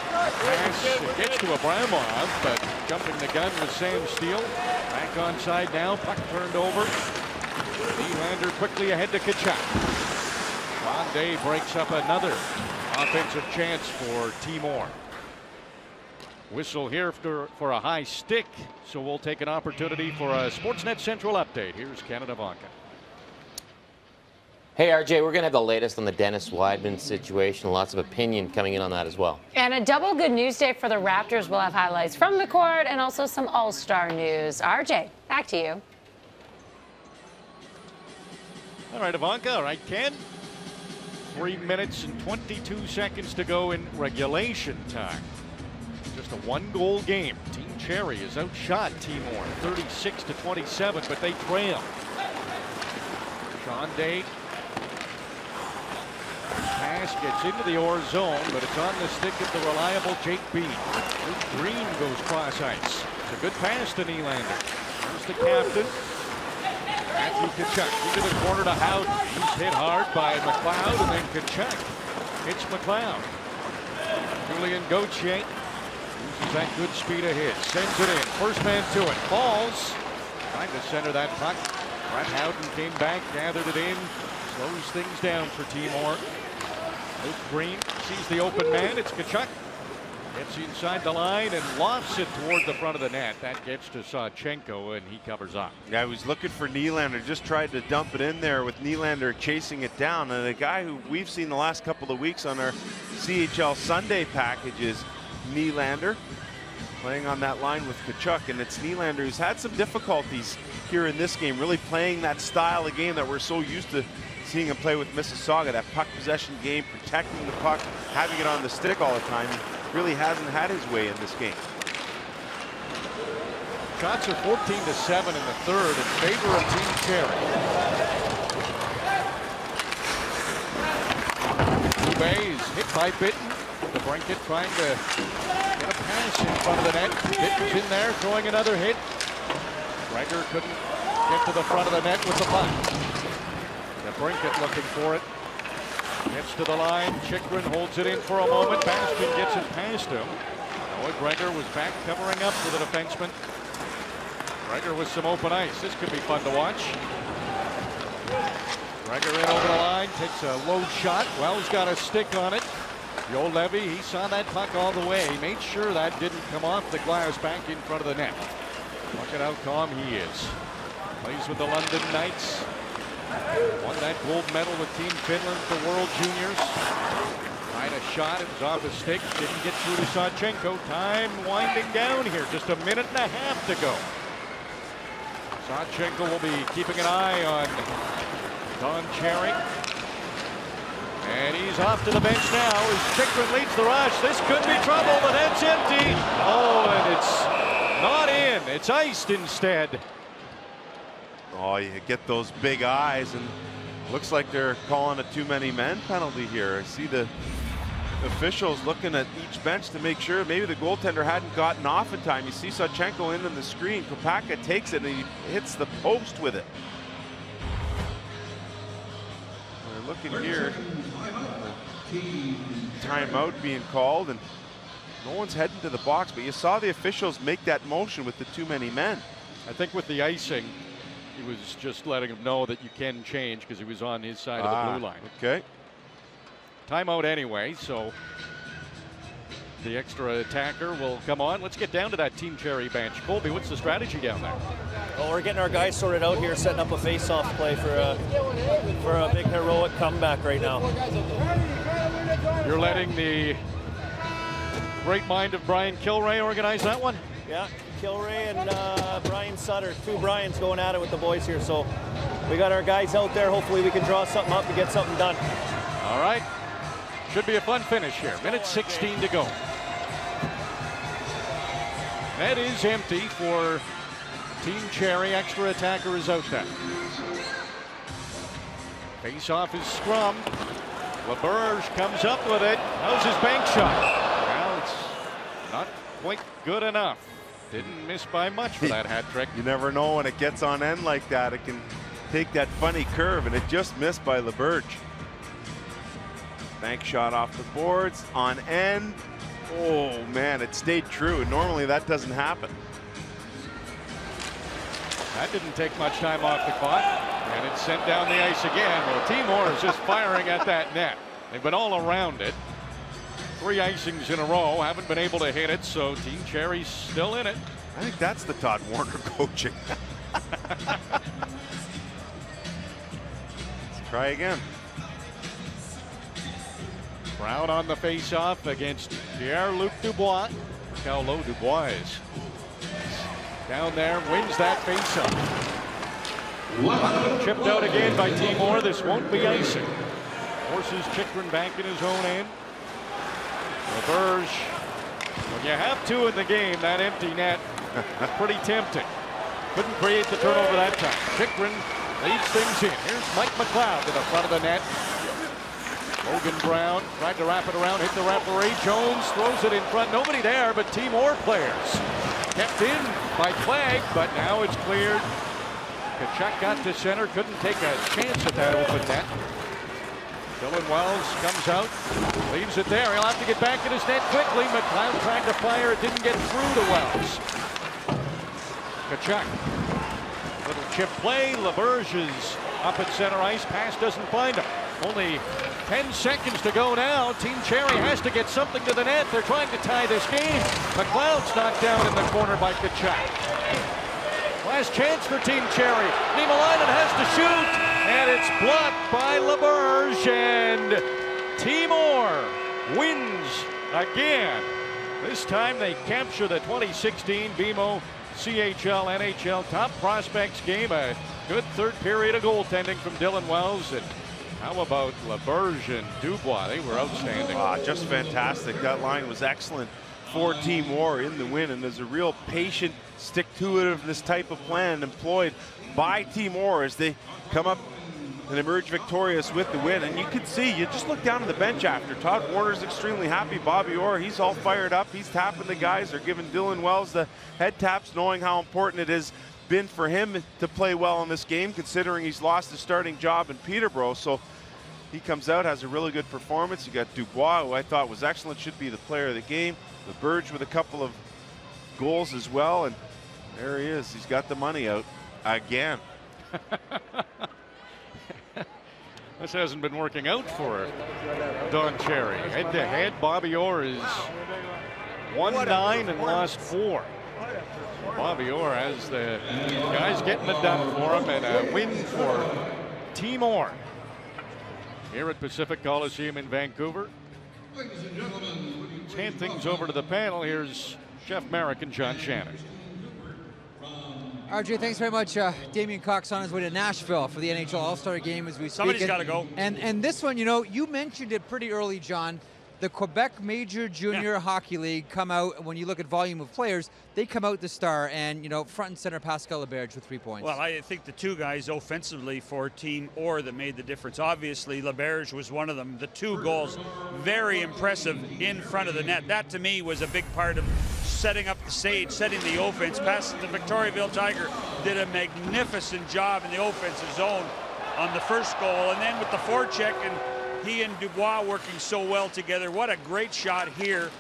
Pass, it gets to Abramov, but jumping the gun was Sam Steele. Back onside now, puck turned over. Nylander quickly ahead to Kaczuk. Ronde breaks up another offensive chance for Timor. Whistle here for a high stick, so we'll take an opportunity for a Sportsnet Central update. Here's Canada Vonka. Hey, RJ, we're going to have the latest on the Dennis Wideman situation. Lots of opinion coming in on that as well. And a double good news day for the Raptors. We'll have highlights from the court and also some All-Star news. RJ, back to you. All right, Ivanka. All right, Ken. 3 minutes and 22 seconds to go in regulation time. Just a 1-goal game. Team Cherry has outshot Timor 36-27, but they trail. Sean Day. Pass gets into the Orr zone, but it's on the stick of the reliable Jake Bean. Luke Green goes cross ice. It's a good pass to Nylander. Here's the captain. Matthew Kaczuk into the corner to Howden. He's hit hard by McLeod, and then Kaczuk hits McLeod. Julian Gauthier uses that good speed of his. Sends it in. First man to it. Falls. Trying to center that puck. Brett Howden came back, gathered it in. Slows things down for Timor. Luke Green sees the open man. It's Kaczuk. Gets inside the line and lofts it toward the front of the net. That gets to Zachenko, and he covers up. Yeah, he was looking for Nylander. Just tried to dump it in there with Nylander chasing it down. And a guy who we've seen the last couple of weeks on our CHL Sunday package is Nylander, playing on that line with Kaczuk. And it's Nylander who's had some difficulties here in this game, really playing that style of game that we're so used to seeing him play with Mississauga, that puck possession game, protecting the puck, having it on the stick all the time, he really hasn't had his way in this game. Shots are 14-7 in the third in favor of Team Cherry. Dubois is hit by Bitten. The Brunken trying to get a pass in front of the net. Bitten's in there throwing another hit. Gregor couldn't get to the front of the net with the puck. The Brunken looking for it. Gets to the line. Chychrun holds it in for a moment. Bastian gets it past him. Noah Gregor was back covering up for the defenseman. Gregor with some open ice. This could be fun to watch. Gregor in over the line, takes a low shot. Wells got a stick on it. Joel Levy, he saw that puck all the way. He made sure that didn't come off the glass back in front of the net. Look at how calm he is. Plays with the London Knights. Won that gold medal with Team Finland for World Juniors. Tried a shot, it was off his stick. Didn't get through to Zachenko. Time winding down here, just a minute and a half to go. Zachenko will be keeping an eye on Don Cherry. And he's off to the bench now as Chychrun leads the rush. This could be trouble. The net's empty. Oh, and it's not in. It's iced instead. Oh, you get those big eyes, and looks like they're calling a too many men penalty here. I see the officials looking at each bench to make sure maybe the goaltender hadn't gotten off in time. You see Zachenko in on the screen. Kopaka takes it and he hits the post with it. We're looking here. Timeout being called, and no one's heading to the box, but you saw the officials make that motion with the too many men. I think with the icing, he was just letting him know that you can change because he was on his side of the blue line. Okay. Timeout anyway, so the extra attacker will come on. Let's get down to that Team Cherry bench. Colby, what's the strategy down there? Well, we're getting our guys sorted out here, setting up a face-off play for a big heroic comeback right now. You're letting the great mind of Brian Kilray organize that one? Yeah, Kilray and Brian Sutter, two Brians going at it with the boys here. So we got our guys out there. Hopefully we can draw something up and get something done. All right. Should be a fun finish here. Minute 16 to go. That is empty for Team Cherry. Extra attacker is out there. Face-off is scrum. LaBerge comes up with it. How's his bank shot? Well, it's not quite good enough. Didn't miss by much for that hat trick. You never know when it gets on end like that. It can take that funny curve, and it just missed by LaBerge. Bank shot off the boards, on end. Oh man, it stayed true. Normally that doesn't happen. That didn't take much time off the clock, and it's sent down the ice again. Well, Timor is just firing at that net. They've been all around it. 3 icings in a row, haven't been able to hit it, so Team Cherry's still in it. I think that's the Todd Warner coaching. Let's try again. Brown on the face-off against Pierre-Luc Dubois. Look how low Dubois is. Down there, wins that face-off. Chipped out again by Timor. This won't be icing. Forces Chychrun back in his own end. LaBerge, when you have 2 in the game, that empty net, pretty tempting. Couldn't create the turnover that time. Chychrun leads things in. Here's Mike McLeod to the front of the net. Logan Brown tried to wrap it around, hit the referee. Jones throws it in front. Nobody there but Timor players. Kept in by Clegg, but now it's cleared. Kaczuk got to center, couldn't take a chance at that open net. Dylan Wells comes out, leaves it there. He'll have to get back in his net quickly. McLeod tried to fire, it didn't get through to Wells. Kaczuk, little chip play. LaBerge is up at center ice. Pass doesn't find him. Only 10 seconds to go now. Team Cherry has to get something to the net. They're trying to tie this game. McLeod's knocked down in the corner by Kaczuk. Last chance for Team Cherry. Niemelainen has to shoot, and it's blocked by LaBerge, and Timor wins again. This time they capture the 2016 BMO CHL NHL Top Prospects Game. A good third period of goaltending from Dylan Wells, and How about LaBerge and Dubois? They were outstanding. Just fantastic. That line was excellent for Team War in the win, and there's a real patient stick-to-itiveness type of plan employed by Team War as they come up and emerge victorious with the win. And you can see, you just look down on the bench after. Todd Warner's extremely happy. Bobby Orr, he's all fired up. He's tapping the guys. They're giving Dylan Wells the head taps, knowing how important it has been for him to play well in this game, considering he's lost his starting job in Peterborough. So he comes out, has a really good performance. You got Dubois, who I thought was excellent, should be the player of the game. LaBerge with a couple of goals as well, and there he is. He's got the money out again. This hasn't been working out for Don Cherry. Head-to-head, Bobby Orr is 1-9 and lost 4. Bobby Orr has the guys getting it done for him, and a win for Team Orr here at Pacific Coliseum in Vancouver. Let's hand things over to the panel. Here's Jeff Marek and John Shannon. RJ, thanks very much. Damien Cox on his way to Nashville for the NHL All-Star Game as we speak. Somebody's got to go. And this one, you know, you mentioned it pretty early, John. The Quebec Major Junior Hockey League come out, when you look at volume of players, they come out the star, and, you know, front and center, Pascal LaBerge with 3 points. Well, I think the two guys offensively for Team Orr that made the difference. Obviously, LaBerge was one of them. The 2 goals, very impressive in front of the net. That, to me, was a big part of setting up the stage, setting the offense. Past the Victoriaville Tiger did a magnificent job in the offensive zone on the first goal, and then with the forecheck, and he and Dubois working so well together. What a great shot here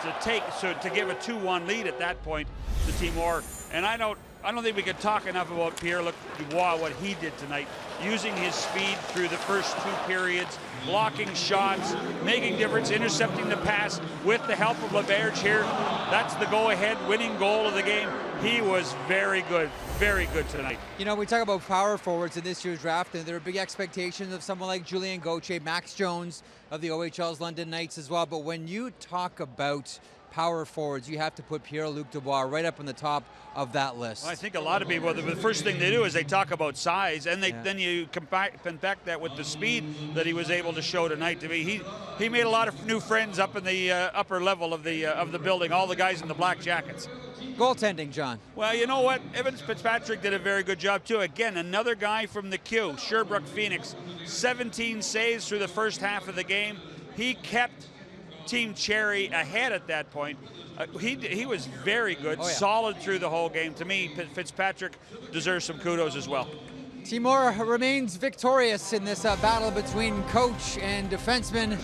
to give a 2-1 lead at that point to Team Orr. And I don't think we can talk enough about Pierre-Luc Dubois, what he did tonight, using his speed through the first 2 periods, blocking shots, making difference, intercepting the pass with the help of LaBerge here. That's the go-ahead winning goal of the game. He was very good tonight. You know, we talk about power forwards in this year's draft, and there are big expectations of someone like Julien Gauthier, Max Jones of the OHL's London Knights as well. But when you talk about power forwards, you have to put Pierre-Luc Dubois right up on the top of that list. Well, I think a lot of people, the first thing they do is they talk about size, and then you compact that with the speed that he was able to show tonight. To me, he made a lot of new friends up in the upper level of the building. All the guys in the black jackets. Goaltending, John. Well, you know what? Fitzpatrick did a very good job, too. Again, another guy from the Q, Sherbrooke Phoenix. 17 saves through the first half of the game. He kept Team Cherry ahead at that point. He was very good, solid through the whole game. To me, Fitzpatrick deserves some kudos as well. Team Orr remains victorious in this battle between coach and defenseman.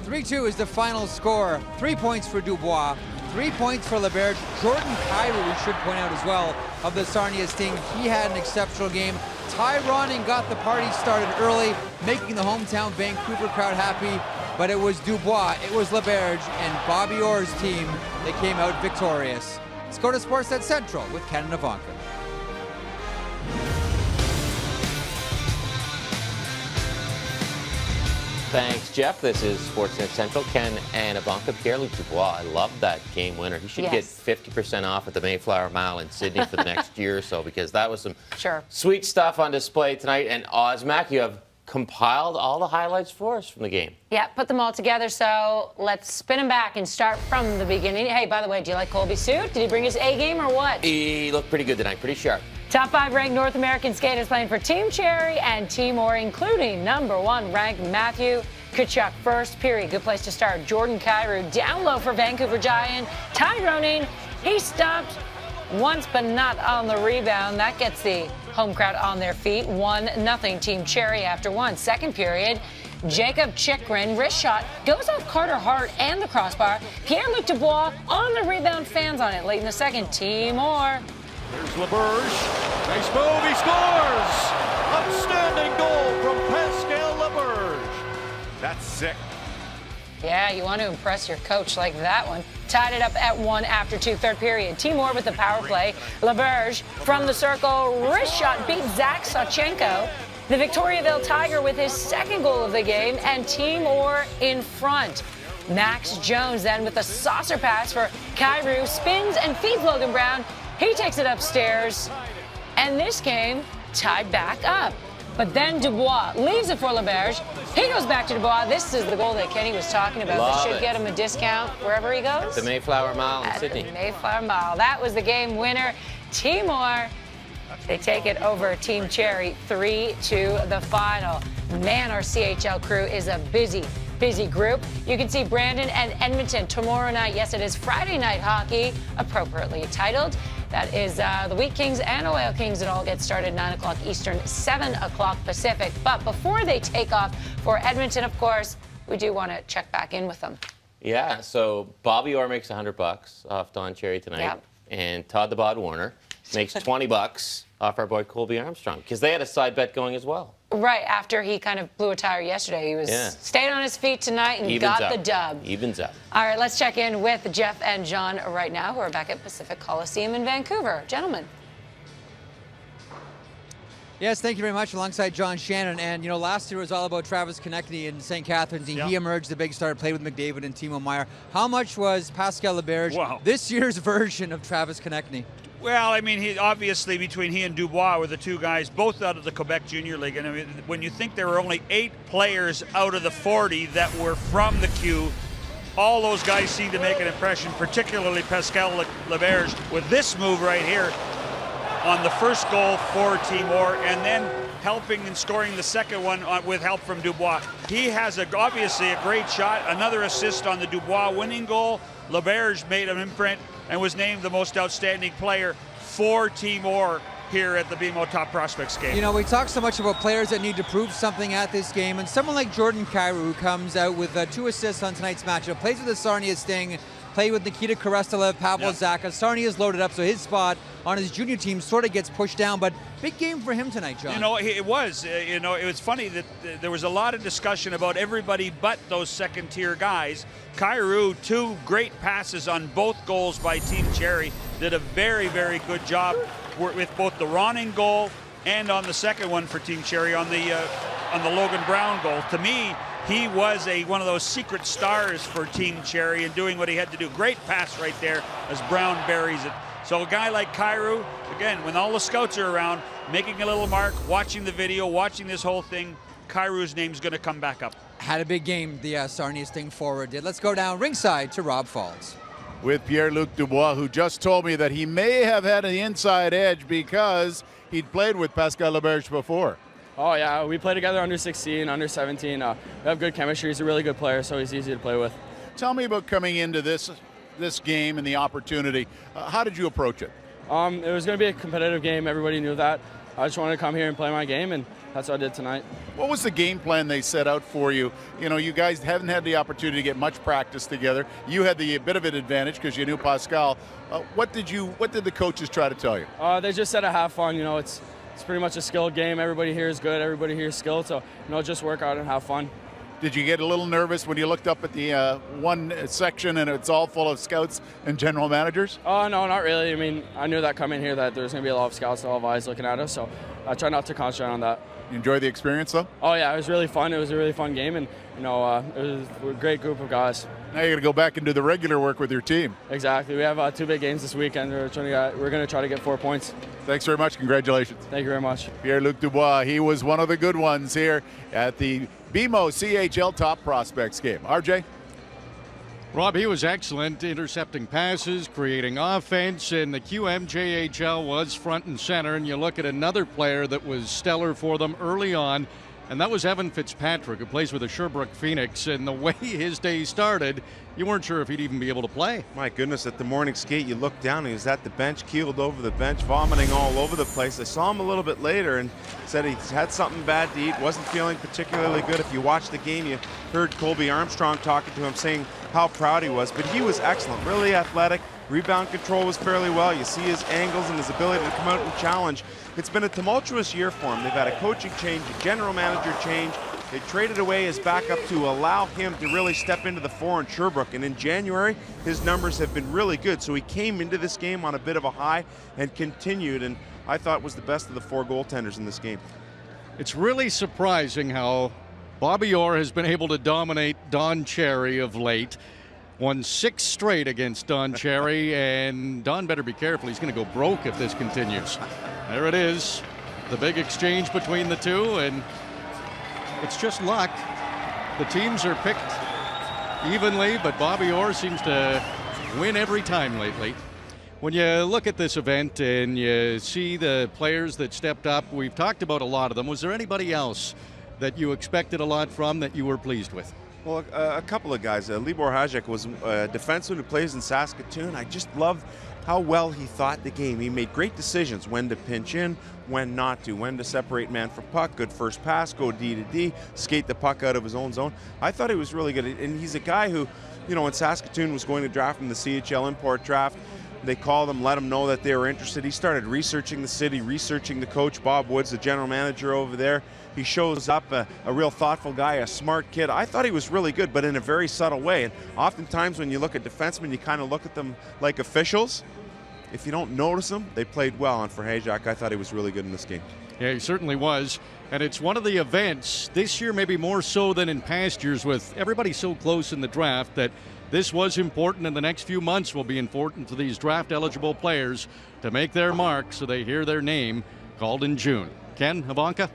3-2 is the final score. 3 points for Dubois, 3 points for LaBerge. Jordan Kyrou, we should point out as well, of the Sarnia Sting. He had an exceptional game. Ty Ronning got the party started early, making the hometown Vancouver crowd happy. But it was Dubois, it was LaBerge, and Bobby Orr's team that came out victorious. Let's go to Sportsnet Central with Ken and Ivanka. Thanks, Jeff. This is Sportsnet Central. Ken and Ivanka. Pierre-Luc Dubois, I love that game winner. He should get 50% off at the Mayflower Mile in Sydney for the next year or so, because that was some sweet stuff on display tonight. And Ozmac, you have compiled all the highlights for us from the game. Yeah, put them all together, so let's spin them back and start from the beginning. Hey, by the way, do you like Colby's suit? Did he bring his A game or what? He looked pretty good tonight, pretty sharp. Top 5 ranked North American skaters playing for Team Cherry and Team Orr, including number 1 ranked Matthew Kaczuk. First period, good place to start. Jordan Kyrou down low for Vancouver Giant. Ty Ronning, he stopped once but not on the rebound. That gets the home crowd on their feet. 1-0 Team Cherry after 1. Second period, Jacob Chychrun, wrist shot, goes off Carter Hart and the crossbar. Pierre-Luc Dubois on the rebound, fans on it late in the second. Team Orr. Here's LaBerge. Nice move, he scores! Outstanding goal from Pascal LaBerge. That's sick. Yeah, you want to impress your coach like that one. Tied it up at 1 after 2, third period. Team Orr with the power play. LaBerge from the circle, wrist shot, beat Zachenko. The Victoriaville Tiger with his second goal of the game, and Team Orr in front. Max Jones then with a saucer pass for Kyrou, spins and feeds Logan Brown. He takes it upstairs, and this game tied back up. But then Dubois leaves it for LeBerge. He goes back to Dubois. This is the goal that Kenny was talking about. Love This should it. get him a discount wherever he goes. The Mayflower Mile in Sydney. The Mayflower Mile. That was the game winner. Timor, they take it over Team Cherry 3-2 the final. Man, our CHL crew is a busy group. You can see Brandon and Edmonton tomorrow night. Yes, it is Friday night hockey, appropriately titled. That is the Wheat Kings and Oil Kings. It all gets started 9 o'clock Eastern, 7 o'clock Pacific. But before they take off for Edmonton, of course, we do want to check back in with them. Yeah, so Bobby Orr makes $100 off Don Cherry tonight. Yep. And Todd the Bod Warner makes $20 off our boy Colby Armstrong, because they had a side bet going as well. Right, after he kind of blew a tire yesterday. He was staying on his feet tonight and got the dub. Evens up. All right, let's check in with Jeff and John right now, who are back at Pacific Coliseum in Vancouver. Gentlemen. Yes, thank you very much. Alongside John Shannon. And, you know, last year was all about Travis Konechny in St. Catharines. And he emerged the big star, played with McDavid and Timo Meier. How much was Pascal Leberge this year's version of Travis Konechny? Well, I mean, he obviously, between he and Dubois were the two guys, both out of the Quebec Junior League. And I mean, when you think there were only 8 players out of the 40 that were from the Q, all those guys seem to make an impression, particularly Pascal Leberge with this move right here on the first goal for Timor, and then helping and scoring the second one with help from Dubois. He has obviously a great shot. Another assist on the Dubois winning goal. Leberge made an imprint and was named the most outstanding player for Timor here at the BMO Top Prospects Game. You know, we talk so much about players that need to prove something at this game, and someone like Jordan Kyrou, who comes out with 2 assists on tonight's matchup, plays with the Sarnia Sting, played with Nikita Korostelev, Pavel Zacha. Sarnia is loaded up, so his spot on his junior team sort of gets pushed down, but big game for him tonight, John. You know, it was. You know, it was funny that there was a lot of discussion about everybody but those second-tier guys. Kyrou, 2 great passes on both goals by Team Cherry, did a very, very good job with both the Ronning goal and on the second one for Team Cherry on the Logan Brown goal. To me, he was one of those secret stars for Team Cherry and doing what he had to do. Great pass right there as Brown buries it. So a guy like Kyrou, again, when all the scouts are around, making a little mark, watching the video, watching this whole thing, Kyrou's name's going to come back up. Had a big game, the Sarnia Sting forward did. Let's go down ringside to Rob Falls. With Pierre-Luc Dubois, who just told me that he may have had an inside edge because he'd played with Pascal Leberge before. Oh, yeah, we play together under 16, under 17. We have good chemistry. He's a really good player, so he's easy to play with. Tell me about coming into this game and the opportunity. How did you approach it? It was going to be a competitive game. Everybody knew that. I just wanted to come here and play my game, and that's what I did tonight. What was the game plan they set out for you? You know, you guys haven't had the opportunity to get much practice together. You had the bit of an advantage because you knew Pascal. What did the coaches try to tell you? They just said to have fun. You know, it's pretty much a skilled game. Everybody here is good. Everybody here is skilled. So, you know, just work out and have fun. Did you get a little nervous when you looked up at the one section and it's all full of scouts and general managers? Oh, no, not really. I mean, I knew that coming here that there was going to be a lot of scouts, a lot of eyes looking at us, so I try not to concentrate on that. You enjoy the experience, though? Oh, yeah, it was really fun. It was a really fun game, and, you know, it was a great group of guys. Now you're going to go back and do the regular work with your team. Exactly. We have 2 big games this weekend. We're going to try to get 4 points. Thanks very much. Congratulations. Thank you very much. Pierre-Luc Dubois, he was one of the good ones here at the BMO CHL Top Prospects Game. RJ? Rob, he was excellent, intercepting passes, creating offense, and the QMJHL was front and center. And you look at another player that was stellar for them early on, and that was Evan Fitzpatrick, who plays with the Sherbrooke Phoenix. And the way his day started, you weren't sure if he'd even be able to play. My goodness, at the morning skate, you looked down, he was at the bench, keeled over the bench, vomiting all over the place. I saw him a little bit later and said he had something bad to eat, wasn't feeling particularly good. If you watched the game, you heard Colby Armstrong talking to him, saying how proud he was, but he was excellent, really athletic. Rebound control was fairly well. You see his angles and his ability to come out and challenge. It's been a tumultuous year for him. They've had a coaching change, a general manager change. They traded away his backup to allow him to really step into the 4 in Sherbrooke. And in January, his numbers have been really good. So he came into this game on a bit of a high and continued, and I thought was the best of the 4 goaltenders in this game. It's really surprising how Bobby Orr has been able to dominate Don Cherry of late. Won 6 straight against Don Cherry, and Don better be careful. He's going to go broke if this continues. There it is. The big exchange between the two, and it's just luck. The teams are picked evenly, but Bobby Orr seems to win every time lately. When you look at this event and you see the players that stepped up, we've talked about a lot of them. Was there anybody else that you expected a lot from that you were pleased with? Well, a couple of guys. Libor Hajek was a defenseman who plays in Saskatoon. I just loved how well he thought the game. He made great decisions when to pinch in, when not to, when to separate man from puck, good first pass, go D to D, skate the puck out of his own zone. I thought he was really good. And he's a guy who, you know, when Saskatoon was going to draft him, the CHL import draft, they called him, let him know that they were interested. He started researching the city, researching the coach, Bob Woods, the general manager over there. He shows up, a real thoughtful guy, a smart kid. I thought he was really good, but in a very subtle way. And oftentimes when you look at defensemen, you kind of look at them like officials. If you don't notice them, they played well. And for Hajek, I thought he was really good in this game. Yeah, he certainly was. And it's one of the events this year, maybe more so than in past years, with everybody so close in the draft, that this was important, and the next few months will be important for these draft-eligible players to make their mark so they hear their name called in June. Ken, Ivanka?